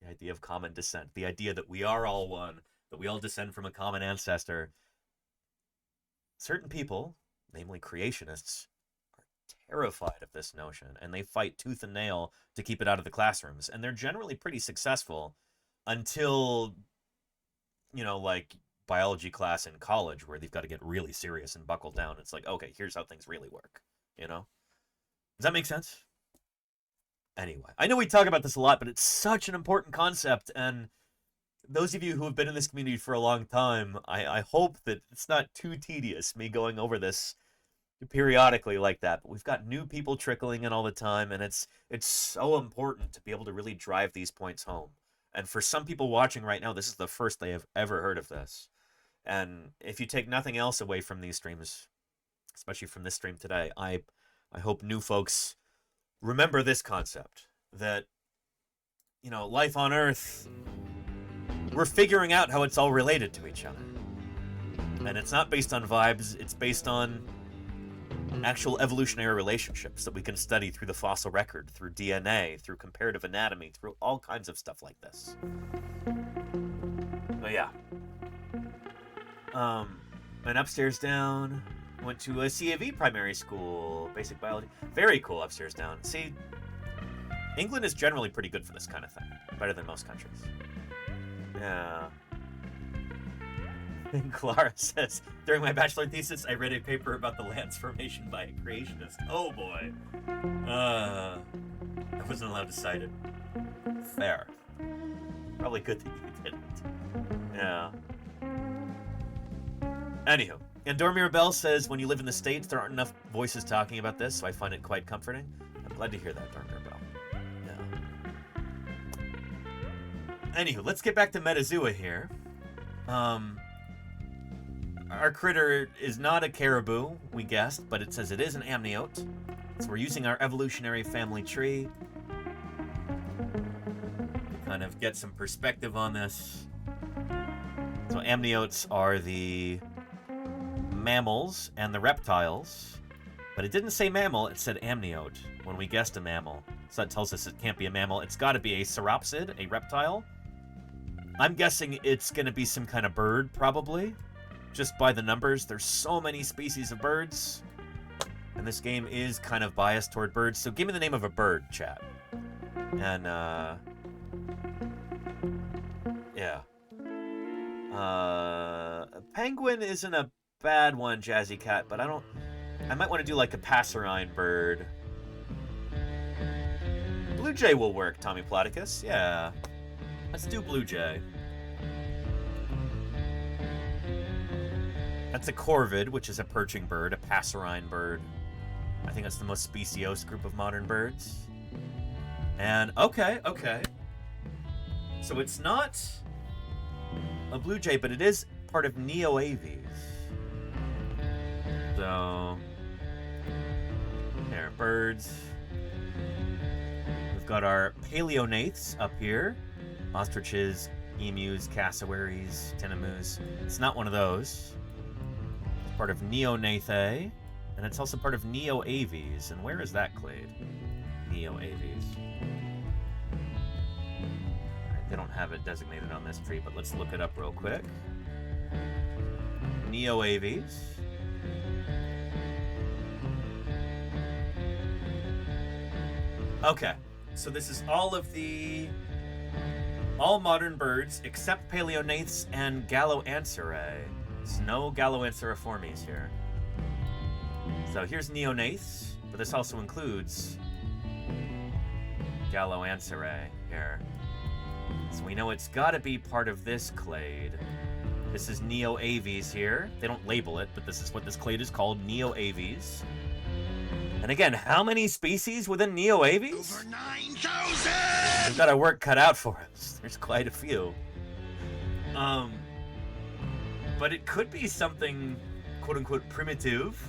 the idea of common descent, the idea that we are all one, that we all descend from a common ancestor, certain people, namely creationists, are terrified of this notion, and they fight tooth and nail to keep it out of the classrooms. And they're generally pretty successful until, you know, like biology class in college where they've got to get really serious and buckle down. It's like, okay, here's how things really work, you know? Does that make sense? Anyway, I know we talk about this a lot, but it's such an important concept, and those of you who have been in this community for a long time, I hope that it's not too tedious, me going over this periodically like that. But we've got new people trickling in all the time, and it's so important to be able to really drive these points home. And for some people watching right now, this is the first they have ever heard of this. And if you take nothing else away from these streams, especially from this stream today, I hope new folks remember this concept, that, you know, life on Earth, we're figuring out how it's all related to each other. And it's not based on vibes, it's based on actual evolutionary relationships that we can study through the fossil record, through DNA, through comparative anatomy, through all kinds of stuff like this. But yeah. And upstairs down, went to a CAV primary school, basic biology. Very cool upstairs down. See, England is generally pretty good for this kind of thing. Better than most countries. Yeah. And Clara says, during my bachelor thesis, I read a paper about the land's formation by a creationist. Oh boy. I wasn't allowed to cite it. Fair. Probably good that you didn't. Yeah. Anywho, and Dormir Bell says, when you live in the States, there aren't enough voices talking about this, so I find it quite comforting. I'm glad to hear that, Dormir Bell. Yeah. Anywho, let's get back to Metazoa here. Our critter is not a caribou, we guessed, but it says it is an amniote. So we're using our evolutionary family tree to kind of get some perspective on this. So amniotes are the mammals and the reptiles, but it didn't say mammal, it said amniote when we guessed a mammal. So that tells us it can't be a mammal. It's got to be a sauropsid, a reptile. I'm guessing it's going to be some kind of bird, probably. Just by the numbers, there's so many species of birds. And this game is kind of biased toward birds. So give me the name of a bird, chat. And, yeah. A penguin isn't a bad one, Jazzy Cat, but I might want to do like a passerine bird. Blue jay will work, Tommy Platycus. Yeah. Let's do blue jay. That's a corvid, which is a perching bird, a passerine bird. I think that's the most speciose group of modern birds. And, okay. So it's not a blue jay, but it is part of Neoaves. So, there, birds. We've got our paleonaths up here. Ostriches, emus, cassowaries, tinamous. It's not one of those. It's part of Neonathae, and it's also part of Neoaves. And where is that clade? Neoaves. They don't have it designated on this tree, but let's look it up real quick. Neoaves. Okay, so this is all modern birds except paleonaths and Galloanserae. There's no Galloanseriformes here. So here's neonaths, but this also includes Galloanserae here. So we know it's got to be part of this clade. This is Neoaves here. They don't label it, but this is what this clade is called, Neoaves. And again, how many species within Neoaves? Over 9,000! We've got our work cut out for us. There's quite a few. But it could be something, quote-unquote, primitive,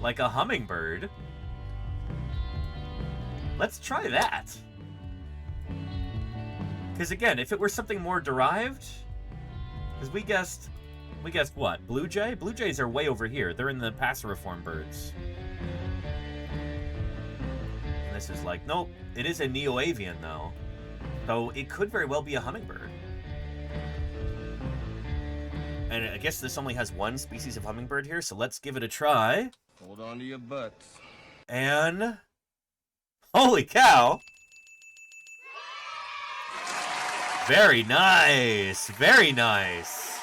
like a hummingbird. Let's try that. Because again, if it were something more derived, because we guessed what? Blue jay? Blue jays are way over here. They're in the passeriform birds. And this is like, nope, it is a Neoavian though. So it could very well be a hummingbird. And I guess this only has one species of hummingbird here, so let's give it a try. Hold on to your butts. And holy cow! Very nice, very nice.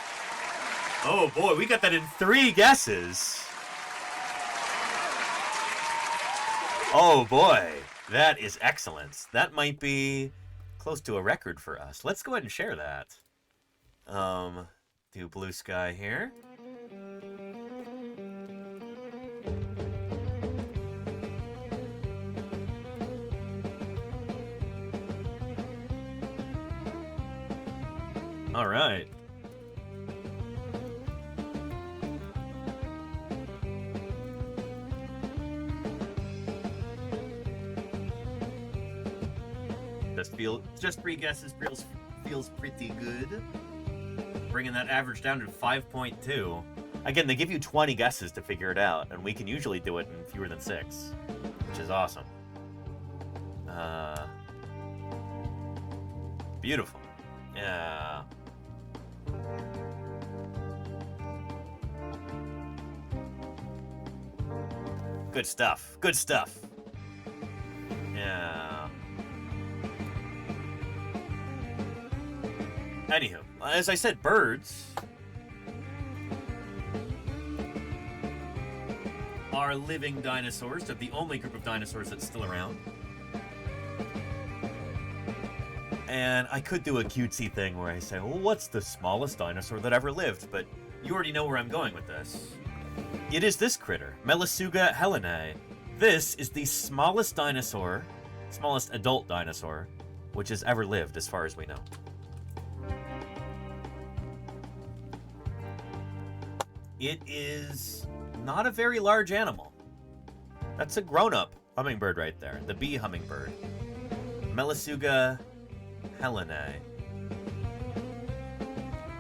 Oh boy, we got that in 3 guesses. Oh boy, that is excellent. That might be close to a record for us. Let's go ahead and share that. Do blue sky here. All right. Just 3 guesses feels pretty good. Bringing that average down to 5.2. Again, they give you 20 guesses to figure it out, and we can usually do it in fewer than 6, which is awesome. Beautiful. Yeah. Good stuff. Good stuff. Yeah. Anywho, as I said, birds are living dinosaurs. They're the only group of dinosaurs that's still around. And I could do a cutesy thing where I say, well, what's the smallest dinosaur that ever lived? But you already know where I'm going with this. It is this critter, Melisuga helenae. This is the smallest dinosaur, smallest adult dinosaur, which has ever lived, as far as we know. It is not a very large animal. That's a grown-up hummingbird right there. The bee hummingbird. Melissuga helenae.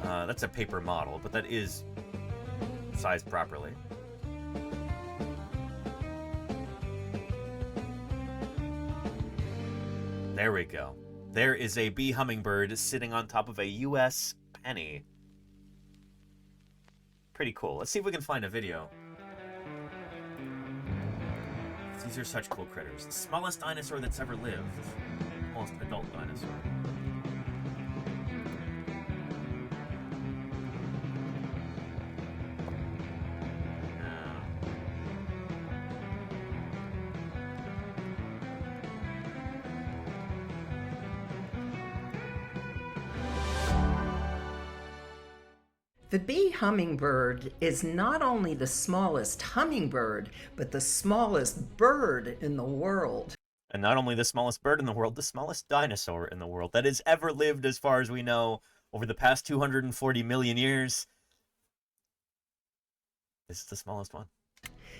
That's a paper model, but that is sized properly. There we go. There is a bee hummingbird sitting on top of a U.S. penny. Pretty cool. Let's see if we can find a video. These are such cool critters. The smallest dinosaur that's ever lived. Almost adult dinosaur. The bee hummingbird is not only the smallest hummingbird, but the smallest bird in the world. And not only the smallest bird in the world, the smallest dinosaur in the world that has ever lived, as far as we know, over the past 240 million years. This is the smallest one.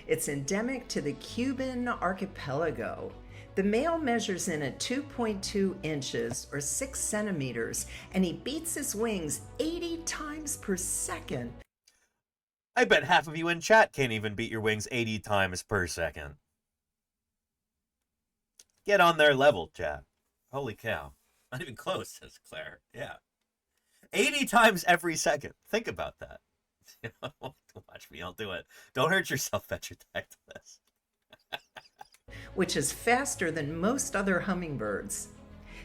It's endemic to the Cuban archipelago. The male measures in at 2.2 inches or 6 centimeters, and he beats his wings 80 times per second. I bet half of you in chat can't even beat your wings 80 times per second. Get on their level, chat. Holy cow. Not even close, says Claire. Yeah. 80 times every second. Think about that. Watch me, I'll do it. Don't hurt yourself, Fetcher Tech to this. Which is faster than most other hummingbirds.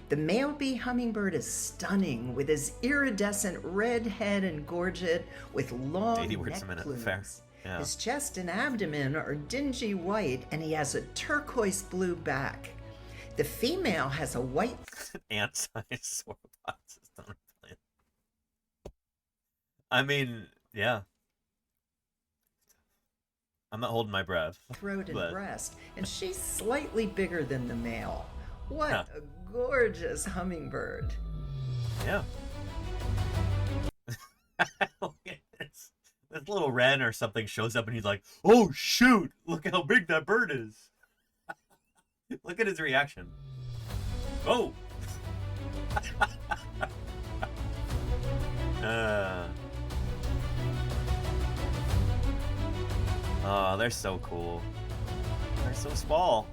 The male bee hummingbird is stunning with his iridescent red head and gorget with long 80 words neck a minute. plumes. Fair. Yeah. His chest and abdomen are dingy white, and he has a turquoise blue back. The female has a white ant-sized sauropods. I mean, yeah. I'm not holding my breath. throat and but... breast, and she's slightly bigger than the male. What Huh. a gorgeous hummingbird. Yeah. This little wren or something shows up and he's like, oh shoot, look how big that bird is. Look at his reaction. Oh. Oh, they're so cool. They're so small.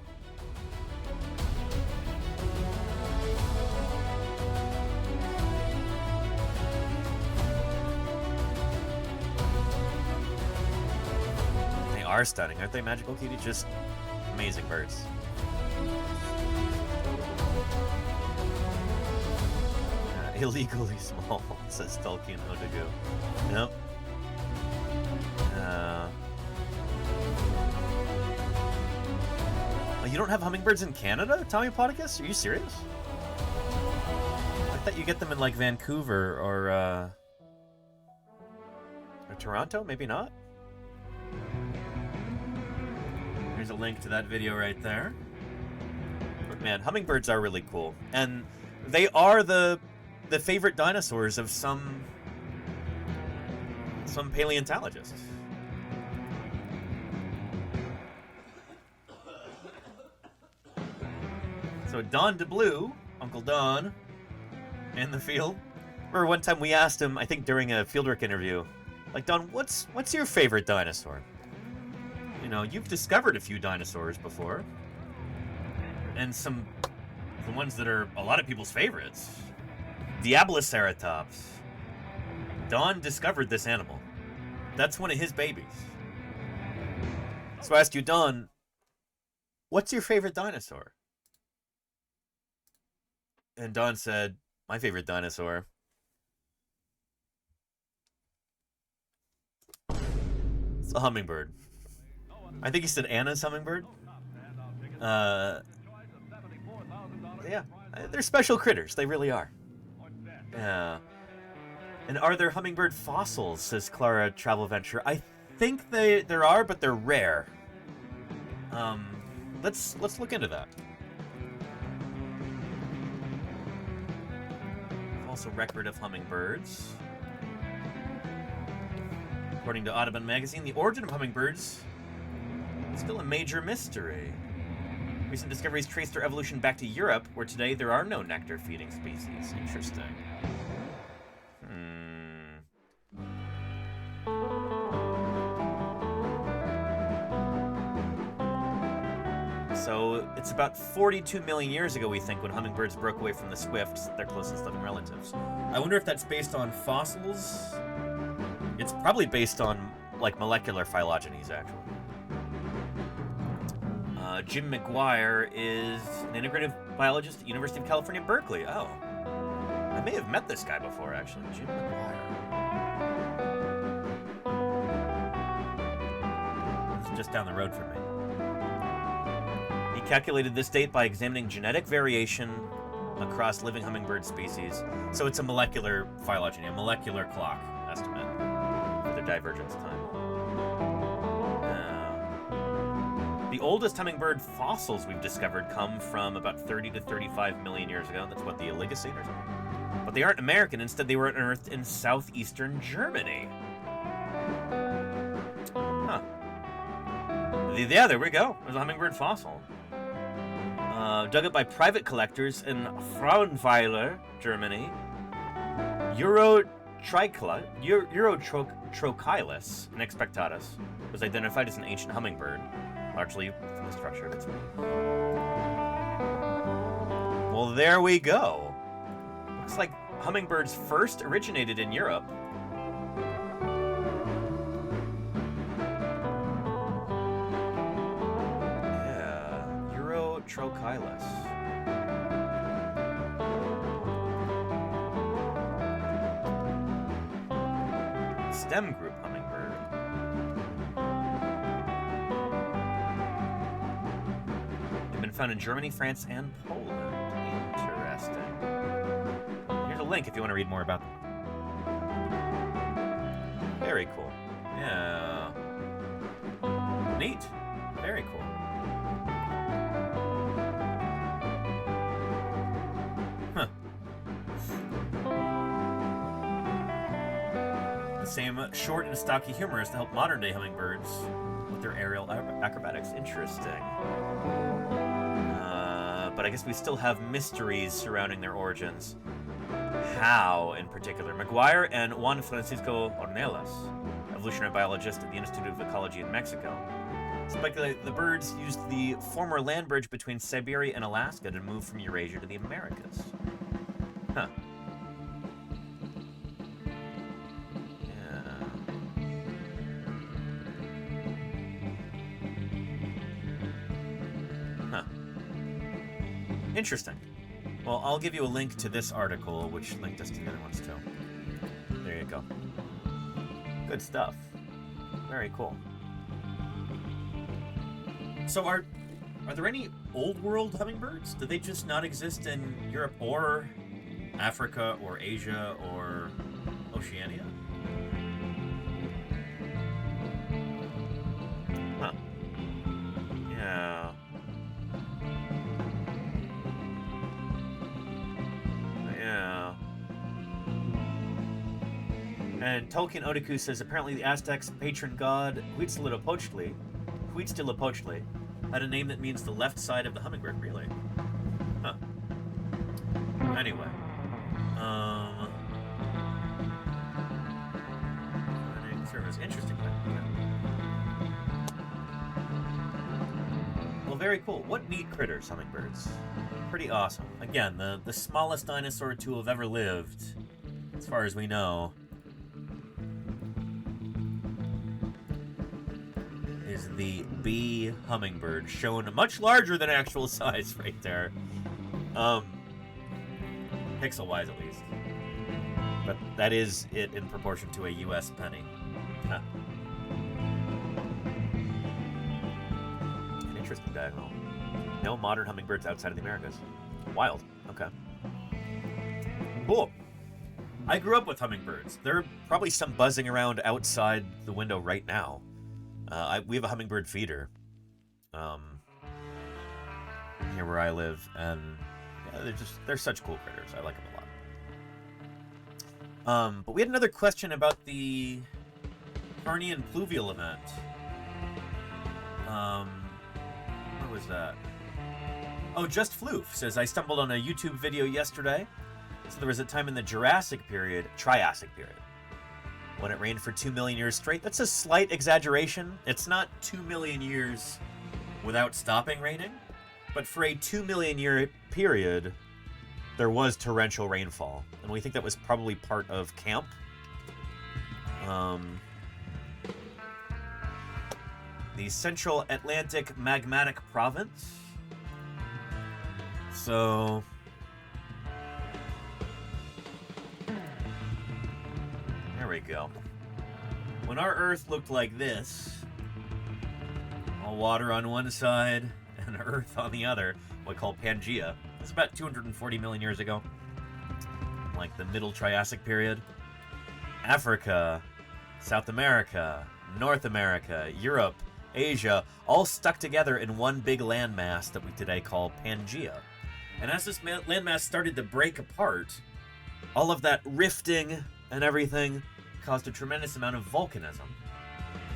They are stunning, aren't they, Magical Kitty? Just amazing birds. Illegally small, says Tolkien Odagu. Yep. Oh, you don't have hummingbirds in Canada, Tommy Podicus? Are you serious? I thought you get them in like Vancouver or Toronto, maybe not. Here's a link to that video right there. But man, hummingbirds are really cool, and they are the favorite dinosaurs of some paleontologists. So Don DeBlue, Uncle Don, in the field. Remember one time we asked him, I think during a fieldwork interview, like, Don, what's your favorite dinosaur? You know, you've discovered a few dinosaurs before, and the ones that are a lot of people's favorites. Diabloceratops. Don discovered this animal. That's one of his babies. So I asked you, Don, what's your favorite dinosaur? And Don said, my favorite dinosaur. It's a hummingbird. I think he said Anna's hummingbird. Yeah, they're special critters. They really are. Yeah. And are there hummingbird fossils, says Clara Travel Venture. I think there are, but they're rare. Let's look into that. Also record of hummingbirds. According to Audubon magazine, the origin of hummingbirds is still a major mystery. Recent discoveries trace their evolution back to Europe, where today there are no nectar-feeding species. Interesting. So it's about 42 million years ago, we think, when hummingbirds broke away from the swifts, their closest living relatives. I wonder if that's based on fossils? It's probably based on, like, molecular phylogenies, actually. Jim McGuire is an integrative biologist at University of California, Berkeley. Oh. I may have met this guy before, actually. Jim McGuire. It's just down the road from me. He calculated this date by examining genetic variation across living hummingbird species. So it's a molecular phylogeny, a molecular clock estimate for the divergence time. The oldest hummingbird fossils we've discovered come from about 30 to 35 million years ago. That's what the oligocene are. But they aren't American. Instead, they were unearthed in southeastern Germany. Huh. Yeah, there we go. There's a hummingbird fossil. Dug up by private collectors in Frauenweiler, Germany. Eurotrochilus inexpectatus was identified as an ancient hummingbird, largely from the structure of its wing. Well, there we go. Looks like hummingbirds first originated in Europe. Yeah, Eurotrochilus. Stem group hummingbird. They've been found in Germany, France, and Poland. Interesting. Here's a link if you want to read more about them. Very cool. Yeah. Neat. Very cool. Huh. The same short and stocky humors that help modern-day hummingbirds with their aerial acrobatics. Interesting. But I guess we still have mysteries surrounding their origins. How, in particular? McGuire and Juan Francisco Ornelas, evolutionary biologist at the Institute of Ecology in Mexico, speculate the birds used the former land bridge between Siberia and Alaska to move from Eurasia to the Americas. Huh. Interesting. Well, I'll give you a link to this article, which linked us to the other ones too. There you go. Good stuff. Very cool. So are there any old world hummingbirds? Do they just not exist in Europe or Africa or Asia or Oceania? Huh. Yeah. Yeah. And Tolkien Otaku says apparently the Aztecs' patron god Huitzilopochtli had a name that means the left side of the hummingbird. Really? Huh. Anyway. Service. Interesting. Well, very cool. What neat critters, hummingbirds. Pretty awesome. Again, the smallest dinosaur to have ever lived, as far as we know, is the bee hummingbird, shown much larger than actual size right there. Pixel-wise, at least. But that is it in proportion to a U.S. penny. Huh. An interesting diagonal. No modern hummingbirds outside of the Americas. Wild. Okay. Cool. I grew up with hummingbirds. There are probably some buzzing around outside the window right now. We have a hummingbird feeder here where I live, and yeah, they're such cool critters. I like them a lot. But we had another question about the Carnian pluvial event. Where was that? Oh, Just Floof says, I stumbled on a YouTube video yesterday. So there was a time in the Triassic period, when it rained for 2 million years straight. That's a slight exaggeration. It's not 2 million years without stopping raining, but for a 2 million year period, there was torrential rainfall. And we think that was probably part of camp. The Central Atlantic Magmatic Province. So there we go. When our Earth looked like this, all water on one side and Earth on the other, what we call Pangea, it's about 240 million years ago, like the Middle Triassic period. Africa, South America, North America, Europe, Asia, all stuck together in one big landmass that we today call Pangea. And as this landmass started to break apart, all of that rifting and everything caused a tremendous amount of volcanism.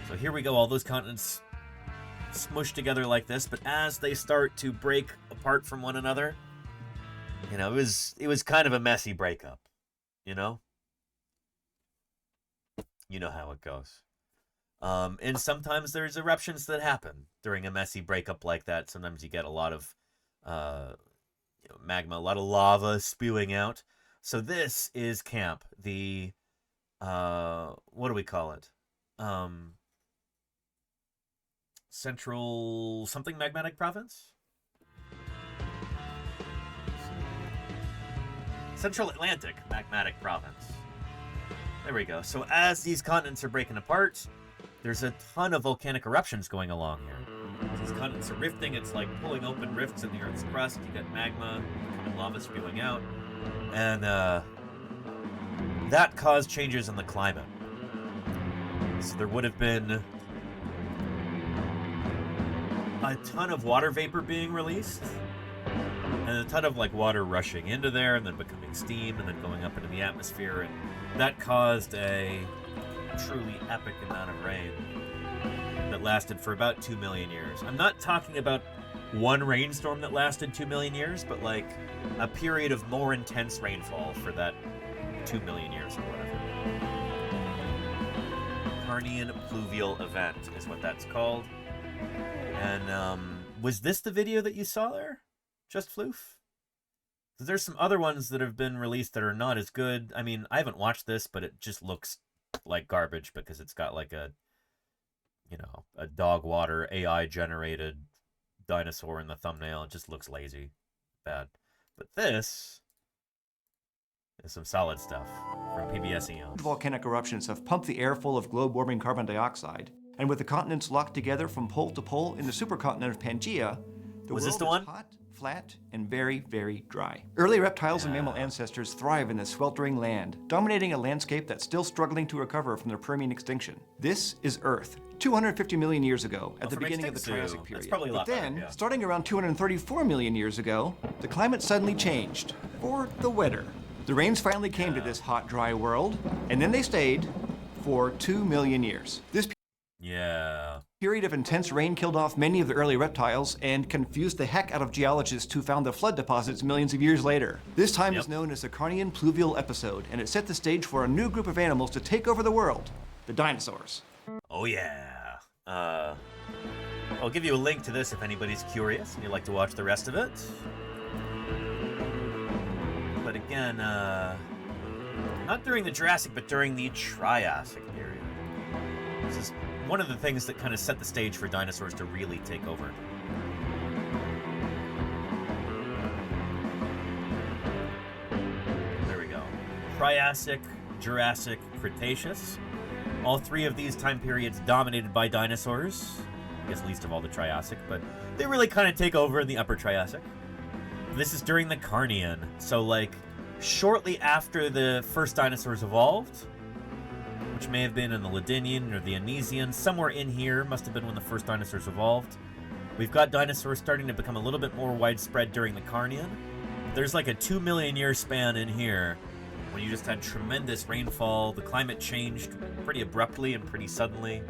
So here we go, all those continents smushed together like this, but as they start to break apart from one another, you know, it was kind of a messy breakup, you know? You know how it goes. And sometimes there's eruptions that happen during a messy breakup like that. Sometimes you get a lot of magma, a lot of lava spewing out. So this is camp, the, what do we call it? Central something magmatic province? Central Atlantic magmatic province. There we go. So as these continents are breaking apart, there's a ton of volcanic eruptions going along here. As these continents are rifting, it's like pulling open rifts in the Earth's crust. You get magma and lava spewing out. And that caused changes in the climate. So there would have been a ton of water vapor being released, and a ton of like water rushing into there and then becoming steam and then going up into the atmosphere, and that caused a truly epic amount of rain that lasted for about 2 million years. I'm not talking about one rainstorm that lasted 2 million years, but like a period of more intense rainfall for that 2 million years or whatever. Carnian pluvial event is what that's called. And was this the video that you saw there? Just Floof? Because there's some other ones that have been released that are not as good. I mean, I haven't watched this, but it just looks like garbage because it's got like a, you know, a dog water AI generated dinosaur in the thumbnail. It just looks lazy. Bad. But this is some solid stuff from PBS EON. Volcanic eruptions have pumped the air full of globe-warming carbon dioxide, and with the continents locked together from pole to pole in the supercontinent of Pangea, the world is hot, flat, and very, very dry. Early reptiles and mammal ancestors thrive in this sweltering land, dominating a landscape that's still struggling to recover from the Permian extinction. This is Earth, 250 million years ago, at the beginning of the Triassic period. But then, starting around 234 million years ago, the climate suddenly changed, for the wetter. The rains finally came to this hot, dry world, and then they stayed for 2 million years. This period of intense rain killed off many of the early reptiles and confused the heck out of geologists who found the flood deposits millions of years later. This time is known as the Carnian pluvial episode, and it set the stage for a new group of animals to take over the world, the dinosaurs. Oh yeah. I'll give you a link to this if anybody's curious and you'd like to watch the rest of it. But again, not during the Jurassic, but during the Triassic period. This is one of the things that kind of set the stage for dinosaurs to really take over. There we go. Triassic, Jurassic, Cretaceous. All three of these time periods dominated by dinosaurs. I guess least of all the Triassic, but they really kind of take over in the Upper Triassic. This is during the Carnian, so like shortly after the first dinosaurs evolved, which may have been in the Ladinian or the Anesian, somewhere in here must have been when the first dinosaurs evolved. We've got dinosaurs starting to become a little bit more widespread during the Carnian. There's like a 2 million year span in here when you just had tremendous rainfall. The climate changed pretty abruptly and pretty suddenly.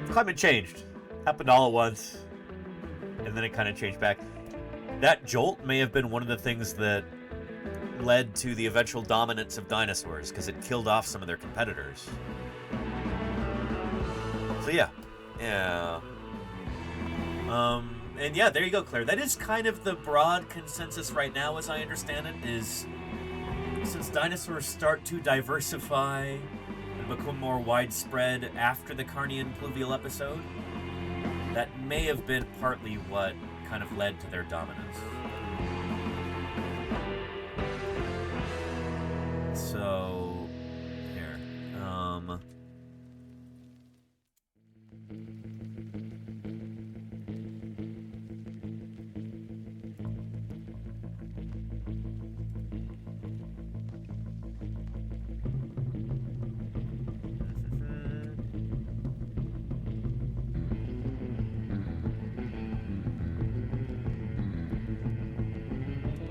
Climate changed. Happened all at once. And then it kind of changed back. That jolt may have been one of the things that led to the eventual dominance of dinosaurs, because it killed off some of their competitors. So yeah. And yeah, there you go, Claire. That is kind of the broad consensus right now, as I understand it, is since dinosaurs start to diversify and become more widespread after the Carnian pluvial episode, that may have been partly what kind of led to their dominance. So, here.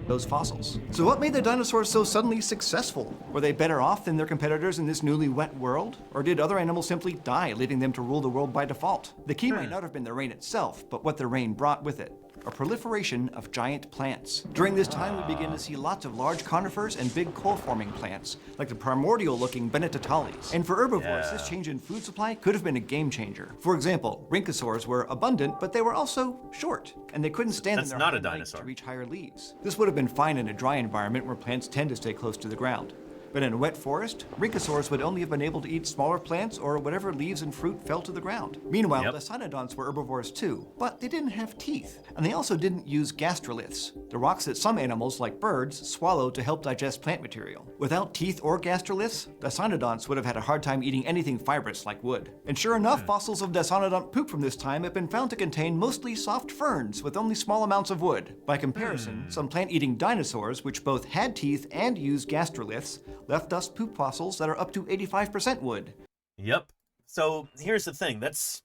Those fossils. So what made the dinosaurs so suddenly successful? Were they better off than their competitors in this newly wet world? Or did other animals simply die, leaving them to rule the world by default? The key might not have been the rain itself, but what the rain brought with it. A proliferation of giant plants. During this time, we begin to see lots of large conifers and big coal-forming plants, like the primordial-looking Bennettitales. And for herbivores, this change in food supply could have been a game changer. For example, rhynchosaurs were abundant, but they were also short, and they couldn't stand in their not a hind legs dinosaur. to reach higher leaves. This would have been fine in a dry environment where plants tend to stay close to the ground. But in a wet forest, rhynchosaurs would only have been able to eat smaller plants or whatever leaves and fruit fell to the ground. Meanwhile, Dicynodonts were herbivores too, but they didn't have teeth. And they also didn't use gastroliths, the rocks that some animals, like birds, swallow to help digest plant material. Without teeth or gastroliths, Dicynodonts would have had a hard time eating anything fibrous like wood. And sure enough, fossils of Dicynodont poop from this time have been found to contain mostly soft ferns with only small amounts of wood. By comparison, some plant-eating dinosaurs, which both had teeth and used gastroliths, left us poop fossils that are up to 85% wood. Yep. So here's the thing. That's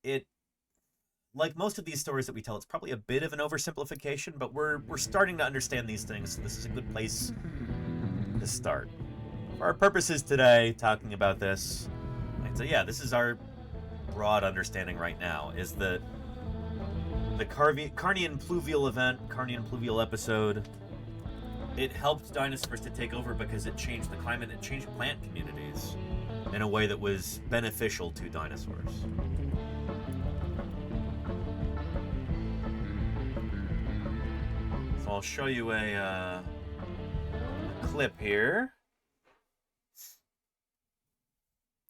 it. Like most of these stories that we tell, it's probably a bit of an oversimplification, but we're starting to understand these things, so this is a good place to start. For our purposes today, talking about this, so yeah, this is our broad understanding right now, is that the Carnian pluvial event, Carnian pluvial episode, it helped dinosaurs to take over because it changed the climate, it changed plant communities in a way that was beneficial to dinosaurs. So I'll show you a clip here.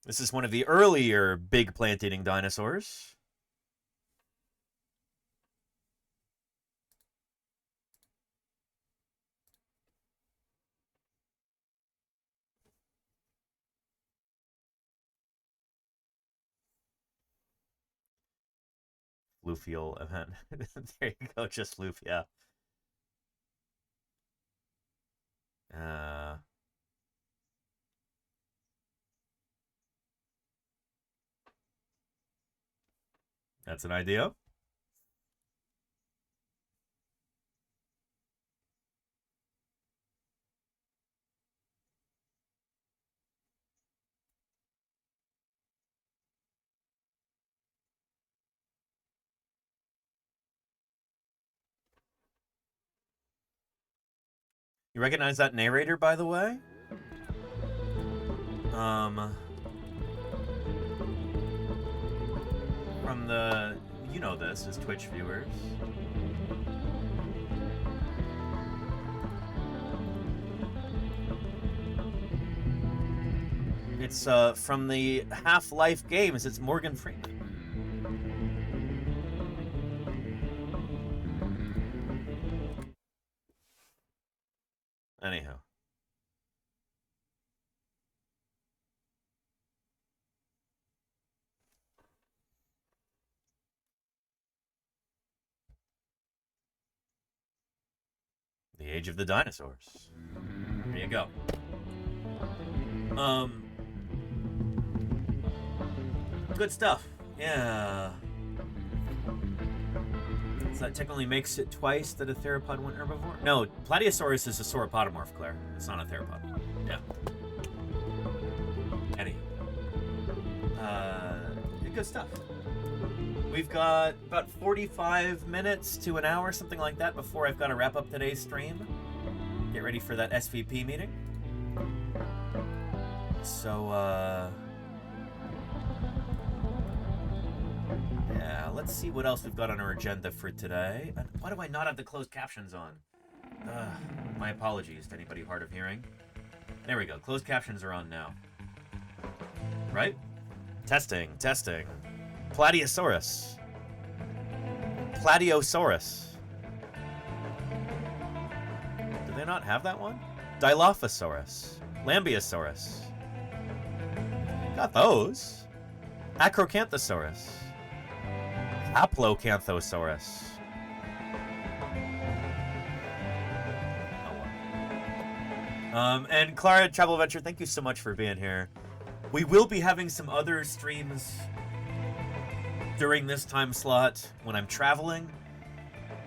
This is one of the earlier big plant-eating dinosaurs. Fluvial event. There you go, just floof, yeah. That's an idea. You recognize that narrator, by the way? From the, you know this as Twitch viewers. It's from the Half-Life games. It's Morgan Freeman. Anyhow. The Age of the Dinosaurs. There you go. Good stuff. Yeah. So that technically makes it twice that a theropod went herbivore? No, Plateosaurus is a sauropodomorph, Claire. It's not a theropod. Yeah. Anyway. Good stuff. We've got about 45 minutes to an hour, something like that, before I've got to wrap up today's stream. Get ready for that SVP meeting. So, yeah, let's see what else we've got on our agenda for today. Why do I not have the closed captions on? My apologies to anybody hard of hearing. There we go. Closed captions are on now. Right? Testing. Plateosaurus. Plateosaurus. Do they not have that one? Dilophosaurus. Lambeosaurus. Got those. Acrocanthosaurus. Haplocanthosaurus. And Clara Travel Adventure, thank you so much for being here. We will be having some other streams during this time slot when I'm traveling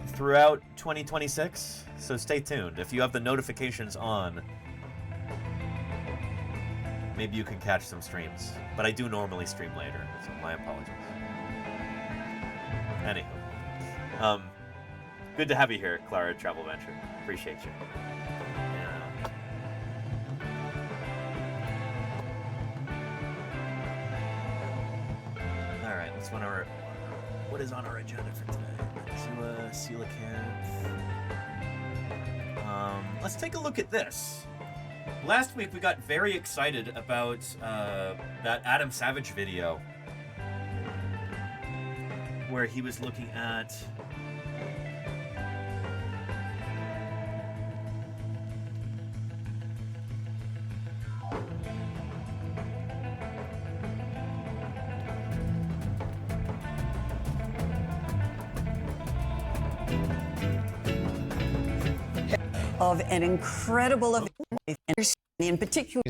throughout 2026, so stay tuned. If you have the notifications on, maybe you can catch some streams. But I do normally stream later, so my apologies. Anywho, good to have you here, Clara Travel Adventure. Appreciate you. What is on our agenda for today? Coelacanth. Let's take a look at this. Last week we got very excited about that Adam Savage video where he was looking at of an incredible event, in particular.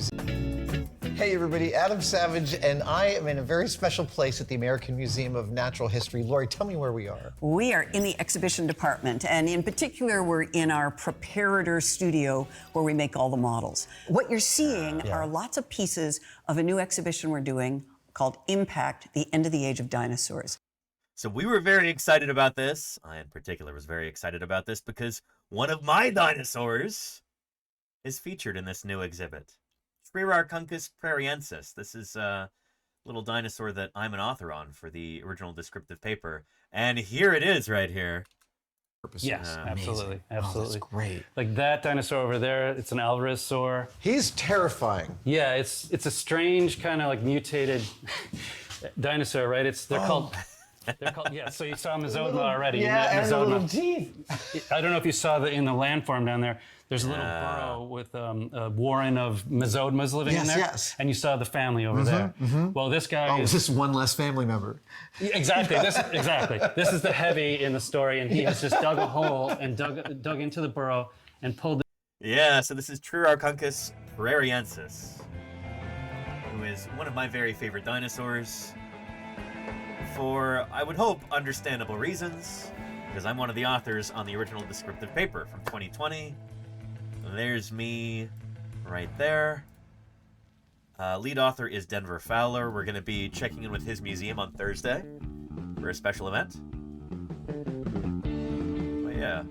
Hey everybody, Adam Savage, and I am in a very special place at the American Museum of Natural History. Lori, tell me where we are. We are in the exhibition department, and in particular, we're in our preparator studio where we make all the models. What you're seeing are lots of pieces of a new exhibition we're doing called Impact, the End of the Age of Dinosaurs. So we were very excited about this. I, in particular, was very excited about this because one of my dinosaurs is featured in this new exhibit. Triarchunkus prairiensis. This is a little dinosaur that I'm an author on for the original descriptive paper. And here it is right here. Yes, absolutely. Absolutely. Oh, that's great. Like that dinosaur over there, it's an alvarezsaur. He's terrifying. Yeah, it's a strange kind of like mutated dinosaur, right? They're called, yeah, so you saw Mesodma already. Yeah, and little teeth. I don't know if you saw in the landform down there, there's a little burrow with a warren of Mesodmas living in there. Yes. And you saw the family over there. Well, this guy is this one less family member. Exactly. This is the heavy in the story, and he has just dug a hole and dug into the burrow and pulled. Yeah, so this is Triarchunkus prairiensis, who is one of my very favorite dinosaurs. For, I would hope, understandable reasons, because I'm one of the authors on the original descriptive paper from 2020. There's me right there. Lead author is Denver Fowler. We're going to be checking in with his museum on Thursday for a special event. But yeah.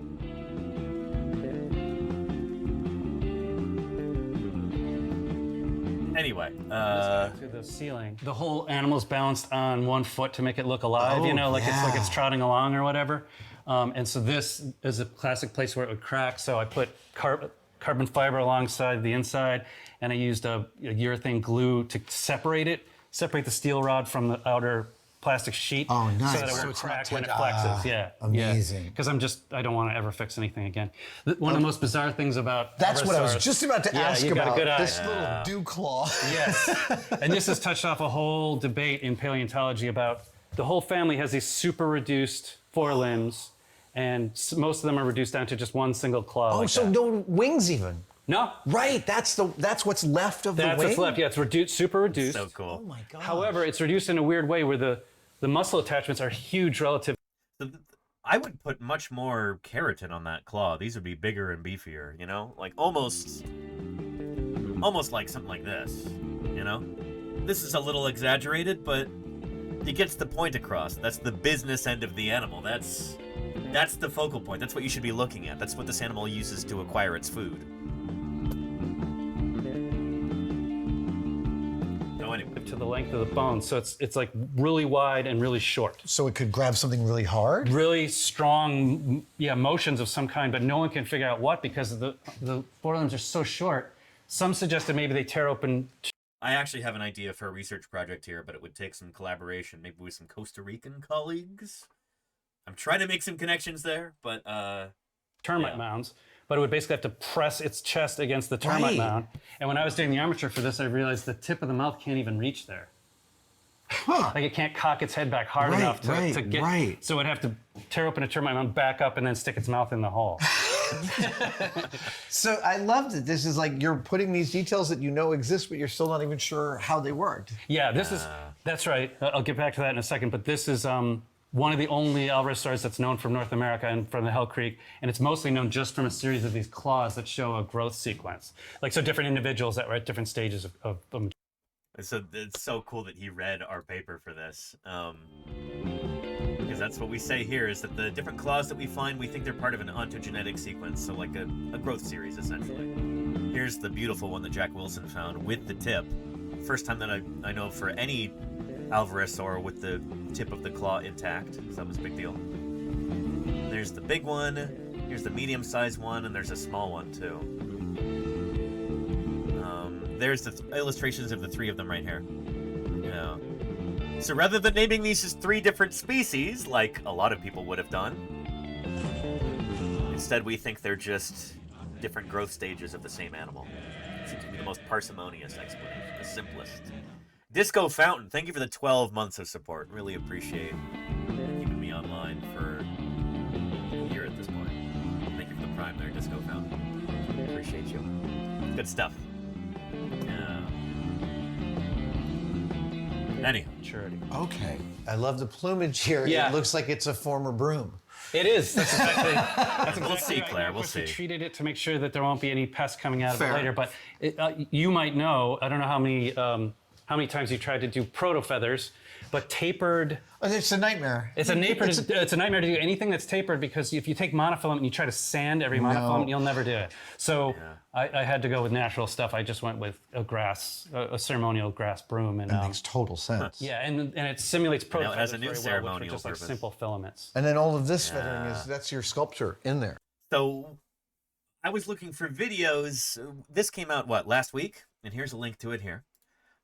Anyway, to the ceiling. The whole animal's balanced on one foot to make it look alive, you know, like it's trotting along or whatever. And so this is a classic place where it would crack. So I put carbon fiber alongside the inside, and I used a urethane glue to separate the steel rod from the outer plastic sheet. Oh, nice. So that it won't crack when it flexes. Yeah. Amazing. Because I don't want to ever fix anything again. One of the most bizarre things about That's what I was just about to ask you got about. a good eye. This little dew claw. Yes. And this has touched off a whole debate in paleontology about the whole family has these super reduced forelimbs, and most of them are reduced down to just one single claw. Oh, so no wings even? No. Right, that's what's left of the wing? That's what's left, yeah, it's reduced, super reduced. So cool. Oh my God. However, it's reduced in a weird way where the muscle attachments are huge relative. I would put much more keratin on that claw. These would be bigger and beefier, you know? Like almost like something like this, you know? This is a little exaggerated, but it gets the point across. That's the business end of the animal. That's the focal point. That's what you should be looking at. That's what this animal uses to acquire its food. Anyway. To the length of the bone, so it's like really wide and really short. So it could grab something really hard? Really strong, motions of some kind, but no one can figure out what because the forelimbs are so short. Some suggested maybe they tear open. I actually have an idea for a research project here, but it would take some collaboration, maybe with some Costa Rican colleagues. I'm trying to make some connections there, but termite mounds. But it would basically have to press its chest against the termite mound. And when I was doing the armature for this, I realized the tip of the mouth can't even reach there. Huh. Like it can't cock its head back hard enough to get. So it'd have to tear open a termite mound, back up, and then stick its mouth in the hole. So I loved it. This is like you're putting these details that you know exist, but you're still not even sure how they worked. Yeah, that's right. I'll get back to that in a second. But this is one of the only alvarezsaurs that's known from North America and from the Hell Creek, and it's mostly known just from a series of these claws that show a growth sequence. Like, so different individuals that were at different stages of So it's so cool that he read our paper for this. Because that's what we say here, is that the different claws that we find, we think they're part of an ontogenetic sequence, so like a growth series, essentially. Here's the beautiful one that Jack Wilson found with the tip. First time that I know for any alvarezsaur with the tip of the claw intact, so that was a big deal. There's the big one, here's the medium-sized one, and there's a small one too. There's the illustrations of the three of them right here. Yeah. So rather than naming these as 3 different species, like a lot of people would have done, instead we think they're just different growth stages of the same animal. It seems to be the most parsimonious explanation, the simplest. Disco Fountain, thank you for the 12 months of support. Really appreciate keeping me online for a year at this point. Thank you for the prime there, Disco Fountain. Appreciate you. Good stuff. Yeah. Anyhow. Maturity. Okay. I love the plumage here. Yeah. It looks like it's a former broom. It is. That's exactly. We'll see, Claire. We'll see. see. Treated it to make sure that there won't be any pests coming out of Fair. it later. But you might know. I don't know how many times you tried to do proto feathers, but tapered. Oh, it's a nightmare. It's a nightmare. It's a nightmare to do anything that's tapered because if you take monofilament and you try to sand every monofilament, you'll never do it. So I had to go with natural stuff. I just went with a ceremonial grass broom, and that makes total sense. Yeah, and it simulates proto Now it has a feathers new very well, ceremonial which are just like purpose. simple filaments. And then all of this feathering that's your sculpture in there. So I was looking for videos. This came out, last week? And here's a link to it here.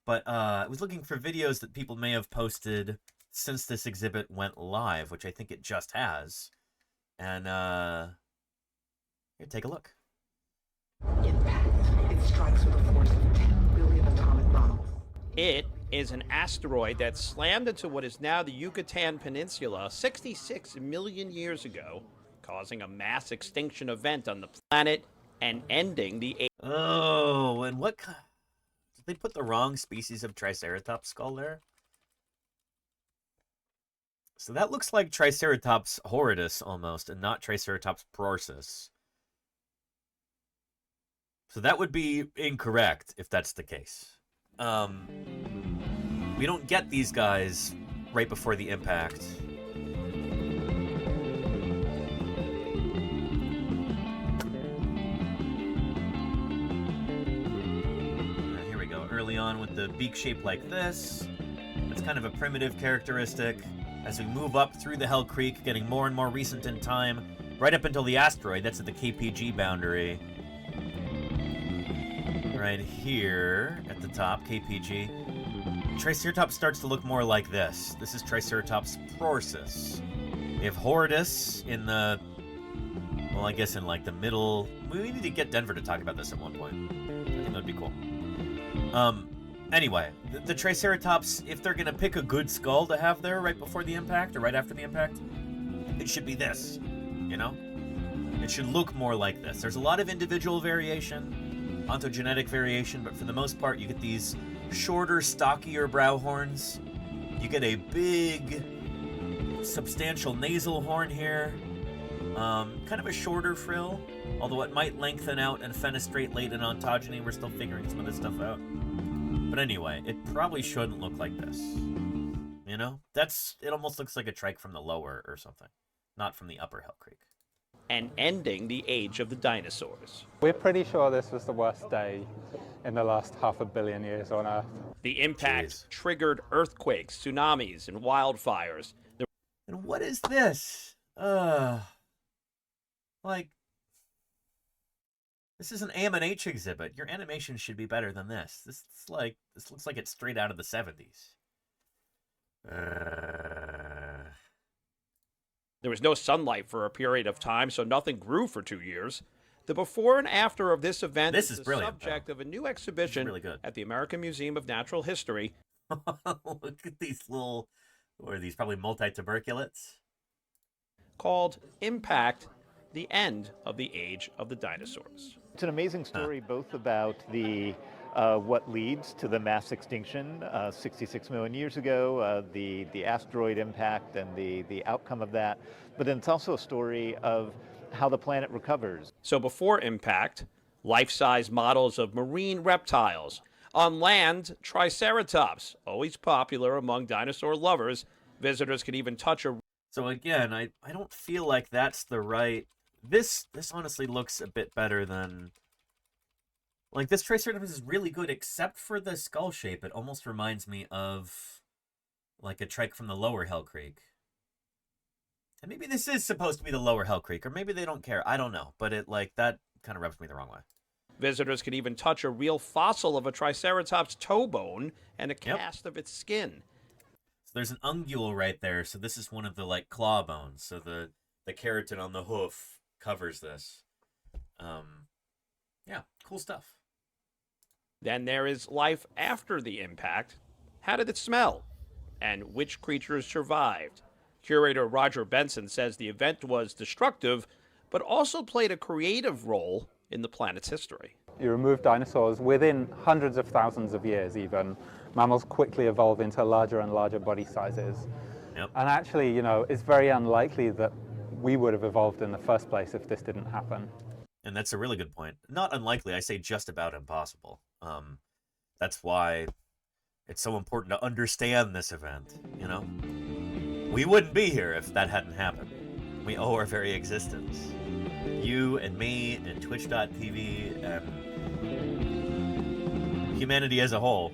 But I was looking for videos that people may have posted since this exhibit went live, which I think it just has. And here, take a look. Impact. It strikes with a force of 10 billion atomic bombs. It is an asteroid that slammed into what is now the Yucatan Peninsula 66 million years ago, causing a mass extinction event on the planet and ending the... Oh, and what... Did they put the wrong species of Triceratops skull there? So that looks like Triceratops horridus almost, and not Triceratops prorsus. So that would be incorrect if that's the case. We don't get these guys right before the impact. Here we go, early on with the beak shape like this. That's kind of a primitive characteristic. As we move up through the Hell Creek, getting more and more recent in time, right up until the asteroid, that's at the KPG boundary. Right here at the top, KPG. Triceratops starts to look more like this. This is Triceratops prorsus. We have horridus in the, well, I guess in like the middle. We need to get Denver to talk about this at one point. I think that would be cool. Anyway, the Triceratops, if they're going to pick a good skull to have there right before the impact or right after the impact, it should be this, you know? It should look more like this. There's a lot of individual variation, ontogenetic variation, but for the most part, you get these shorter, stockier brow horns. You get a big substantial nasal horn here. Kind of a shorter frill, although it might lengthen out and fenestrate late in ontogeny. We're still figuring some of this stuff out. But anyway, it probably shouldn't look like this. You know? It almost looks like a trike from the lower or something, not from the upper Hell Creek. And ending the age of the dinosaurs. We're pretty sure this was the worst day in the last 500 million years on Earth. The impact triggered earthquakes, tsunamis, and wildfires. And what is this? Like, this is an AM&H exhibit. Your animation should be better than this. This looks like it's straight out of the 70s. There was no sunlight for a period of time, so nothing grew for 2 years. The before and after of this event is the subject of a new exhibition at the American Museum of Natural History. Look at these little, what are these, probably multi-tuberculates? Called Impact, the End of the Age of the Dinosaurs. It's an amazing story both about the what leads to the mass extinction 66 million years ago, the asteroid impact and the outcome of that, but then it's also a story of how the planet recovers. So before impact, life-size models of marine reptiles. On land, Triceratops, always popular among dinosaur lovers. Visitors could even touch a... So again, I don't feel like that's the right... This honestly looks a bit better than... Like, this Triceratops is really good, except for the skull shape. It almost reminds me of, like, a trike from the lower Hell Creek. And maybe this is supposed to be the lower Hell Creek, or maybe they don't care. I don't know. But that kind of rubs me the wrong way. Visitors could even touch a real fossil of a Triceratops toe bone and a cast of its skin. So there's an ungule right there. So this is one of the, like, claw bones. So the keratin on the hoof covers this. Yeah, cool stuff. Then there is life after the impact. How did it smell? And which creatures survived? Curator Roger Benson says the event was destructive, but also played a creative role in the planet's history. You remove dinosaurs, within hundreds of thousands of years even, mammals quickly evolve into larger and larger body sizes. Yep. And actually, it's very unlikely that we would have evolved in the first place if this didn't happen. And that's a really good point. Not unlikely, I say just about impossible. That's why it's so important to understand this event, We wouldn't be here if that hadn't happened. We owe our very existence. You and me and Twitch.tv and humanity as a whole,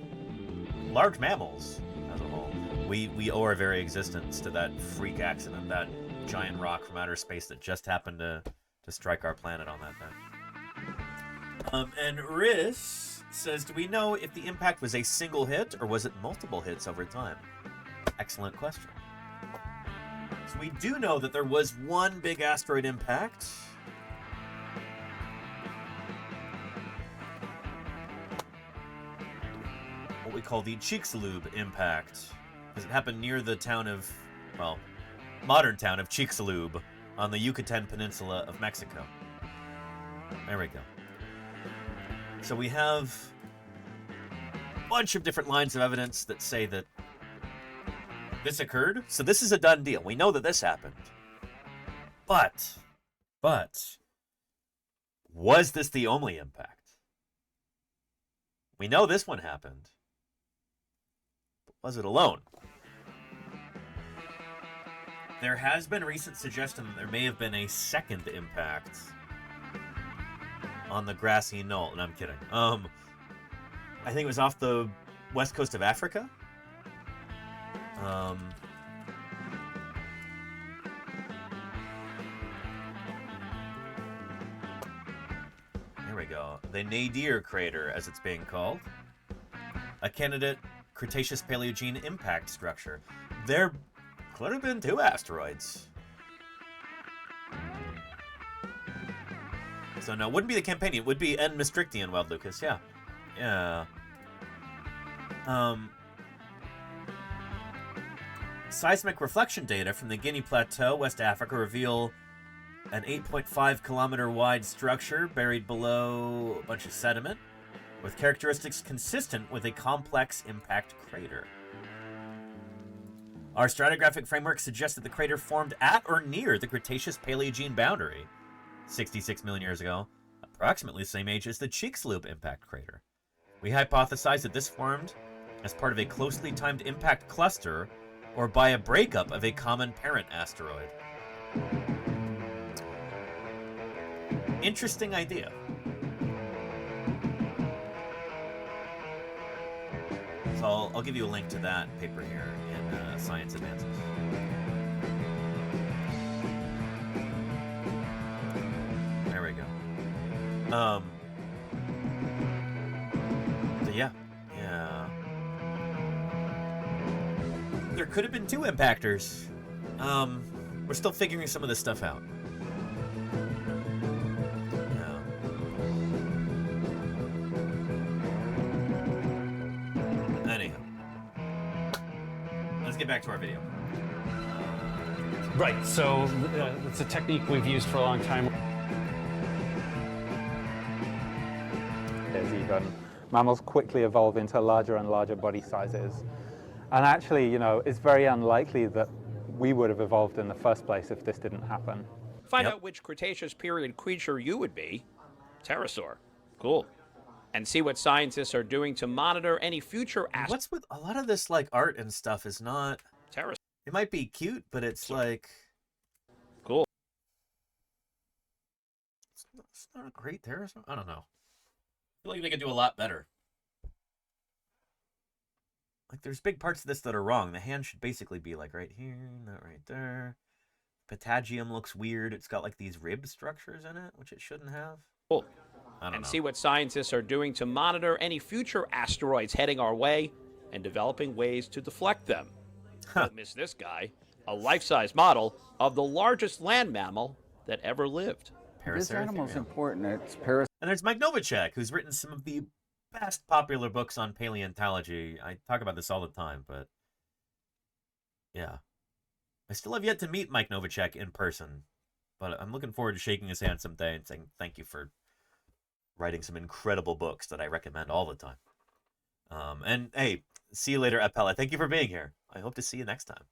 large mammals as a whole, we owe our very existence to that freak accident, that giant rock from outer space that just happened to strike our planet on that day. And Riz says, do we know if the impact was a single hit or was it multiple hits over time? Excellent question. So we do know that there was one big asteroid impact. What we call the Chicxulub impact. Because it happened near the town of, modern town of Chicxulub on the Yucatan Peninsula of Mexico. There we go. So we have a bunch of different lines of evidence that say that this occurred. So this is a done deal. We know that this happened. But, was this the only impact? We know this one happened. But was it alone? There has been recent suggestion that there may have been a second impact on the grassy knoll. No, I'm kidding. I think it was off the west coast of Africa. Here we go. The Nadir crater, as it's being called. A candidate Cretaceous Paleogene impact structure. There could have been 2 asteroids. So no, it wouldn't be the Campanian. It would be N. Maastrichtian, Wild Lucas. Yeah. Yeah. Seismic reflection data from the Guinea Plateau, West Africa, reveal an 8.5 kilometer wide structure buried below a bunch of sediment with characteristics consistent with a complex impact crater. Our stratigraphic framework suggests that the crater formed at or near the Cretaceous-Paleogene boundary 66 million years ago, approximately the same age as the Chicxulub impact crater. We hypothesize that this formed as part of a closely timed impact cluster or by a breakup of a common parent asteroid. Interesting idea. So I'll give you a link to that paper here in Science Advances. There we go. So yeah. There could have been 2 impactors. We're still figuring some of this stuff out. Anyhow, let's get back to our video. Right, so it's a technique we've used for a long time. As even mammals quickly evolve into larger and larger body sizes. And actually, you know, it's very unlikely that we would have evolved in the first place if this didn't happen. Find out which Cretaceous period creature you would be. Pterosaur. Cool. And see what scientists are doing to monitor any future What's with a lot of this, like, art and stuff is not... Pterosaur. It might be cute, but it's like... Cool. It's not a great pterosaur. I don't know. I feel like they could do a lot better. Like, there's big parts of this that are wrong. The hand should basically be, like, right here, not right there. Patagium looks weird. It's got, like, these rib structures in it, which it shouldn't have. Cool. I don't know. See what scientists are doing to monitor any future asteroids heading our way and developing ways to deflect them. Don't miss this guy, a life-size model of the largest land mammal that ever lived. This animal's important. It's And there's Mike Novacek, who's written some of the best popular books on paleontology. I talk about this all the time, but yeah. I still have yet to meet Mike Novacek in person, but I'm looking forward to shaking his hand someday and saying thank you for writing some incredible books that I recommend all the time. And hey, see you later, Appella. Thank you for being here. I hope to see you next time.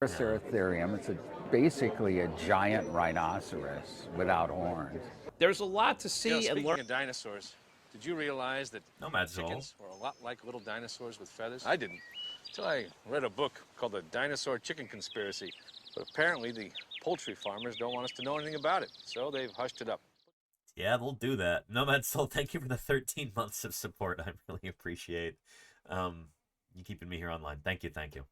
Paraceritherium. It's basically a giant rhinoceros without horns. There's a lot to see Speaking and learn. of dinosaurs, did you realize that chickens were a lot like little dinosaurs with feathers? I didn't, until I read a book called The Dinosaur Chicken Conspiracy. But apparently the poultry farmers don't want us to know anything about it, so they've hushed it up. Yeah, they'll do that. Nomad Soul, thank you for the 13 months of support. I really appreciate you keeping me here online. Thank you, thank you.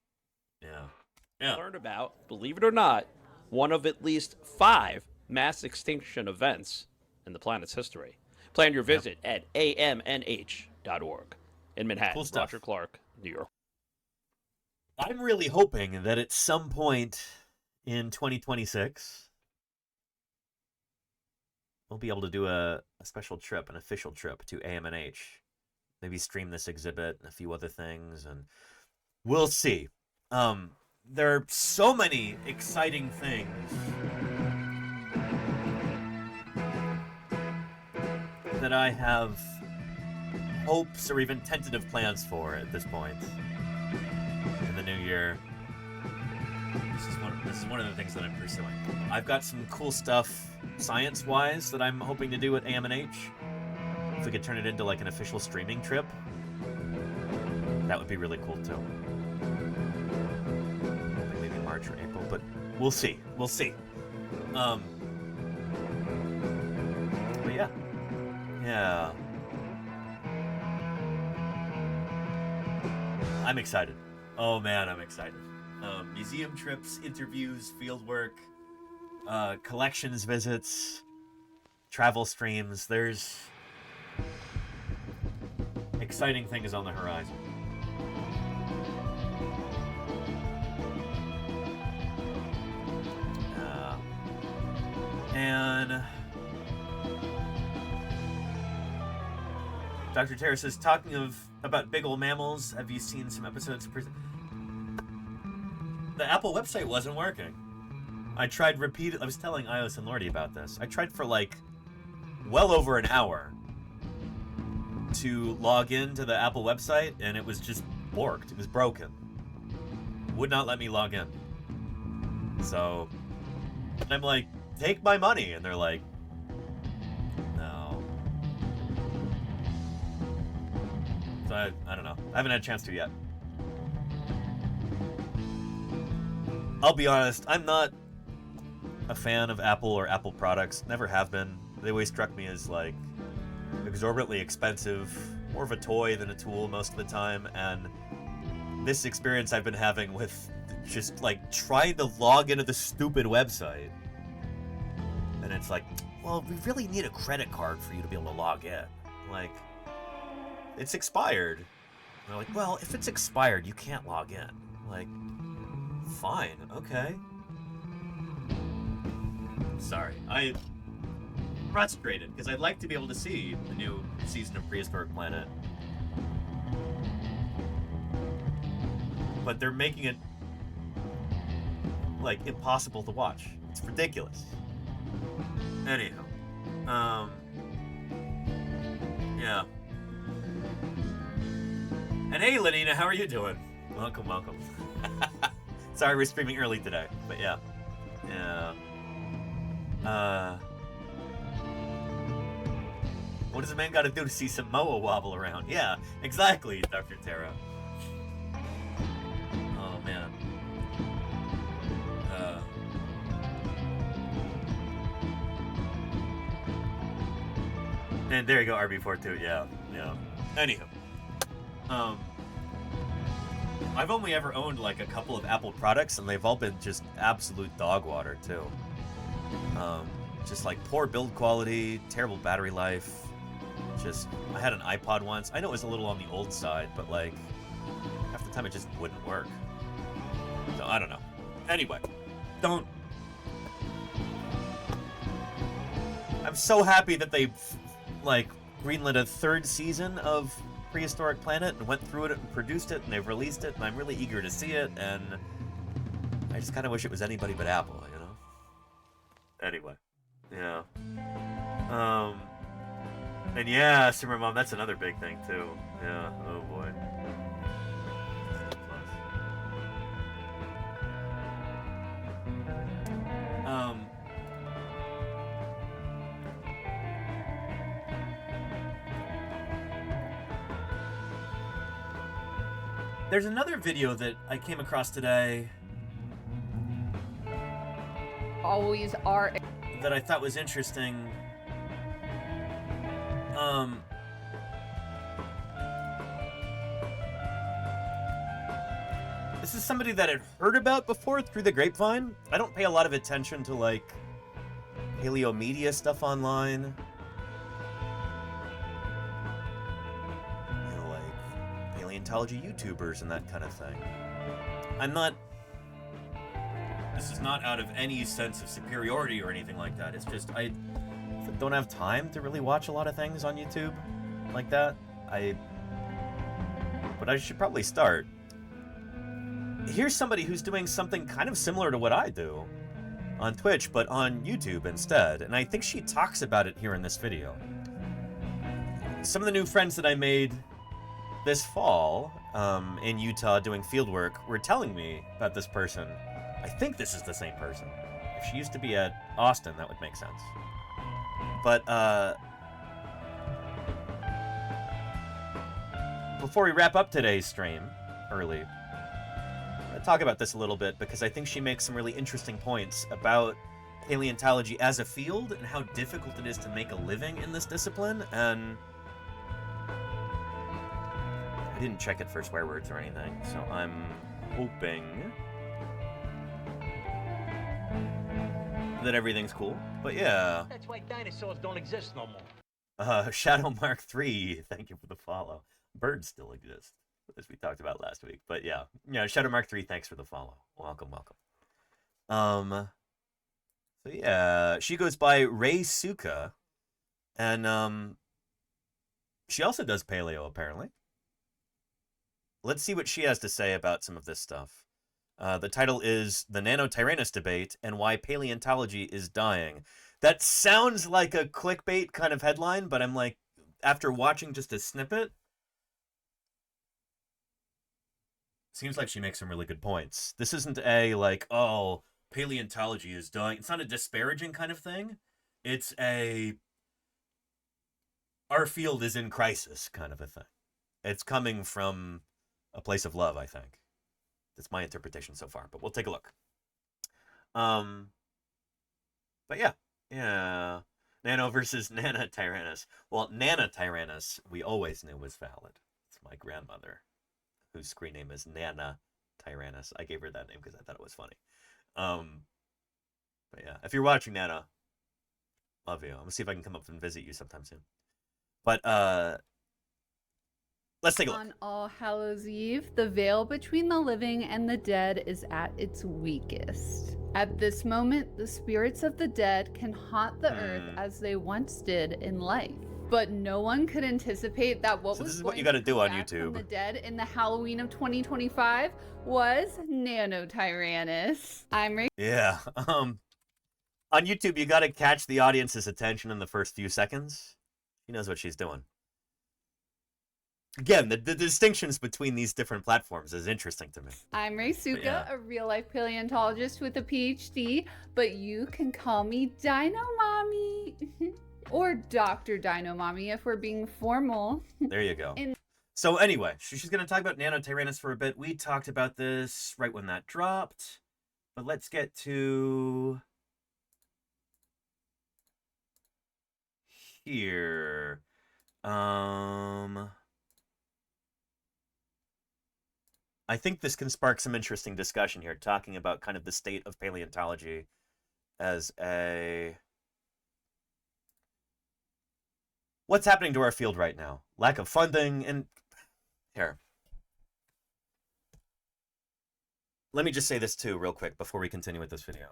Yeah. Learn about, believe it or not, one of at least 5 mass extinction events in the planet's history. Plan your visit at amnh.org in Manhattan. Cool stuff. Roger Clark, New York. I'm really hoping that at some point in 2026, we'll be able to do a special trip, an official trip to AMNH. Maybe stream this exhibit and a few other things, and we'll see. There are so many exciting things that I have hopes or even tentative plans for at this point in the new year. This is one of the things that I'm pursuing. I've got some cool stuff science-wise that I'm hoping to do at AMNH. If we could turn it into like an official streaming trip, that would be really cool too. Maybe March or April, but we'll see. We'll see. But yeah. Yeah. I'm excited. Oh man, I'm excited. Museum trips, interviews, fieldwork, collections visits, travel streams. There's exciting things on the horizon. And Dr. Terra says, talking about big ol' mammals, have you seen some episodes of the Apple website wasn't working. I tried I was telling Ios and Lordy about this. I tried for like well over an hour to log into the Apple website, and it was just borked. It was broken. would not let me log in. So I'm like, take my money, and they're like, no. So I don't know. I haven't had a chance to yet. I'll be honest, I'm not a fan of Apple or Apple products. Never have been. They always struck me as like exorbitantly expensive, more of a toy than a tool most of the time, and this experience I've been having with just like trying to log into the stupid website, and it's like, well, we really need a credit card for you to be able to log in. Like, it's expired. And they're like, well, if it's expired, you can't log in. Like, fine, okay. Sorry, I'm frustrated because I'd like to be able to see the new season of Prehistoric Planet, but they're making it like impossible to watch. It's ridiculous. Anyhow, yeah. And hey, Lenina, how are you doing? Welcome, welcome. Sorry we're streaming early today, but yeah. What does a man gotta do to see Samoa wobble around? Yeah, exactly, Dr. Tara. Oh, man. And there you go, RB42, yeah. Anywho. I've only ever owned like a couple of Apple products, and they've all been just absolute dog water, too. Just like poor build quality, terrible battery life. I had an iPod once. I know it was a little on the old side, but like, half the time it just wouldn't work. So, I don't know. Anyway, I'm so happy that they, like, greenlit a third season of Prehistoric Planet and went through it and produced it, and they've released it, and I'm really eager to see it, and I just kind of wish it was anybody but Apple, you know? Anyway, yeah. And yeah, Simmer Mom, that's another big thing, too. Yeah, oh boy. There's another video that I came across today. Always are. That I thought was interesting. This is somebody that I'd heard about before through the grapevine. I don't pay a lot of attention to, like, paleo media stuff online. You know, like, paleontology YouTubers and that kind of thing. This is not out of any sense of superiority or anything like that. It's just, I don't have time to really watch a lot of things on YouTube like that. But I should probably start. Here's somebody who's doing something kind of similar to what I do on Twitch, but on YouTube instead. And I think she talks about it here in this video. Some of the new friends that I made this fall in Utah doing field work were telling me about this person. I think this is the same person. If she used to be at Austin, that would make sense. But, before we wrap up today's stream, early, I'm going to talk about this a little bit because I think she makes some really interesting points about paleontology as a field and how difficult it is to make a living in this discipline, and I didn't check it for swear words or anything, so I'm hoping that everything's cool. But yeah. That's why dinosaurs don't exist no more. Shadow Mark 3, thank you for the follow. Birds still exist, as we talked about last week. But yeah, Shadow Mark 3, thanks for the follow. Welcome, welcome. So yeah, she goes by Ray Suka, and she also does paleo apparently. Let's see what she has to say about some of this stuff. The title is The Nano-Tyrannus Debate and Why Paleontology is Dying. That sounds like a clickbait kind of headline, but I'm like, after watching just a snippet, Seems like she makes some really good points. This isn't a, like, oh, paleontology is dying. It's not a disparaging kind of thing. It's a, our field is in crisis kind of a thing. It's coming from a place of love, I think. That's my interpretation so far, but we'll take a look. But yeah. Nano versus Nana Tyrannus. Well, Nana Tyrannus, we always knew was valid. It's my grandmother, whose screen name is Nana Tyrannus. I gave her that name because I thought it was funny. But yeah, if you're watching, Nana, love you. I'm gonna see if I can come up and visit you sometime soon. But let's take a look. On All Hallows Eve, the veil between the living and the dead is at its weakest. At this moment, the spirits of the dead can haunt the earth as they once did in life. But no one could anticipate that what was this is going what you got to do on back from YouTube. the dead in the Halloween of 2025 was Nanotyrannus. I'm Ray. Yeah. On YouTube, you got to catch the audience's attention in the first few seconds. She knows what she's doing. Again, the distinctions between these different platforms is interesting to me. I'm Ray Suka, Yeah. a real-life paleontologist with a PhD, but you can call me Dino Mommy. Or Dr. Dino Mommy if we're being formal. There you go. So anyway, she's going to talk about Nanotyrannus for a bit. We talked about this right when that dropped. But let's get to here. I think this can spark some interesting discussion here, talking about kind of the state of paleontology as a... What's happening to our field right now? Lack of funding, and here. Let me just say this too real quick before we continue with this video.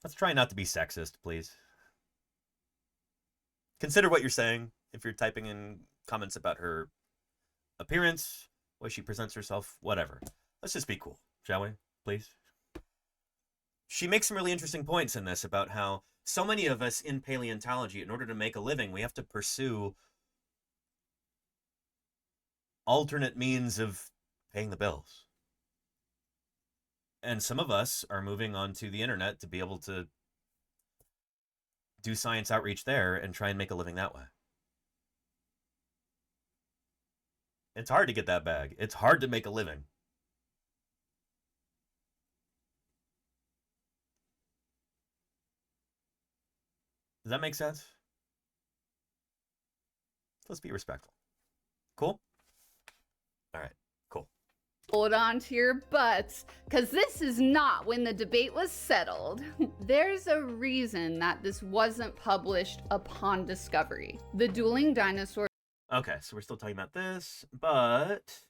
Let's try not to be sexist, please. Consider what you're saying if you're typing in comments about her appearance, way she presents herself, whatever. Let's just be cool, shall we? Please. She makes some really interesting points in this about how so many of us in paleontology, in order to make a living, we have to pursue alternate means of paying the bills. And some of us are moving onto the internet to be able to do science outreach there and try and make a living that way. It's hard to get that bag. It's hard to make a living. Does that make sense? Let's be respectful. Cool? All right, cool. Hold on to your butts, because this is not when the debate was settled. There's a reason that this wasn't published upon discovery. The dueling dinosaur. Okay, so we're still talking about this, but...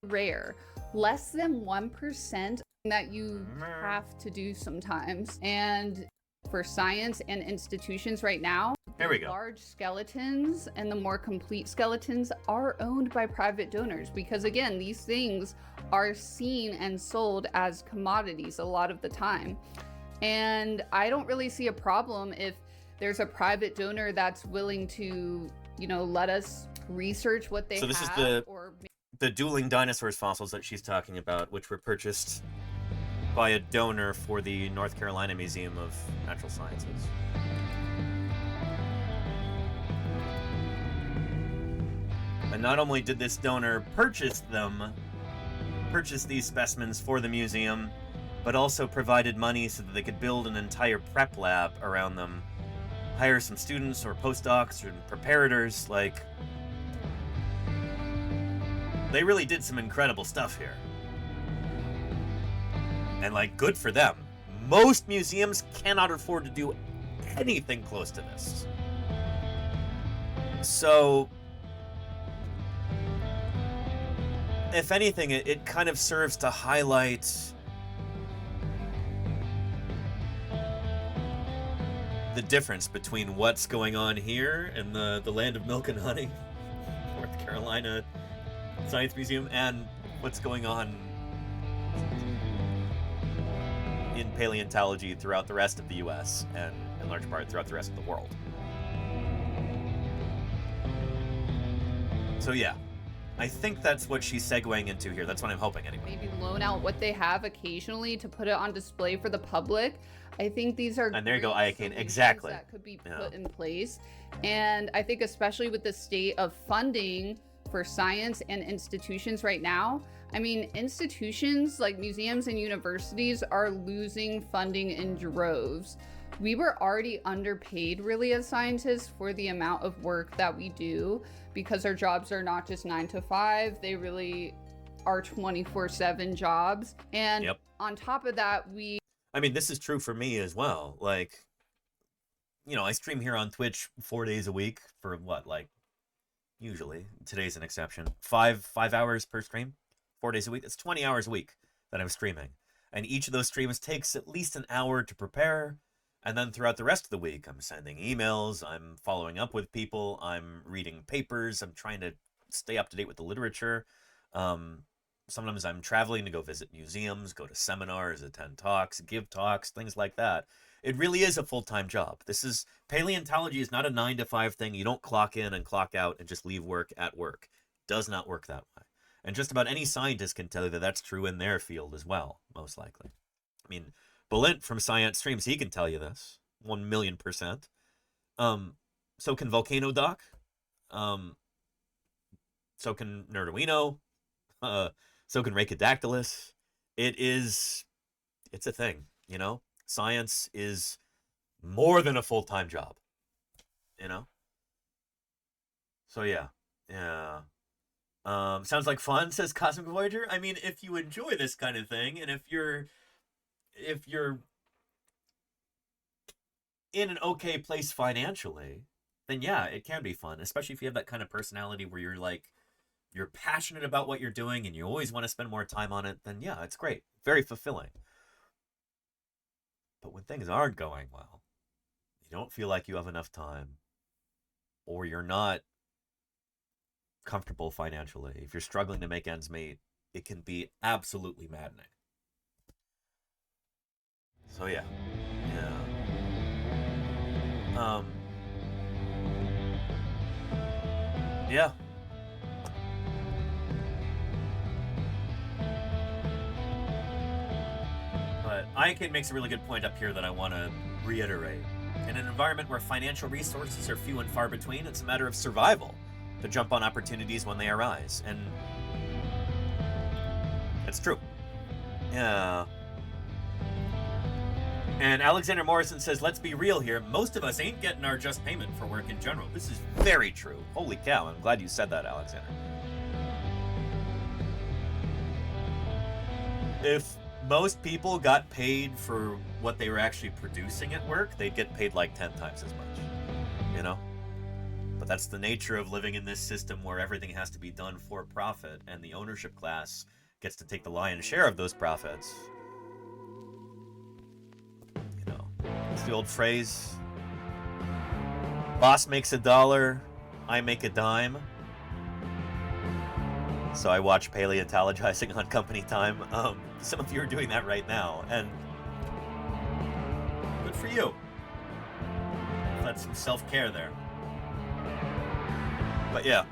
Rare. Less than 1% that you have to do sometimes. And for science and institutions right now, here we go. Large skeletons and the more complete skeletons are owned by private donors because, again, these things are seen and sold as commodities a lot of the time. And I don't really see a problem if there's a private donor that's willing to, you know, let us research what they have. So this is the dueling dinosaurs fossils that she's talking about, which were purchased by a donor for the North Carolina Museum of Natural Sciences. And not only did this donor purchase these specimens for the museum, but also provided money so that they could build an entire prep lab around them, hire some students or postdocs or preparators. Like, they really did some incredible stuff here. And, like, good for them. Most museums cannot afford to do anything close to this. So, if anything, it kind of serves to highlight the difference between what's going on here in the land of milk and honey, North Carolina Science Museum, and what's going on in paleontology throughout the rest of the US and in large part throughout the rest of the world. So yeah, I think that's what she's segueing into here. That's what I'm hoping anyway. Maybe loan out what they have occasionally to put it on display for the public. I think these are And there you go, great Iacane. solutions Exactly. that could be put in place. And I think especially with the state of funding for science and institutions right now, I mean, institutions like museums and universities are losing funding in droves. We were already underpaid really as scientists for the amount of work that we do, because our jobs are not just 9 to 5, they really are 24/7 jobs. And on top of that, I mean, this is true for me as well. Like, you know, I stream here on Twitch 4 days a week for what, like, usually, today's an exception, 5 hours per stream, 4 days a week. It's 20 hours a week that I'm streaming. And each of those streams takes at least an hour to prepare. And then throughout the rest of the week, I'm sending emails, I'm following up with people, I'm reading papers, I'm trying to stay up to date with the literature. Sometimes I'm traveling to go visit museums, go to seminars, attend talks, give talks, things like that. It really is a full-time job. Paleontology is not a 9 to 5 thing. You don't clock in and clock out and just leave work at work. It does not work that way. And just about any scientist can tell you that that's true in their field as well, most likely. I mean, Balint from Science Streams, he can tell you this, 1,000,000%. So can Volcano Doc. So can Nerduino. So can Rhacodactylus. It's a thing, you know? Science is more than a full-time job, you know? So yeah. Sounds like fun, says Cosmic Voyager. I mean, if you enjoy this kind of thing, and if you're in an okay place financially, then yeah, it can be fun, especially if you have that kind of personality where you're passionate about what you're doing and you always want to spend more time on it, then yeah, it's great. Very fulfilling. But when things aren't going well, you don't feel like you have enough time, or you're not comfortable financially, if you're struggling to make ends meet, it can be absolutely maddening. So yeah. Yeah. But Iacane makes a really good point up here that I want to reiterate. In an environment where financial resources are few and far between, it's a matter of survival to jump on opportunities when they arise. And it's true. Yeah. And Alexander Morrison says, let's be real here. Most of us ain't getting our just payment for work in general. This is very true. Holy cow. I'm glad you said that, Alexander. If most people got paid for what they were actually producing at work, they'd get paid like 10 times as much, you know? But that's the nature of living in this system where everything has to be done for profit, and the ownership class gets to take the lion's share of those profits. You know, it's the old phrase, boss makes $1, I make a dime. So I watch Paleontologizing on company time. Some of you are doing that right now, and good for you. That's some self-care there. But yeah.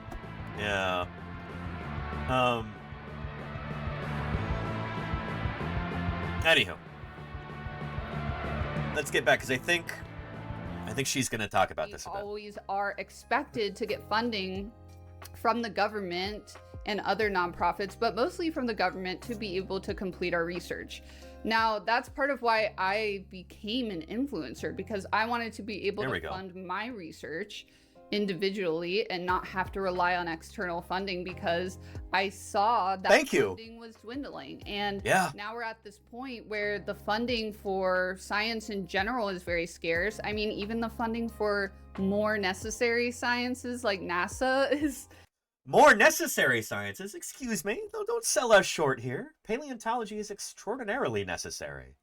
Anywho, let's get back, because I think she's going to talk about this a bit. Always are expected to get funding from the government and other nonprofits, but mostly from the government, to be able to complete our research. Now, that's part of why I became an influencer, because I wanted to be able to fund my research individually and not have to rely on external funding, because I saw that funding was dwindling. And now we're at this point where the funding for science in general is very scarce. I mean, even the funding for more necessary sciences like NASA is... More necessary sciences? Excuse me? Don't sell us short here. Paleontology is extraordinarily necessary.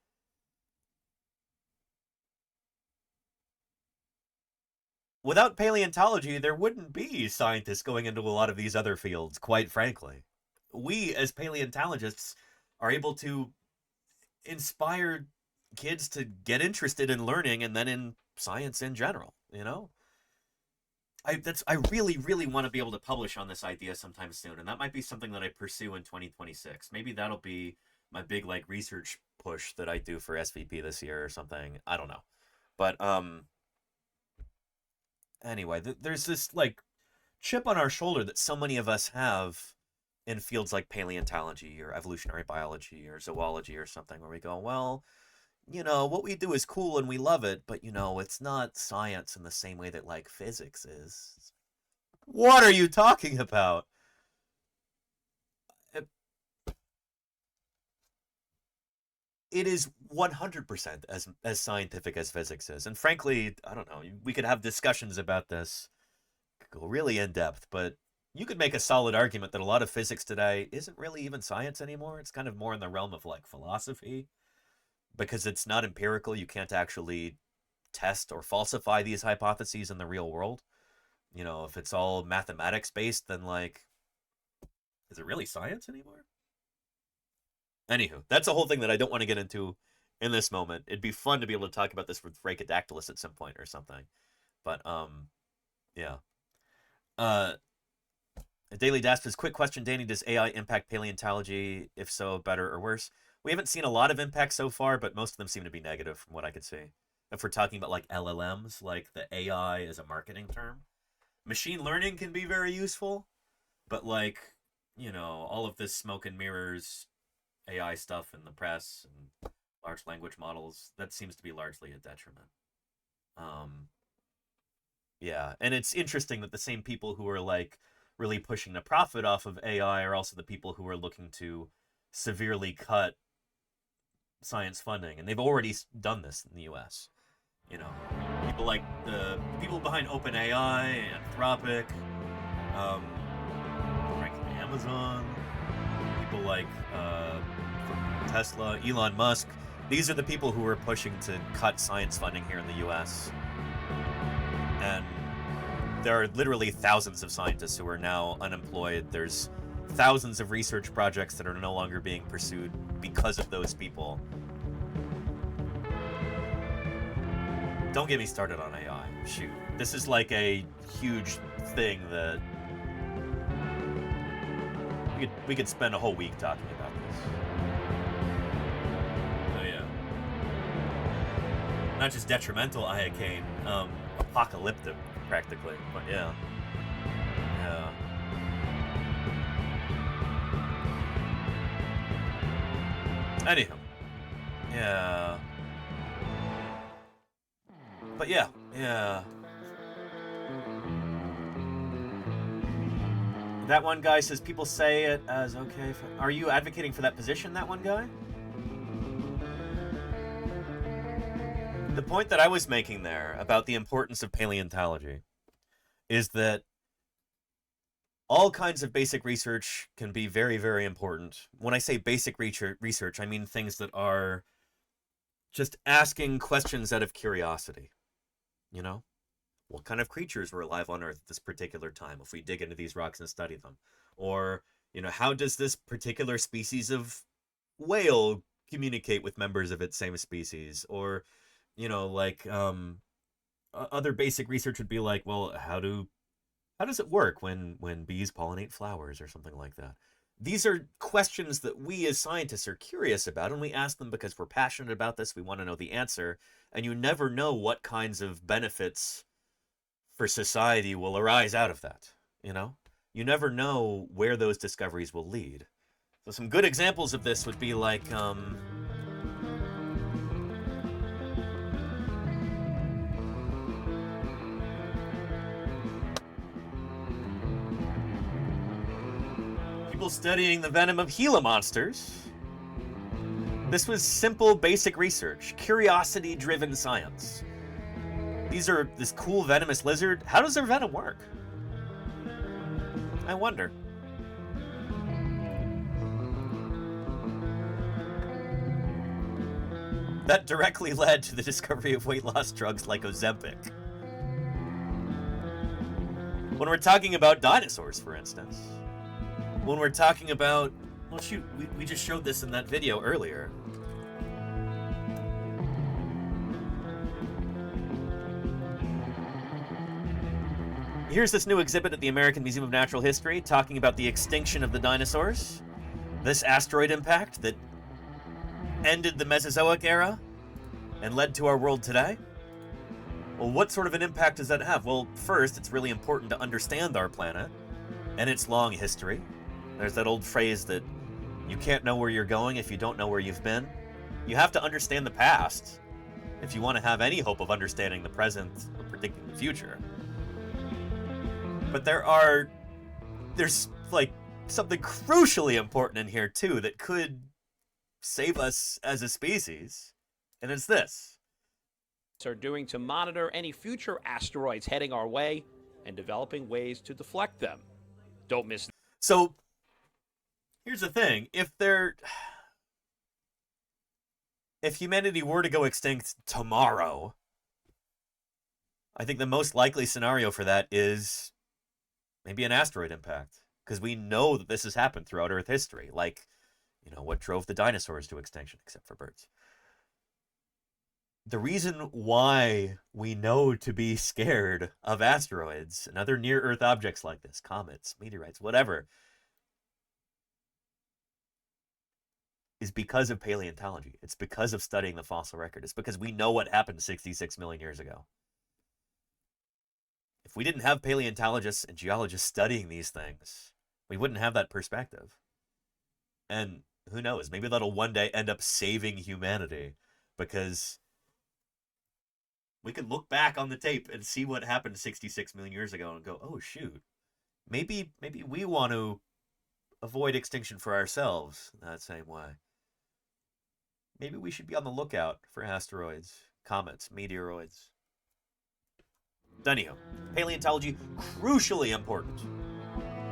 Without paleontology, there wouldn't be scientists going into a lot of these other fields, quite frankly. We, as paleontologists, are able to inspire kids to get interested in learning and then in science in general, you know? I really, really want to be able to publish on this idea sometime soon, and that might be something that I pursue in 2026. Maybe that'll be my big like research push that I do for SVP this year or something. I don't know, but anyway, there's this like chip on our shoulder that so many of us have in fields like paleontology or evolutionary biology or zoology or something, where we go, well, you know, what we do is cool and we love it, but, you know, it's not science in the same way that, like, physics is. What are you talking about? It is 100% as scientific as physics is. And frankly, I don't know, we could have discussions about this, go really in depth, but you could make a solid argument that a lot of physics today isn't really even science anymore. It's kind of more in the realm of, like, philosophy. Because it's not empirical, you can't actually test or falsify these hypotheses in the real world. You know, if it's all mathematics based, then like, is it really science anymore? Anywho, that's a whole thing that I don't want to get into in this moment. It'd be fun to be able to talk about this with Brachydactylus at some point or something. But, yeah. Daily Daspers, quick question, Danny, does AI impact paleontology? If so, better or worse? We haven't seen a lot of impact so far, but most of them seem to be negative from what I could see. If we're talking about like LLMs, like the AI is a marketing term. Machine learning can be very useful, but like, you know, all of this smoke and mirrors AI stuff in the press and large language models, that seems to be largely a detriment. Yeah, and it's interesting that the same people who are like really pushing the profit off of AI are also the people who are looking to severely cut science funding, and they've already done this in the US. You know, people like the people behind OpenAI, Anthropic, frankly Amazon, people like Tesla, Elon Musk. These are the people who are pushing to cut science funding here in the US. And there are literally thousands of scientists who are now unemployed. There's thousands of research projects that are no longer being pursued because of those people. Don't get me started on AI. Shoot. This is like a huge thing that we could spend a whole week talking about this. Oh yeah. Not just detrimental, Ayakane, apocalyptic practically, but yeah. Yeah. Anyhow. Yeah. But yeah, yeah. That one guy says people say it as okay. Are you advocating for that position, that one guy? The point that I was making there about the importance of paleontology is that all kinds of basic research can be very, very important. When I say basic research, I mean things that are just asking questions out of curiosity. You know, what kind of creatures were alive on Earth at this particular time if we dig into these rocks and study them? Or, you know, how does this particular species of whale communicate with members of its same species? Or, you know, like, other basic research would be like, well, how does it work when bees pollinate flowers or something like that? These are questions that we as scientists are curious about, and we ask them because we're passionate about this. We want to know the answer, and you never know what kinds of benefits for society will arise out of that, you know? You never know where those discoveries will lead. So some good examples of this would be like, people studying the venom of Gila monsters. This was simple, basic research, curiosity-driven science. These are this cool venomous lizard. How does their venom work? I wonder. That directly led to the discovery of weight loss drugs like Ozempic. When we're talking about dinosaurs, for instance. When we're talking about, well, shoot, we just showed this in that video earlier. here's this new exhibit at the American Museum of Natural History talking about the extinction of the dinosaurs. This asteroid impact that ended the Mesozoic era and led to our world today. Well, what sort of an impact does that have? Well, first, it's really important to understand our planet and its long history. There's that old phrase that you can't know where you're going if you don't know where you've been. You have to understand the past if you want to have any hope of understanding the present or predicting the future. But there's like something crucially important in here too that could save us as a species, and it's this. Are doing to monitor any future asteroids heading our way and developing ways to deflect them. Don't miss. So here's the thing. If humanity were to go extinct tomorrow, I think the most likely scenario for that is maybe an asteroid impact, because we know that this has happened throughout Earth history. Like, what drove the dinosaurs to extinction, except for birds. The reason why we know to be scared of asteroids and other near-Earth objects like this, comets, meteorites, whatever, is because of paleontology. It's because of studying the fossil record. It's because we know what happened 66 million years ago. If we didn't have paleontologists and geologists studying these things, we wouldn't have that perspective. And who knows, maybe that'll one day end up saving humanity, because we can look back on the tape and see what happened 66 million years ago and go, oh, shoot. Maybe we want to avoid extinction for ourselves that same way. Maybe we should be on the lookout for asteroids, comets, meteoroids. Anyhow, paleontology, crucially important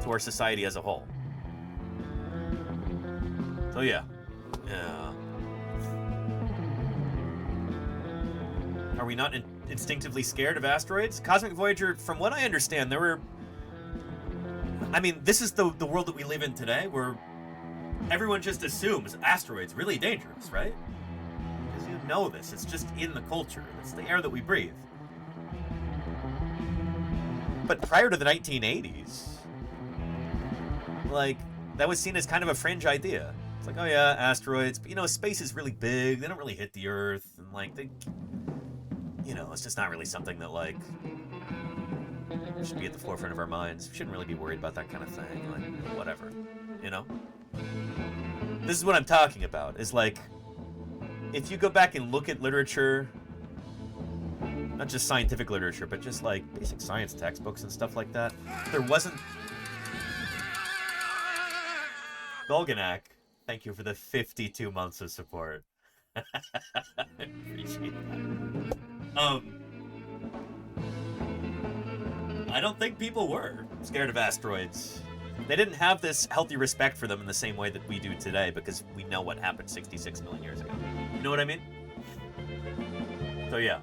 to our society as a whole. So yeah. Are we not instinctively scared of asteroids? Cosmic Voyager, from what I understand, this is the world that we live in today, where everyone just assumes asteroids really dangerous, right? Because you know this. It's just in the culture. It's the air that we breathe. But prior to the 1980s, that was seen as kind of a fringe idea. It's like, oh yeah, asteroids, but space is really big. They don't really hit the Earth, and it's just not really something that should be at the forefront of our minds. We shouldn't really be worried about that kind of thing. Whatever, This is what I'm talking about. Is if you go back and look at literature, not just scientific literature, but just basic science textbooks and stuff like that, there wasn't. Golganak, thank you for the 52 months of support. I appreciate that. I don't think people were scared of asteroids. They didn't have this healthy respect for them in the same way that we do today, because we know what happened 66 million years ago. You know what I mean? So yeah.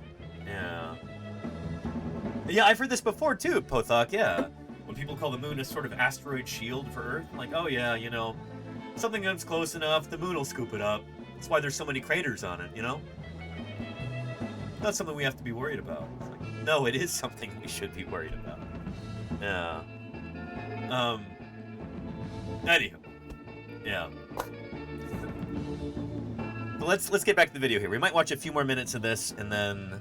Yeah, I've heard this before too, Pothok, yeah. When people call the moon a sort of asteroid shield for Earth, oh yeah, something that's close enough, the moon will scoop it up. That's why there's so many craters on it, Not something we have to be worried about. No, it is something we should be worried about. Yeah. Anywho. Yeah. But let's get back to the video here. We might watch a few more minutes of this, and then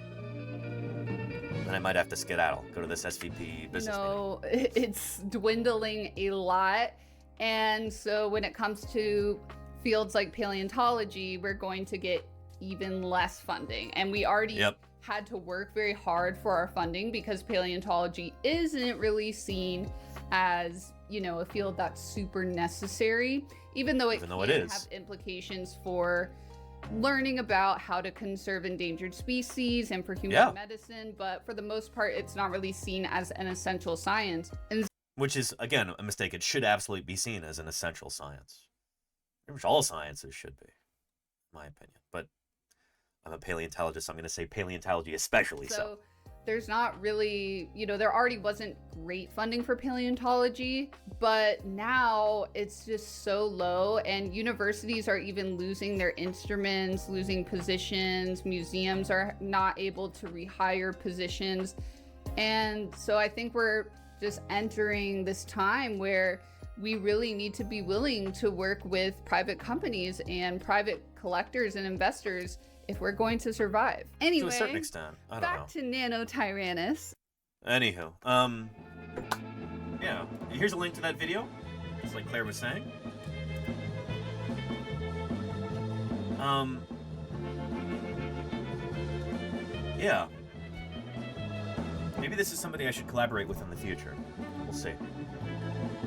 I might have to skedaddle. Go to this SVP business meeting. It's dwindling a lot. And so when it comes to fields like paleontology, we're going to get even less funding. And we already had to work very hard for our funding, because paleontology isn't really seen as, a field that's super necessary, even though it can have implications for learning about how to conserve endangered species and for human medicine. But for the most part, it's not really seen as an essential science. Which is, again, a mistake. It should absolutely be seen as an essential science. Pretty much all sciences should be, in my opinion. But I'm a paleontologist, so I'm going to say paleontology especially so. There's not really, there already wasn't great funding for paleontology, but now it's just so low, and universities are even losing their instruments, losing positions, museums are not able to rehire positions. And so I think we're just entering this time where we really need to be willing to work with private companies and private collectors and investors if we're going to survive. Anyway, to a certain extent. I don't know. back to Nanotyrannus. Anywho, yeah, here's a link to that video, just like Claire was saying. Yeah. Maybe this is somebody I should collaborate with in the future. We'll see.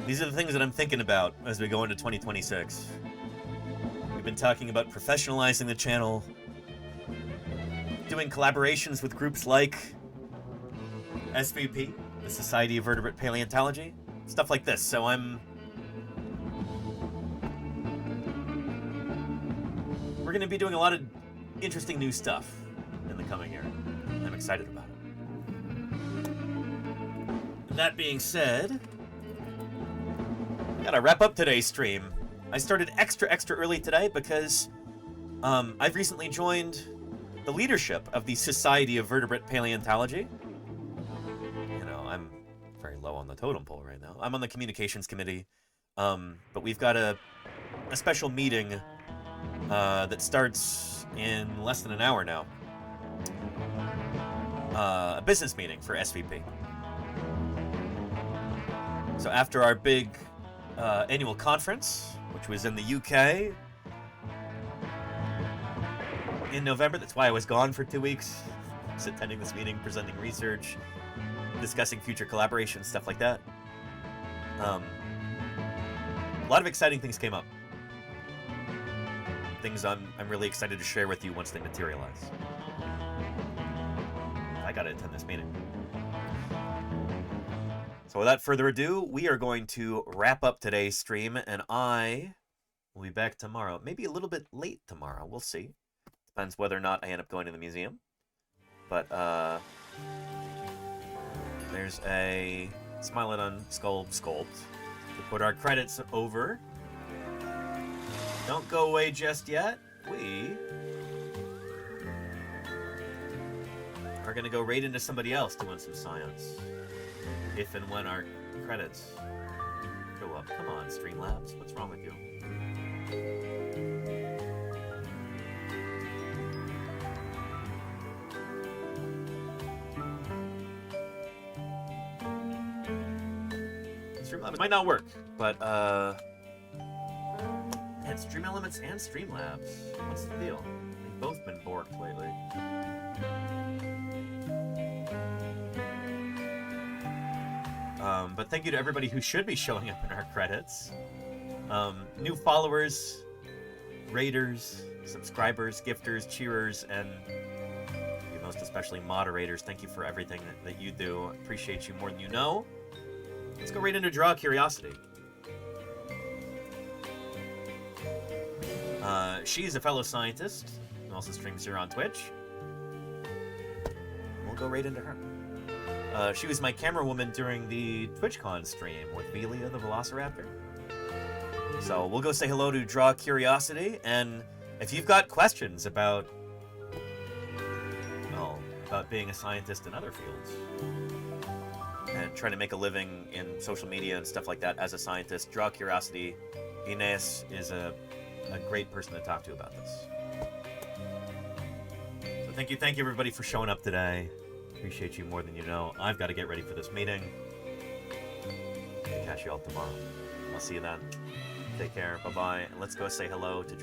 These are the things that I'm thinking about as we go into 2026. We've been talking about professionalizing the channel, doing collaborations with groups like SVP, the Society of Vertebrate Paleontology, stuff like this. So we're going to be doing a lot of interesting new stuff in the coming year. I'm excited about it. That being said, we gotta wrap up today's stream. I started extra early today because I've recently joined the leadership of the Society of Vertebrate Paleontology. You know, I'm very low on the totem pole right now. I'm on the communications committee, but we've got a special meeting that starts in less than an hour now. A business meeting for SVP. So after our big annual conference, which was in the UK in November, that's why I was gone for 2 weeks, just attending this meeting, presenting research, discussing future collaborations, stuff like that. A lot of exciting things came up. Things I'm really excited to share with you once they materialize. I gotta attend this meeting. So without further ado, we are going to wrap up today's stream, and I will be back tomorrow. Maybe a little bit late tomorrow. We'll see. Depends whether or not I end up going to the museum. But there's a Smilodon skull sculpt to put our credits over. Don't go away just yet. We are going to go right into somebody else doing some science. If and when our credits go up. Come on, Streamlabs. What's wrong with you? Streamlabs might not work, but and Stream Elements and Streamlabs. What's the deal? They've both been borked lately. But thank you to everybody who should be showing up in our credits. New followers, raiders, subscribers, gifters, cheerers, and most especially moderators. Thank you for everything that you do. Appreciate you more than you know. Let's go right into Draw Curiosity. She's a fellow scientist who also streams here on Twitch. We'll go right into her. She was my camera woman during the TwitchCon stream with Velia the Velociraptor. So we'll go say hello to Draw Curiosity, and if you've got questions about, well, about being a scientist in other fields and trying to make a living in social media and stuff like that as a scientist, Draw Curiosity. Inez is a great person to talk to about this. So thank you everybody for showing up today. Appreciate you more than you know. I've got to get ready for this meeting. Catch you all tomorrow. I'll see you then. Take care. Bye-bye. And let's go say hello to